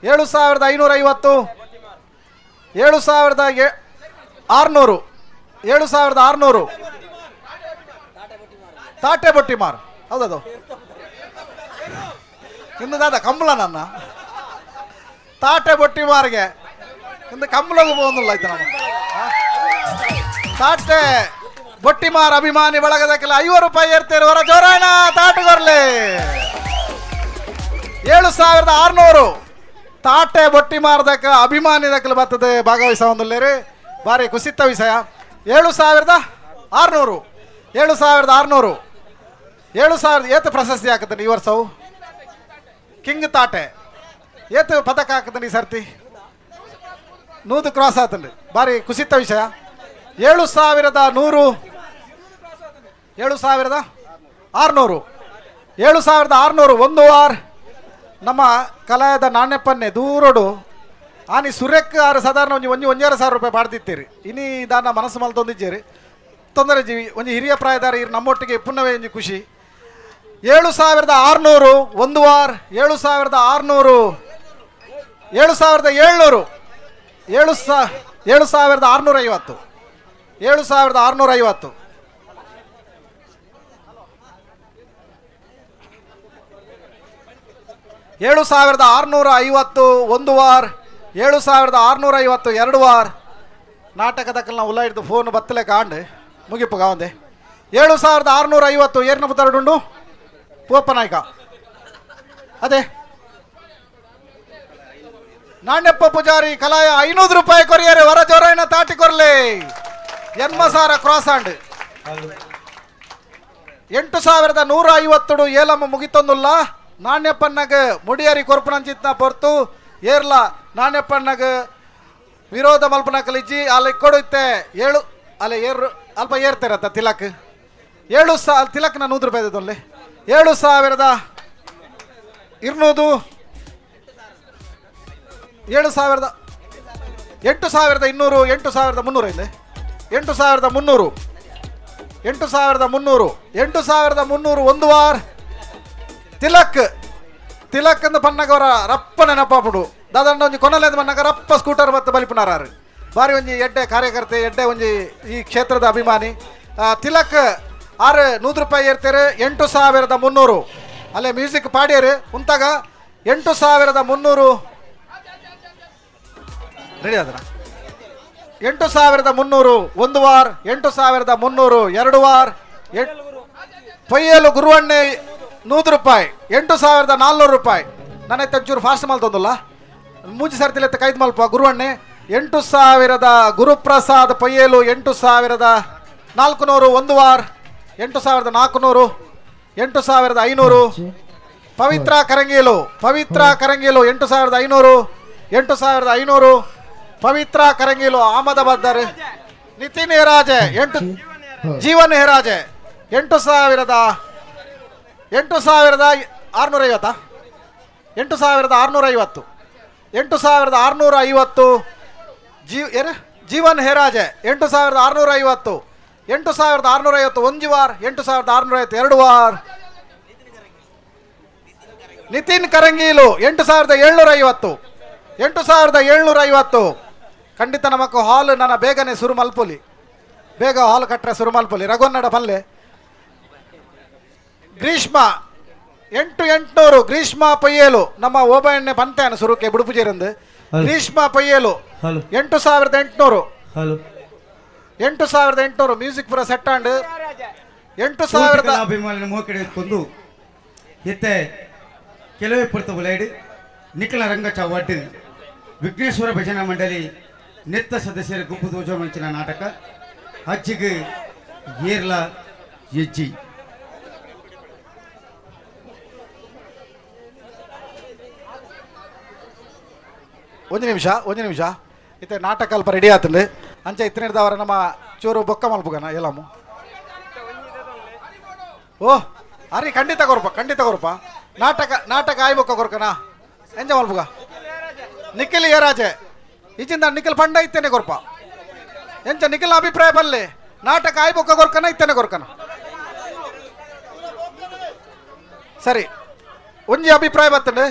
7,550 7,600 ತಾಟೆ ಬೊಟ್ಟಿ ಮಾರು ಹೌದದು ಇನ್ನು ದಾದ ಕಂಬಳ ನನ್ನ ತಾಟೆ ಬೊಟ್ಟಿ ಮಾರ್ಗೆ ಇಂದು ಕಂಬಳಗೂ ಹೋಗೋದಿಲ್ಲ ಆಯ್ತು ನಮ್ಮ ತಾಟೆ ಬೊಟ್ಟಿ ಮಾರ್ ಅಭಿಮಾನಿ ಬಳಗದಕ್ಕೆಲ್ಲ 50 ರೂಪಾಯಿ ಏರ್ತೇವೆ ಹೊರ ಜೋರಾಯಣ ತಾಟುಗೊರ್ಲೆ 7,600 ತಾಟೆ ಬೊಟ್ಟಿ ಮಾರದಕ್ಕೆ ಅಭಿಮಾನಿ ದಕ್ಕಲು ಬರ್ತದೆ ಭಾಗವಹಿಸ ಒಂದಲ್ಲೇರಿ ಭಾರಿ ಕುಸಿತ ವಿಷಯ 7,600 7,000 ಏತು ಪ್ರಶಸ್ತಿ ಹಾಕತನಿ ಈ ವರ್ಷವು ಕಿಂಗ್ ತಾಟೆ ಏತು ಪದಕ ಹಾಕತನಿ ಈ ಸರ್ತಿ 100 ಕ್ರಾಸ್ ಆತನ್ರಿ ಭಾರಿ ಕುಸಿತ ವಿಷಯ 7,100 7,600 1 ವಾರ ನಮ್ಮ ಕಲಾಯದ ನಾಣ್ಯಪ್ಪನ್ನೇ ದೂರೋಡು ಆನಿ ಸುರೇಕ್ ಆರು ಸಾಧಾರಣ ಒಂಜಿ 1,500 ರೂಪಾಯಿ ಮಾಡ್ತಿತ್ತೀರಿ ಇನಿ ದಾನ ಮನಸ್ಸು ಮಲ್ ತೊಂದಿದ್ದೀರಿ ತೊಂದರೆ ಜೀವಿ ಒಂದು ಹಿರಿಯ ಪ್ರಾಯದಾರ ಇರು ನಮ್ಮೊಟ್ಟಿಗೆ ಪುನವೇ ಒಂಜಿ ಖುಷಿ 7,600 1 ವಾರ 7,600 7,750 7,650 7,650 7650 ಒಂದು ವಾರ್, 7650 ಎರಡು ವಾರ್. ನಾಟಕದಕ್ಕಲ್ಲ ನಾವು ಉಲ್ಲ ಹಿಡ್ದು ಫೋನ್ ಬತ್ತಲೆ ಕಾಂಡು ಮುಗಿಪು ಗಾವಂದೆ. 7650 ಏರ್ನ ಪುತ್ತರಡುಂಡು ಪೋಪ ನಾಯ್ಕ ಅದೇ ನಾಣ್ಯಪ್ಪ ಪೂಜಾರಿ ಕಲಾಯ 500 ರೂಪಾಯಿ ಕೊರಿಯರೆ ವರ ಜೋರಾಯಿನ ತಾಟಿ ಕೊರ್ಲೆ ಎನ್ಮಸಾರ ಕ್ರಾಸ್ ಆಂಡ್ 8150 ಏಲಮ್ಮ ಮುಗಿತೊಂದುಲ್ಲ. ನಾಣ್ಯಪ್ಪನ್ನಗ ಮುಡಿಯರಿ ಕೊರ್ಪನಂಚಿತ್ನ ಪೊರ್ತು ಏರ್ಲ ನಾಣ್ಯಪ್ಪನ್ನಗ ವಿರೋಧ ಮಲ್ಪನ ಕಲಿಜಿ ಅಲ್ಲಿ ಕೊಡುತ್ತೆ 7 ಅಲ್ಲ ಏರು ಅಲ್ಪ ಏರ್ತಿರತ್ತ ತಿಲಕ್ 7 ತಿಲಕ್ನ 100 ರೂಪಾಯಿ ತೊಲ್ಲೆ 7200 7200 8200 8300 ಇದೆ 8300 8300 ಒಂದು ವಾರ. ತಿಲಕ್ ಅಂದ ಪನ್ನಗವರ ರಪ್ಪ ನೆನಪಾಪುಡು ದಾದಂಡ ಒಂಜಿ ಕೊನಲೆಂದು ಪನ್ನಗ ರಪ್ಪ ಸ್ಕೂಟರ್ ಮತ್ತು ಬಲಿಪುನಾರು ಬಾರಿ ಒಂಜಿ ಎಡ್ಡೆ ಕಾರ್ಯಕರ್ತೆ ಎಡ್ಡೆ ಒಂಜಿ ಈ ಕ್ಷೇತ್ರದ ಅಭಿಮಾನಿ. ತಿಲಕ್ 100 ರೂಪಾಯಿ ಏರ್ತಾರೆ 8300 ಅಲ್ಲೇ ಮ್ಯೂಸಿಕ್ ಪಾಡ್ಯಾರು ಉಂತಾಗ 8300 ರೆಡಿ ಆದ್ರ 8300 ಒಂದು ವಾರ, 8300 ಎರಡು ವಾರ. ಪೊಯ್ಯಲು ಗುರುವಣ್ಣೆ 100 ರೂಪಾಯಿ 8400 ರೂಪಾಯಿ. ನನ್ನ ಒಂಚೂರು ಫಾಸ್ಟ್ ಮಲ್ತೊಂದಲ್ಲ ಮೂಜಿ ಸರ್ತಿಲೆತ್ತ ಕೈದು ಮಲ್ಪ ಗುರುವಣ್ಣೆ 8000 ಗುರುಪ್ರಸಾದ್ ಪೊಯ್ಯಲು 8400 ಒಂದು ವಾರ 8400 8500. ಪವಿತ್ರ ಕರಂಗೇಲು 8500 ಪವಿತ್ರ ಕರಂಗೇಲು ಅಹಮದಾಬಾದ್. ನಿತಿನ್ ಹೆರಾಜೆ ಜೀವನ್ ಹೆರಾಜೆ 8650 ಜೀವನ್ ಹೆರಾಜೆ 8650 ಒಂದು ವಾರ 8650 ಎರಡು ವಾರ. ನಿತಿನ್ ಕರಂಗೀಲು 8750 ಖಂಡಿತ ನಮకు ಹಾಲ್ ನನ್ನ ಬೇಗನೆ ಸುರು ಮಲ್ಪುಲಿ ಬೇಗ ಹಾಲ್ ಕಟ್ರೆ ಸುರು ಮಲ್ಪುಲಿ ರಘುವನ್ನಡ ಪಲ್ಲೆ. ಗ್ರೀಷ್ಮ 8800 ಗ್ರೀಷ್ಮ ಪೊಯ್ಯಲು ನಮ್ಮ ಓಬಣ್ಣೆ ಪಂತೇನು ಸುರುಕೆ ಬುಡುಪುಜೇರಂದು ಗ್ರೀಷ್ಮ ಪೊಯ್ಯಲು 8800 ಮ್ಯೂಸಿಕ್ ಪೂರ ಸೆಟ್ ಆಂಡ್ 8000 ಅಭಿಮಾನ ಮೋಕಡೆ ಕೊಂದು ಎತ್ತೆ ಕೆಲವೇ ಪುರ್ತ ಬುಲೈಡ್ ನಿಖಲ ರಂಗ ಚವಾಟಿ ವಿಘ್ನೇಶ್ವರ ಭಜನಾ ಮಂಡಳಿ ನೆತ್ತ ಸದಸ್ಯರ ಗುಂಪು ದೋಜ ಮಂಚಿನ ನಾಟಕ ಅಜ್ಜಿಗೆ ಏರ್ಲ ಹೆಜ್ಜಿ. ಒಂದು ನಿಮಿಷ ಇತ್ತೆ ನಾಟಕ ಅಲ್ಪ ರೆಡಿ ಆತಲ್ಲ ಅಂಚೆ ಇತ್ತಿನದವರ ನಮ್ಮ ಚೂರು ಬೊಕ್ಕ ಮಲ್ಪುಗನ ಎಲ್ಲಾಮು ಓ ಅರಿ ಖಂಡಿತ ಕೊರಪ ನಾಟಕ ಆಯ್ ಬೊಕ್ಕ ಕೊರ್ಕನ ಎಂಜ ಮಲ್ಪುಗ ನಿಖಿಲ್ ಏರಾಜೆ ಈಚಿಂದ ನಿಖಿಲ್ ಪಂಡ ಇತ್ತೇನೆ ಕೊರ್ಪ ಎಂಚ ನಿಖಿಲ್ ಅಭಿಪ್ರಾಯ ಬಲ್ಲೆ ನಾಟಕ ಆಯ್ ಬೊಕ್ಕ ಕೊರ್ಕನ ಇತ್ತೇನೆ ಕೊರ್ಕನ ಸರಿ ಒಂಜಿ ಅಭಿಪ್ರಾಯ ಬರ್ತಂಡೆ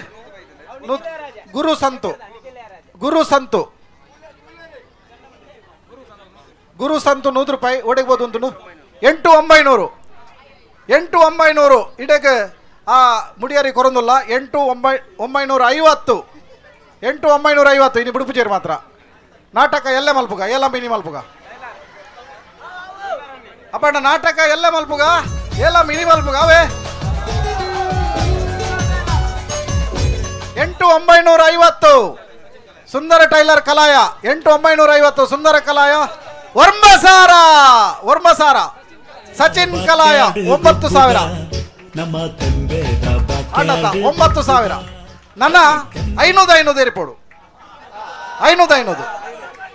ಗುರು ಸಂತು 100 ರೂಪಾಯಿ ಒಡೆಗ್ಬೋದು ಉಂಟು 8900 ಇಡೆಗೆ ಆ ಮುಡಿಯಾರಿ ಕೊರೊಂದುಲ್ಲ 8950 ಇನ್ನು ಬಿಡುಪುಜೇರು ಮಾತ್ರ ನಾಟಕ ಎಲ್ಲೇ ಮಲ್ಪುಗ ಎಲ್ಲ ಮಿನಿ ಮಲ್ಪುಗ ಅಪ್ಪಣ್ಣ ನಾಟಕ ಎಲ್ಲೇ ಮಲ್ಪುಗ ಎಲ್ಲ ಮಿನಿ ಮಲ್ಪುಗ ಅವೇ 8950 ಸುಂದರ ಟೈಲರ್ ಕಲಾಯ 8950 ಸುಂದರ ಕಲಾಯ ವರ್ಮಸಾರ ಸಚಿನ್ ಕಲಾಯ 9000 9000 ನನ್ನ 500 ಏರ್ಪೋಡು 500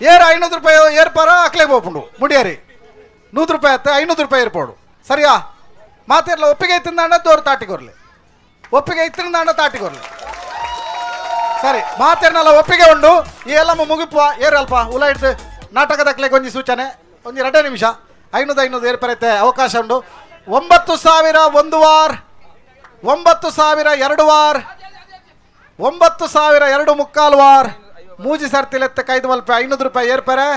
ಏರ್ 500 ರೂಪಾಯಿ ಏರ್ಪಾರ ಅಕ್ಲೆ ಹೋಗ್ಕೊಂಡು ಮುಡಿಯಾರಿ 100 ರೂಪಾಯಿ ಆತ 500 ರೂಪಾಯಿ ಏರ್ಪೋಡು ಸರಿಯಾ ಮಾತಿರ್ಲ ಒಪ್ಪಿಗೆ ಇತ್ತಿಂದ ದೋರ್ ತಾಟಿಕೊರ್ಲಿ ಸರಿ ಮಾತೇರ್ನಲ್ಲ ಒಪ್ಪಿಗೆ ಉಂಡು ಈ ಎಲ್ಲ ಮುಗಿಪುವ ಏರಲ್ಪ ಉಲ ಹಿಡ್ದು ನಾಟಕದಕ್ಲೆ ಒಂಜಿ ಸೂಚನೆ ಒಂಜಿ 2 ನಿಮಿಷ 500 ಏರ್ಪರೈತೆ ಅವಕಾಶ ಉಂಡು 9000 ಒಂದು ವಾರ 9000 ಎರಡು ವಾರ 9000 ಎರಡು ಮುಕ್ಕಾಲು ವಾರ ಮೂಜಿ ಸರ್ತಿಲೆತ್ತ ಕೈದು ಮಲ್ಪೆ 500 ರೂಪಾಯಿ ಏರ್ಪರೆ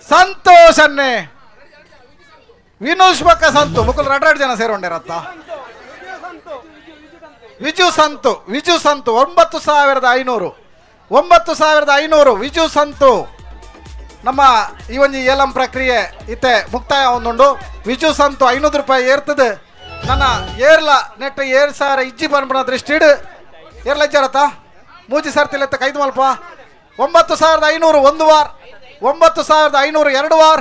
ಸಂತೋಷನ್ನೇ ವಿನೂಷ್ ಬಕ್ಕ ಸಂತು ಮುಕ್ಕಲು 2 ಜನ ಸೇರೋಂಡಿರತ್ತ ವಿಜು ಸಂತು 9500 9500 ವಿಜು ಸಂತು ನಮ್ಮ ಈ ಒಂದು ಏಲಂ ಪ್ರಕ್ರಿಯೆ ಇತ್ತೆ ಮುಕ್ತಾಯ ಒಂದುಂಡು ವಿಜು ಸಂತು 500 ರೂಪಾಯಿ ಏರ್ತದೆ ನನ್ನ ಏರ್ಲ ನೆಟ್ 7,000 ಇಜ್ಜಿ ಬಂದ್ಬಿಡ ದೃಷ್ಟಿಡ್ ಏರ್ಲ ಇಜ್ಜಾರತ್ತ ಮೂಜಿ ಸರ್ತಿಲೆತ್ತ ಕೈದು ಮಲ್ಪ 9500 ಒಂದು ವಾರ 9500 2 ವಾರ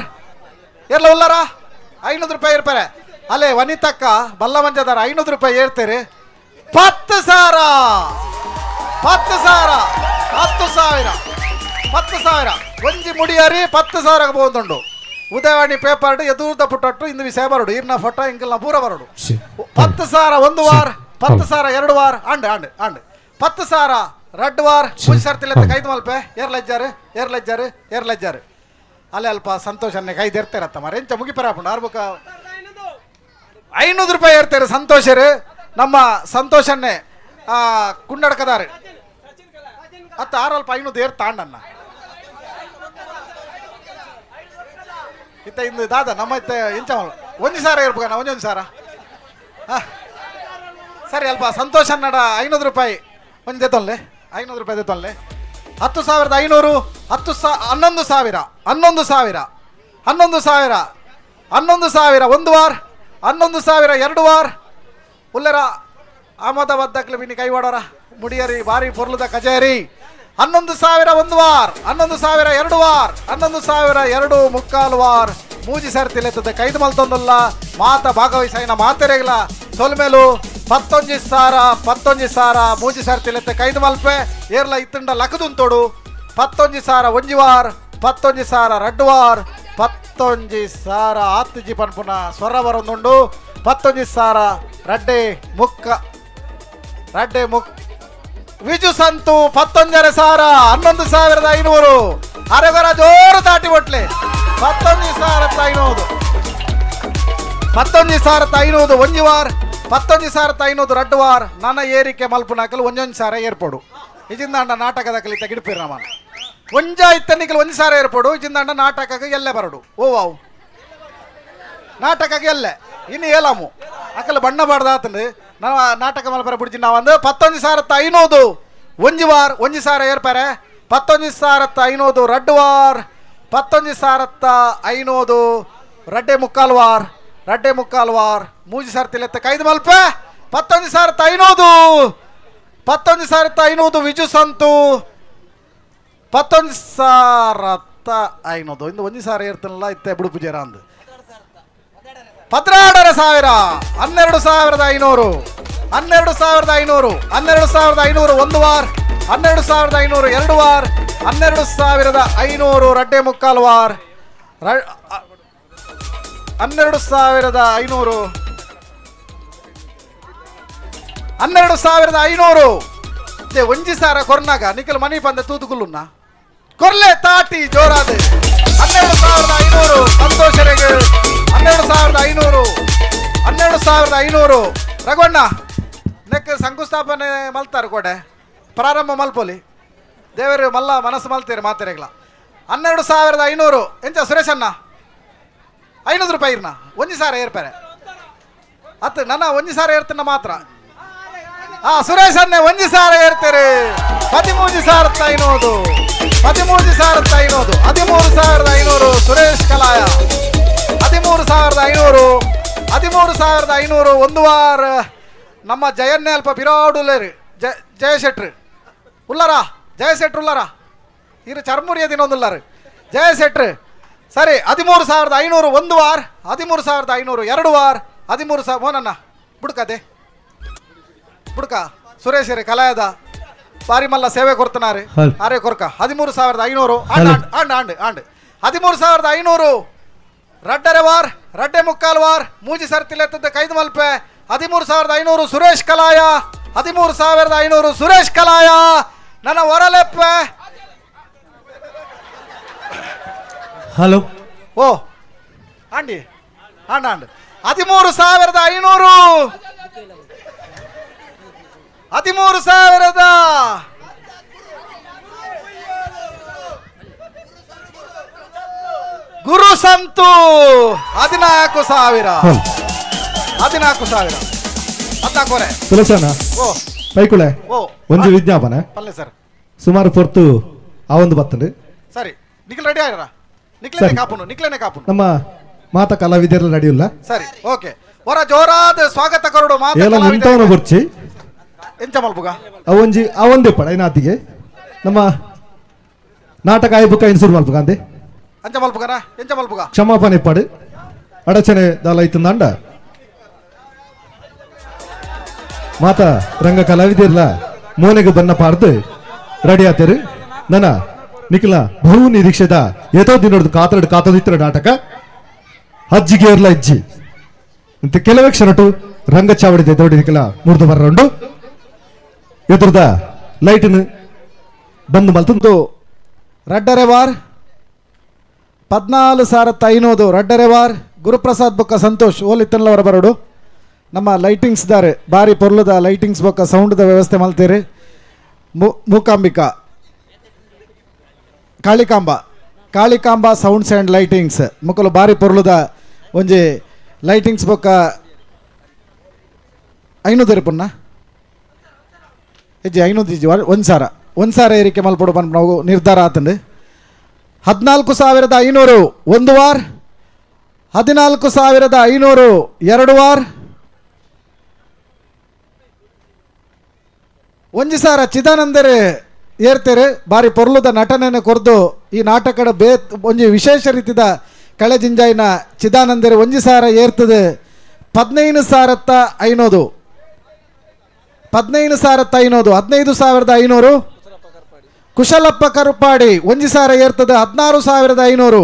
ಏರ್ಲ ಉಲ್ಲಾರ 500 ರೂಪಾಯಿ ಇರ್ತಾರೆ ಅಲ್ಲೇ ವನಿತಕ್ಕ ಬಲ್ಲ ಮಂಜದಾರ 500 ರೂಪಾಯಿ ಏರ್ತೀರಿ 10,000 ಒಂಜಿ ಮುಡಿಯಾರಿ 10,000 ಬೋದುಂಡು ಉದಯವಾಣಿ ಪೇಪರ್ ಎದುರ್ದ ಪುಟ್ಟಟ್ಟು ಇಂದು ವಿಷಯ ಬರೋಡು ಇರ್ನ ಫೋಟೋ ಇಂಕಲ್ನ ಪೂರ ಬರೋಡು 10,000 ಒಂದು ವಾರ 10,000 2 ವಾರ ಆಂಡ್ 10,000 2 ವಾರ ಮೂಜಿ ಸರ್ತಿಲೆತ್ತ ಕೈದು ಮಲ್ಪೆ ಏರ್ಲಜ್ಜಾರು ಅಲ್ಲೇ ಅಲ್ಪ ಸಂತೋಷನ್ನೇ ಕೈದು ಇರ್ತಾರತ್ತ ಮಾರ ಎಂಚ ಮುಗಿಪರಾಪುಂಡು ಆರ್ಬಕ 500 ರೂಪಾಯಿ ಇರ್ತಾರೆ ಸಂತೋಷರು ನಮ್ಮ ಸಂತೋಷನ್ನೇ ಕುಂಡಡ್ಕದಾರೆ ಅತ್ತ ಆರಲ್ಪ 500 ಏರ್ತಾಂಡನ್ನ ಇತ್ತ ಇಂದು ದಾದ ನಮ್ಮ ಇತ್ತ ಇಂಚ ಒಂದು ಸಾರ ಇರ್ಬೇಕಣ್ಣ ಒಂದೊಂದು ಸಾರ ಸರಿ ಅಲ್ಪ ಸಂತೋಷ ನಡ 500 ರೂಪಾಯಿ ಒಂದು ದೇತೊಲ್ಲೆ 500 ರೂಪಾಯಿ ದೇತೊಲ್ಲೆ 10,500 11,000 ಒಂದು ವಾರ 11,000 2 ವಾರ ಉಲ್ಲರ ಅಹಮದಾಬಾದ್ದಾಗ್ಲಿ ಬಿನಿ ಕೈ ಮಾಡೋರ ಮುಡಿಯರಿ ಬಾರಿ ಪೊರ್ಲದ ಕಚೇರಿ 11,000 ಒಂದು ವಾರ 11,000 2 ವಾರ 11,000 2 ಮುಕ್ಕಾಲು ವಾರ ಮೂಜಿ ಸರ್ತಿಲೆತ್ತದೆ ಕೈದು ಮಲ್ತೊಂದಲ್ಲ ಮಾತ ಭಾಗವಹಿಸಿನ ಮಾತೆರೆಗ್ಲ ಸೊಲ್ಮೇಲು 11,000 ಮೂಜಿ ಸರ್ತಿಲೆತ್ತೆ ಕೈದು ಮಲ್ಪೆ ಏರ್ಲ ಇತ್ತಂಡ ಲಕದುಂತೋಡು 11,000 ಒಂಜಿ ವಾರ 11,000 2 ವಾರ 11,000 ಆತ್ಜಿ ಪನ್ಪುನ ಸ್ವರ ಬರೊಂದುಂಡು 11,000 ರಡ್ಡೆ ಮುಕ್ಕ ವಿಜು ಸಂತು 11,500 ಅರೆಗೊರ ಜೋರು ದಾಟಿ ಒಟ್ಲೆ 11,500 ಒಂಜಿ ವಾರ 11,500 2 ವಾರ ನನ್ನ ಏರಿಕೆ ಮಲ್ಪುನಾಕಲು 1,000 ಏರ್ಪಡು ಇಜಿಂದಾಂಡ ನಾಟಕದ ಕಲಿ ತೆಗಿಡ್ಪಿರ ನಮ್ಮ ಒಂಜ ಇತ್ತನಿಕಲು 1,000 ಏರ್ಪಡು ಇಜಿಂದಾಂಡ ನಾಟಕಕ್ಕೆ ಎಲ್ಲೆ ಬರಡು ಓವಾವು ನಾಟಕಕ್ಕೆ ಎಲ್ಲೆ ಇನ್ನು ಏಲಾಮು ಅಕ್ಕಲು ಬಣ್ಣ ಬಾಡ್ದಾತಂದು ನಾವು ನಾಟಕ ಮಲ್ಪರ ಬಿಡ್ತೀನಿ ನಾವು ಒಂದು 11,500 ಒಂಜಿ ವಾರ 1,000 ಏರ್ಪಾರೆ 11,500 2 ವಾರ 11,500 ರಡ್ಡೆ ಮುಕ್ಕಾಲು ವಾರ ಮೂಜಿ ಸರ್ತಿಲೆತ್ತ ಕೈದು ಮಲ್ಪೆ 11,500 ವಿಜು ಸಂತು 11,500 ಇಂದು 1,000 ಏರ್ತನಲ್ಲ ಇತ್ತೆ ಬಿಡು ಪೂಜಾರ ಅಂದು 12,000 12,500 ಒಂದು ವಾರ 12,500 2 ವಾರ 12,500 ರಡ್ಡೆ ಮುಕ್ಕಾಲು ವಾರ 12,500 ಒಂಜಿ ಸಾರ ಕೊರ್ನಾಗ ನಿಖಲ್ ಮನಿ ಬಂದ ತೂತುಗುಲ್ಲುನ್ನ ಕೊರ್ಲೆ ತಾಟಿ ಜೋರಾದ 12,500 ಸಂತೋಷರಿಗೆ 12,500 ರಘುವಣ್ಣ ನೆಕ್ ಶಂಕುಸ್ಥಾಪನೆ ಮಲ್ತಾರೆ ಕೋಟೆ ಪ್ರಾರಂಭ ಮಲ್ಪೋಲಿ ದೇವರು ಮಲ್ಲ ಮನಸ್ಸು ಮಲ್ತೀರಿ ಮಾತೆರೆಗ್ಲ 12,500 ಎಂಚ ಸುರೇಶಣ್ಣ 500 ರೂಪಾಯಿ ಇರ್ನ 1,000 ಏರ್ಪಾರೆ ಅತ್ತ ನನ್ನ 1,000 ಏರ್ತನ ಮಾತ್ರ ಸುರೇಶನ್ನೇ 1,000 ಏರ್ತೀರಿ 13,500 13,500 ಸುರೇಶ್ ಕಲಾಯ 13,500 ಒಂದು ವಾರ ನಮ್ಮ ಜಯನ್ನೇ ಅಲ್ಪ ಬಿರಾಡುಲೇರಿ ಜಯಶೆಟ್ರು ಉಲ್ಲಾರ ಇರು ಚರ್ಮುರಿಯ ದಿನ ಒಂದುಲ್ಲಾರು ಜಯಶೆಟ್ರು ಸರಿ 13,500 ಒಂದು ವಾರ 13,500 2 ವಾರ 13,000 ಮೋನನ್ನ ಬುಡ್ಕ ಸುರೇಶರೇ ಕಲಾಯದ ಬಾರಿ ಮಲ್ಲ ಸೇವೆ ಕೊಡ್ತಾನಾರೆ ಆರೇ ಕೊರ್ಕ 13,500 ಆಂಡ್ 13,500 ರಡ್ಡರೆ ವಾರ ರಡ್ಡೆ ಮುಕ್ಕಾಲು ವಾರ ಮೂಜಿ ಸರ್ತಿಲೆತ್ತದ ಕೈದು ಮಲ್ಪೆ 13,500 ಸುರೇಶ್ ಕಲಾಯ 13,500 ಸುರೇಶ್ ಕಲಾಯ ನನ್ನ ಹೊರಲೆಪ್ಪೆ ಹಲೋ ಓ ಆಂಡಿ ಆಂಡ್ 13,500 13,000 ಗುರು ಸಂತು 14,000 14 ತುಳಸನ ಓ ಪೈಕುಳೆ ಓ ಒಂಜಿ ವಿಜ್ಞಾಪನೆ ಪಲ್ಲೆ ಸರ್ ಸುಮಾರು ಪೊರ್ತು ಆ ಒಂದು ಬತ್ತಂಡು ಸರಿ ನಿಖಿಲ್ ರೆಡಿ ಆಗಿರ ನಿಖಿಲೇನೆ ಕಾಪುನು ನಮ್ಮ ಮಾತ ಕಲಾವಿದರೆಲ್ಲ ನಡೆಯುಲ್ಲ ಸರಿ ಓಕೆ ಹೊರ ಜೋರಾದ ಸ್ವಾಗತ ಕರುಡು ಮಾತ ಎಲ್ಲ ನಿಂತವನ ಬರ್ಚಿ ಎಂಚ ಮಲ್ಪುಗ ಆ ಒಂದೇ ಪಡ ಐನಾತಿಗೆ ನಮ್ಮ ನಾಟಕ ಆಯ್ಬುಕ ಇನ್ಸೂರ್ ಮಲ್ಪುಗ ಅಂದೆ ಅಂಚ ಮಲ್ಪುಗನ ಎಂಚ ಮಲ್ಪುಗ ಕ್ಷಮಾಪಣೆ ಪಡು ಅಡಚಣೆ ದಾಲ ಐತಂದ ಮಾತ ರಂಗ ಕಲಾವಿದಿರ್ಲ ಮೋನೆಗೆ ಬನ್ನ ಪಾರ್ದು ರೆಡಿ ಆತರು ನನ್ನ ನಿಖಿಲ ಬಹು ನಿರೀಕ್ಷೆದ ಏತೋ ದಿನದ ಕಾತದಿತ್ರ ನಾಟಕ ಅಜ್ಜಿಗೇರ್ಲ ಅಜ್ಜಿ ಅಂತ ಕೆಲವೇ ಕ್ಷಣಟು ರಂಗ ಚಾವಡಿದೆ ದೊಡ್ಡ ನಿಖಿಲ ಮುರಿದು ಬರ್ರಂಡು ಎದುರ್ದ ಲೈಟ್ನು ಬಂದು ಮಲ್ತಂದು ರಡ್ಡರೆ ವಾರ್ 14,500 ರಡ್ಡರೆ ವಾರ್ ಗುರುಪ್ರಸಾದ್ ಬೊಕ್ಕ ಸಂತೋಷ್ ಓಲಿತ್ತನವರ ಬರೋಡು ನಮ್ಮ ಲೈಟಿಂಗ್ಸ್ ದಾರೆ ಬಾರಿ ಪೊರ್ಲುದ ಲೈಟಿಂಗ್ಸ್ ಬೊಕ್ಕ ಸೌಂಡ್ದ ವ್ಯವಸ್ಥೆ ಮಲ್ತೀರಿ Mookambika Kalikamba sounds and lightings ಮುಕ್ಕಲು ಬಾರಿ ಪೊರ್ಲುದ ಒಂಜಿ ಲೈಟಿಂಗ್ಸ್ ಬೊಕ್ಕ 500 ಪುನ್ನ ಹೆಜ್ಜೆ 500 ಒಂದು ಸಾರ ಏರಿಕೆ ಮಲ್ಪಡು ಬಂದು ನಾವು ನಿರ್ಧಾರ ಆತಂದು 14,500 ಒಂದು ವಾರ್ 14,500 2 ವಾರ್ ಒಂಜಿ ಸಾರ ಚಿದಾನಂದರೆ ಏರ್ತೇರೆ ಬಾರಿ ಪೊರ್ಲುದ ನಟನೆಯನ್ನು ಕೊರ್ದು ಈ ನಾಟಕದ ಒಂಜಿ ವಿಶೇಷ ರೀತಿದ ಕಳೆ ಜಿಂಜಾಯಿನ ಚಿದಾನಂದರೆ ಒಂಜಿ ಸಾರ ಏರ್ತದೆ 15,500 15,500 ಕುಶಲಪ್ಪ ಕರುಪಾಡಿ ಒಂಜಿ ಸಾರ ಏರ್ತದೆ 16,500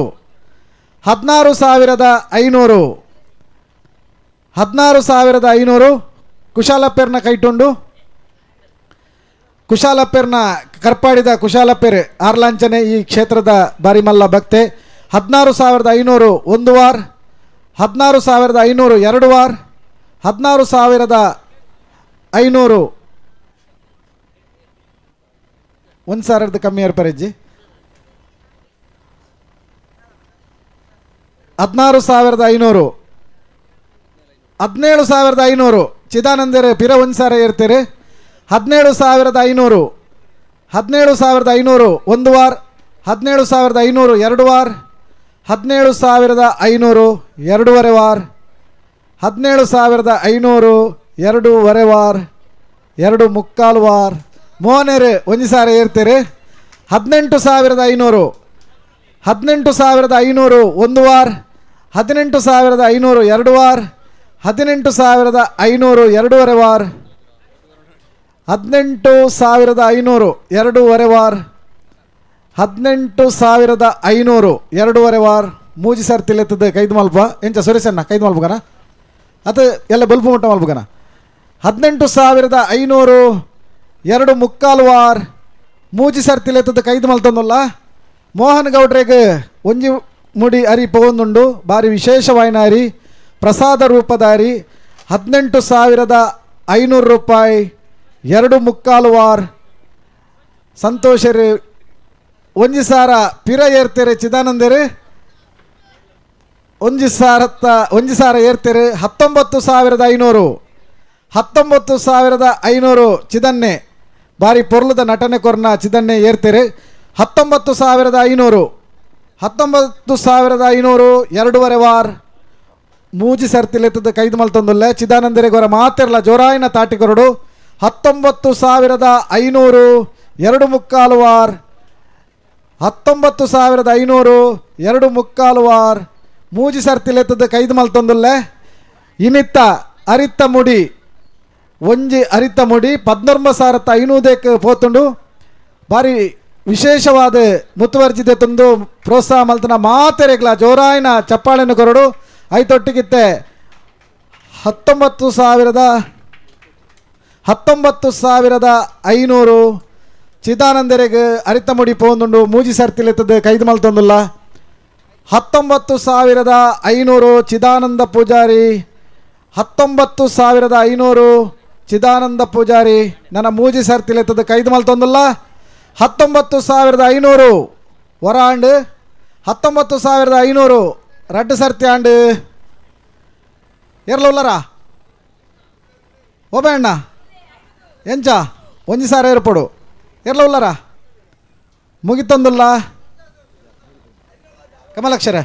16,500 ಕುಶಾಲಪ್ಪೆರ್ನ ಕೈಟುಂಡು ಕುಶಾಲಪ್ಪೆರ್ನ ಕರ್ಪಾಡಿದ ಕುಶಾಲಪ್ಪೆರೆ ಆರ್ಲಾಂಚನೆ ಈ ಕ್ಷೇತ್ರದ ಬಾರಿಮಲ್ಲ ಭಕ್ತೆ 16,500 ಒಂದು ವಾರ್ 16,500 2 ವಾರ್ 16,500 ಒಂದು ಸಾವಿರದ ಕಮ್ಮಿ ಏರ್ಪರೆಜ್ಜಿ 16,500 17,500 ಚಿದಾನಂದರೆ ಪಿರ ಒಂದು ಸಾರ ಏರ್ತಾರೆ 17,500 ಒಂದು ವಾರ್ 17,500 2 ವಾರ್ 17,500 2.5 ವಾರ್ 17,500 2.5 ವಾರ್ 2.25 ವಾರ್ ಮೋನೆರೆ ಒಂಜಿ ಸಾರ ಏರ್ತಾರೆ 18,500 ಒಂದು ವಾರ್ 18,500 2 ವಾರ್ 18,500 2.5 ವಾರ್ 18,500 2.5 ವಾರ್ 18,500 2.5 ವಾರ್ ಮೂಜಿ ಸಾರ್ ತಿಲ್ಲೆತ್ತದ ಕೈದು ಮಲ್ಪ ಎಂಚ ಸುರೇಶಣ್ಣ ಕೈದು ಮಲ್ಪಗನ ಅದು ಎಲ್ಲ ಬಲ್ಪು ಮುಟ್ಟ ಮಲ್ಪಗನ 18,500 2.25 ವಾರ್ ಮೂಜಿ ಸಾರ್ ತಿಲ್ಲೆತ್ತದ ಕೈದು ಮಲ್ತಂದಲ್ಲ ಮೋಹನ್ ಗೌಡ್ರೆಗೆ ಒಂಜಿ ಮುಡಿ ಅರಿ ಪೋಂದುಂಡು ಬಾರಿ ವಿಶೇಷವಾಯಿನ ಅರಿ ಪ್ರಸಾದ ರೂಪದಾರಿ 18,500 ರೂಪಾಯಿ 2.25 ವಾರ್ ಸಂತೋಷರಿ ಒಂಜಿ ಸಾರ ಪಿರ ಏರ್ತೆರೆ ಚಿದಾನಂದರೆ ಒಂಜಿ ಸಾರ ಏರ್ತೆರೆ 19,500 ಚಿದನ್ನೆ ಬಾರಿ ಪೊರ್ಲದ ನಟನೆ ಕೊರ್ನ ಚಿದನ್ನೆ ಏರ್ತೆರೆ 19,500 2.5 ವಾರ್ ಮೂಜಿ ಸರ್ತಿಲೆತ್ತದ ಕೈದು ಮಲ್ತೊಂದುಲ್ಲೆ ಚಿದಾನಂದರೆ ಗೊರ ಮಾತೆರ್ಲ ಜೋರಾಯಿನ ತಾಟಿಕೊರಡು 19,500 2.25 ವಾರ್ 19,500 2.25 ವಾರ್ ಮೂಜಿ ಸರ್ತಿಲೆತ್ತದ ಕೈದು ಮಲ್ತೊಂದುಲ್ಲೆ ಇನಿತ್ತ ಅರಿತ್ತ ಮುಡಿ ಒಂಜಿ ಅರಿತ್ತ ಮುಡಿ 19,500 ಪೋತುಂಡು ಬಾರಿ ವಿಶೇಷವಾದ ಮುತುವರ್ಜಿದೆ ತಂದು ಪ್ರೋತ್ಸಾಹ ಮಲ್ತನ ಮಾತೆರೆಗ್ಲ ಜೋರಾಯಿನ ಚಪ್ಪಾಳೆಯನ್ನು ಕೊರಡು ಐತೊಟ್ಟಿಗಿತ್ತೆ 19,500 ಚಿದಾನಂದರೆಗೆ ಅರಿತ ಮುಡಿ ಪೋಂದುಂಡು ಮೂಜಿ ಸರ್ತಿಲೆತ್ತದ ಕೈದು ಮಲ್ತೊಂದುಲ್ಲ 19,500 ಚಿದಾನಂದ ಪೂಜಾರಿ 19,500 ಚಿದಾನಂದ ಪೂಜಾರಿ ನನ್ನ ಮೂಜಿ ಸರ್ತಿಲೆತ್ತದ ಕೈದು ಮಲ್ತೊಂದುಲ್ಲ 19,500 ಹೊರ ಆಂಡು 19,500 ರಡ್ಡು ಸರ್ತಿ ಆಂಡು ಎರಲ ಉಲ್ಲರ ಓಬೆ ಅಣ್ಣ ಎಂಚ ಒಂಜಿ ಸಾರ ಏರ್ಪಡು ಎರ್ಲ ಉಲ್ಲಾರ ಮುಗಿತೊಂದುಲ್ಲ ಕಮಲಾಕ್ಷರ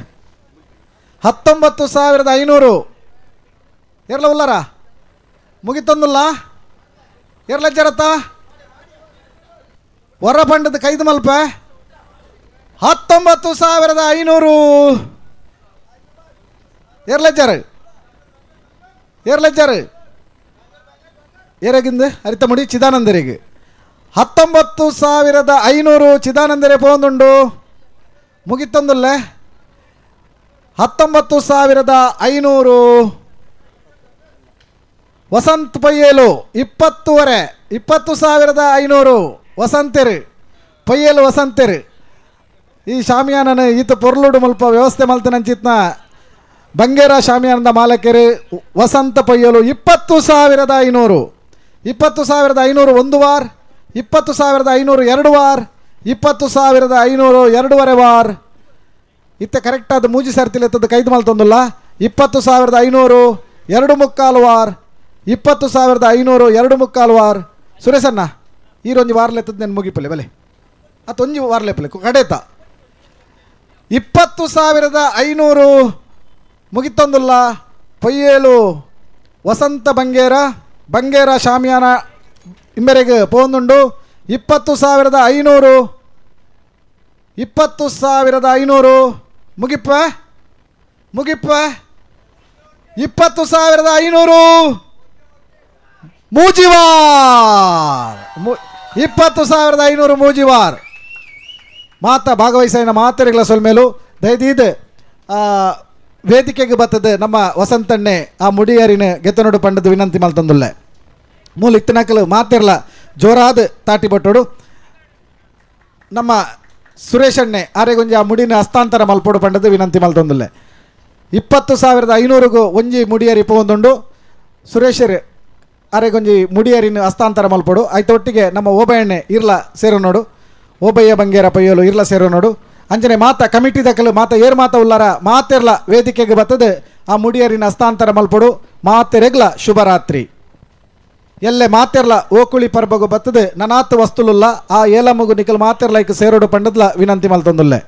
19,500 ಎರ್ಲ ಉಲ್ಲಾರ ಮುಗಿತೊಂದುಲ್ಲ ಎರ್ಲ ಜರತ್ತ ಹೊರ ಪಂಡದ ಕೈದು ಮಲ್ಪ 19,500 ಏರ್ಲೆಜ್ಜರ್ ಏರಾಗಿಂದ ಅರಿತ ಮುಡಿ ಚಿದಾನಂದರಿಗೆ 19,500 ಚಿದಾನಂದರೇ ಪೋಂದುಂಡು ಮುಗಿತೊಂದುಲ್ಲೆ 19,500 ವಸಂತ್ ಪಯ್ಯೇಲು 20,500 ವಸಂತೆರು ಪಯ್ಯೇಲು ವಸಂತೆರು ಈ ಶಾಮಿಯಾನನ ಈತ ಪೊರ್ಲುಡು ಮಲ್ಪ ವ್ಯವಸ್ಥೆ ಮಲ್ತನಂಚಿತ್ನ ಬಂಗೇರ ಶಾಮಿಯಾನದ ಮಾಲಕರು ವಸಂತ ಪಯ್ಯಲು 20,500 20,500 ಒಂದು ವಾರ್ 20,500 ಎರಡು ವಾರ್ 20,500 ಎರಡೂವರೆ ವಾರ್ ಇತ್ತ ಕರೆಕ್ಟಾದ ಮೂಜಿ ಸರ್ತಿಲೆತ್ತದ ಕೈದು ಮಲ್ತೊಂದುಲ್ಲ 20,500 ಎರಡು ಮುಕ್ಕಾಲು ವಾರ್ 20,500 ಎರಡು ಮುಕ್ಕಾಲು ವಾರ್ ಸುರೇಶಣ್ಣ ಈರೊಂಜಿ ವಾರ್ಲೆತ್ತದ ನಾನು ಮುಗಿಪಲೆ ಬಲೆ ಅತ್ತೊಂಜಿ ವಾರ್ಲೆಪ್ಪಲೆ ಕಡೇತ 20,500 ಮುಗಿತೊಂದುಲ್ಲ ಪೊಯ್ಯೇಲು ವಸಂತ ಬಂಗೇರ ಶಾಮಿಯಾನ ಇಂಬೆರೆಗೆ ಪೋಂದುಂಡು 20,500 20,500 ಮುಗಿಪ್ಪ 20,500 ಮೂಜಿವಾರ್ 20,500 ಮೂಜಿವಾರ್ ಮಾತ ಭಾಗವಹಿಸಿನ ಮಾತೆರೆಗಳ ಸೊಲ್ಮೇಲು ದಯದೀದ್ ವೇದಿಕೆಗೆ ಬರ್ತದೆ ನಮ್ಮ ವಸಂತಣ್ಣೆ ಆ ಮುಡಿಯಾರಿನ ಗೆತ್ತನೋಡು ಪಂಡದ ವಿನಂತಿ ಮಲ್ತಂದುಲ್ಲೆ ಮೂಲ ಇತ್ತನಕಲು ಮಾತಿರ್ಲ ಜೋರಾದ ತಾಟಿ ಬಟ್ಟೋಡು ನಮ್ಮ ಸುರೇಶಣ್ಣೆ ಆರೆಗೊಂಜಿ ಆ ಮುಡಿನ ಹಸ್ತಾಂತರ ಮಲ್ಪೋಡು ಪಂಡದ ವಿನಂತಿ ಮಲ್ತಂದುಲ್ಲೆ 20,500 ಒಂಜಿ ಮುಡಿಯಾರಿ ಪೋಂದುಂಡು ಸುರೇಶರು ಆರೆಗೊಂಜಿ ಮುಡಿಯಾರಿನ ಹಸ್ತಾಂತರ ಮಲ್ಪೋಡು ಆಯ್ತೊಟ್ಟಿಗೆ ನಮ್ಮ ಓಬಯ್ಯಣ್ಣೆ ಇರ್ಲ ಸೇರೋ ನೋಡು ಓಬಯ್ಯ ಬಂಗೇರ ಪಯ್ಯೋಲು ಇರ್ಲ ಸೇರೋ ನೋಡು ಅಂಜನೆ ಮಾತ ಕಮಿಟಿ ದಕ್ಕಲು ಮಾತ ಏರ್ ಮಾತ ಉಲ್ಲಾರ ಮಾತೆರ್ಲ ವೇದಿಕೆಗೆ ಬರ್ತದೆ ಆ ಮುಡಿಯರಿನ ಹಸ್ತಾಂತರ ಮಲ್ಪಡು ಮಾತೆರೆಗ್ಲ ಶುಭರಾತ್ರಿ ಎಲ್ಲೆ ಮಾತೆರ್ಲ ಓಕುಳಿ ಪರ್ಬಗು ಬರ್ತದೆ ನನಾತ್ ವಸ್ತುಲುಲ್ಲ ಆ ಏಲಮಗು ನಿಕಲ್ ಮಾತೆರ್ಲೈಕ್ ಸೇರೋಡು ಪಂಡದ್ಲ ವಿನಂತಿ ಮಲ್ತೊಂದುಲ್ಲೆ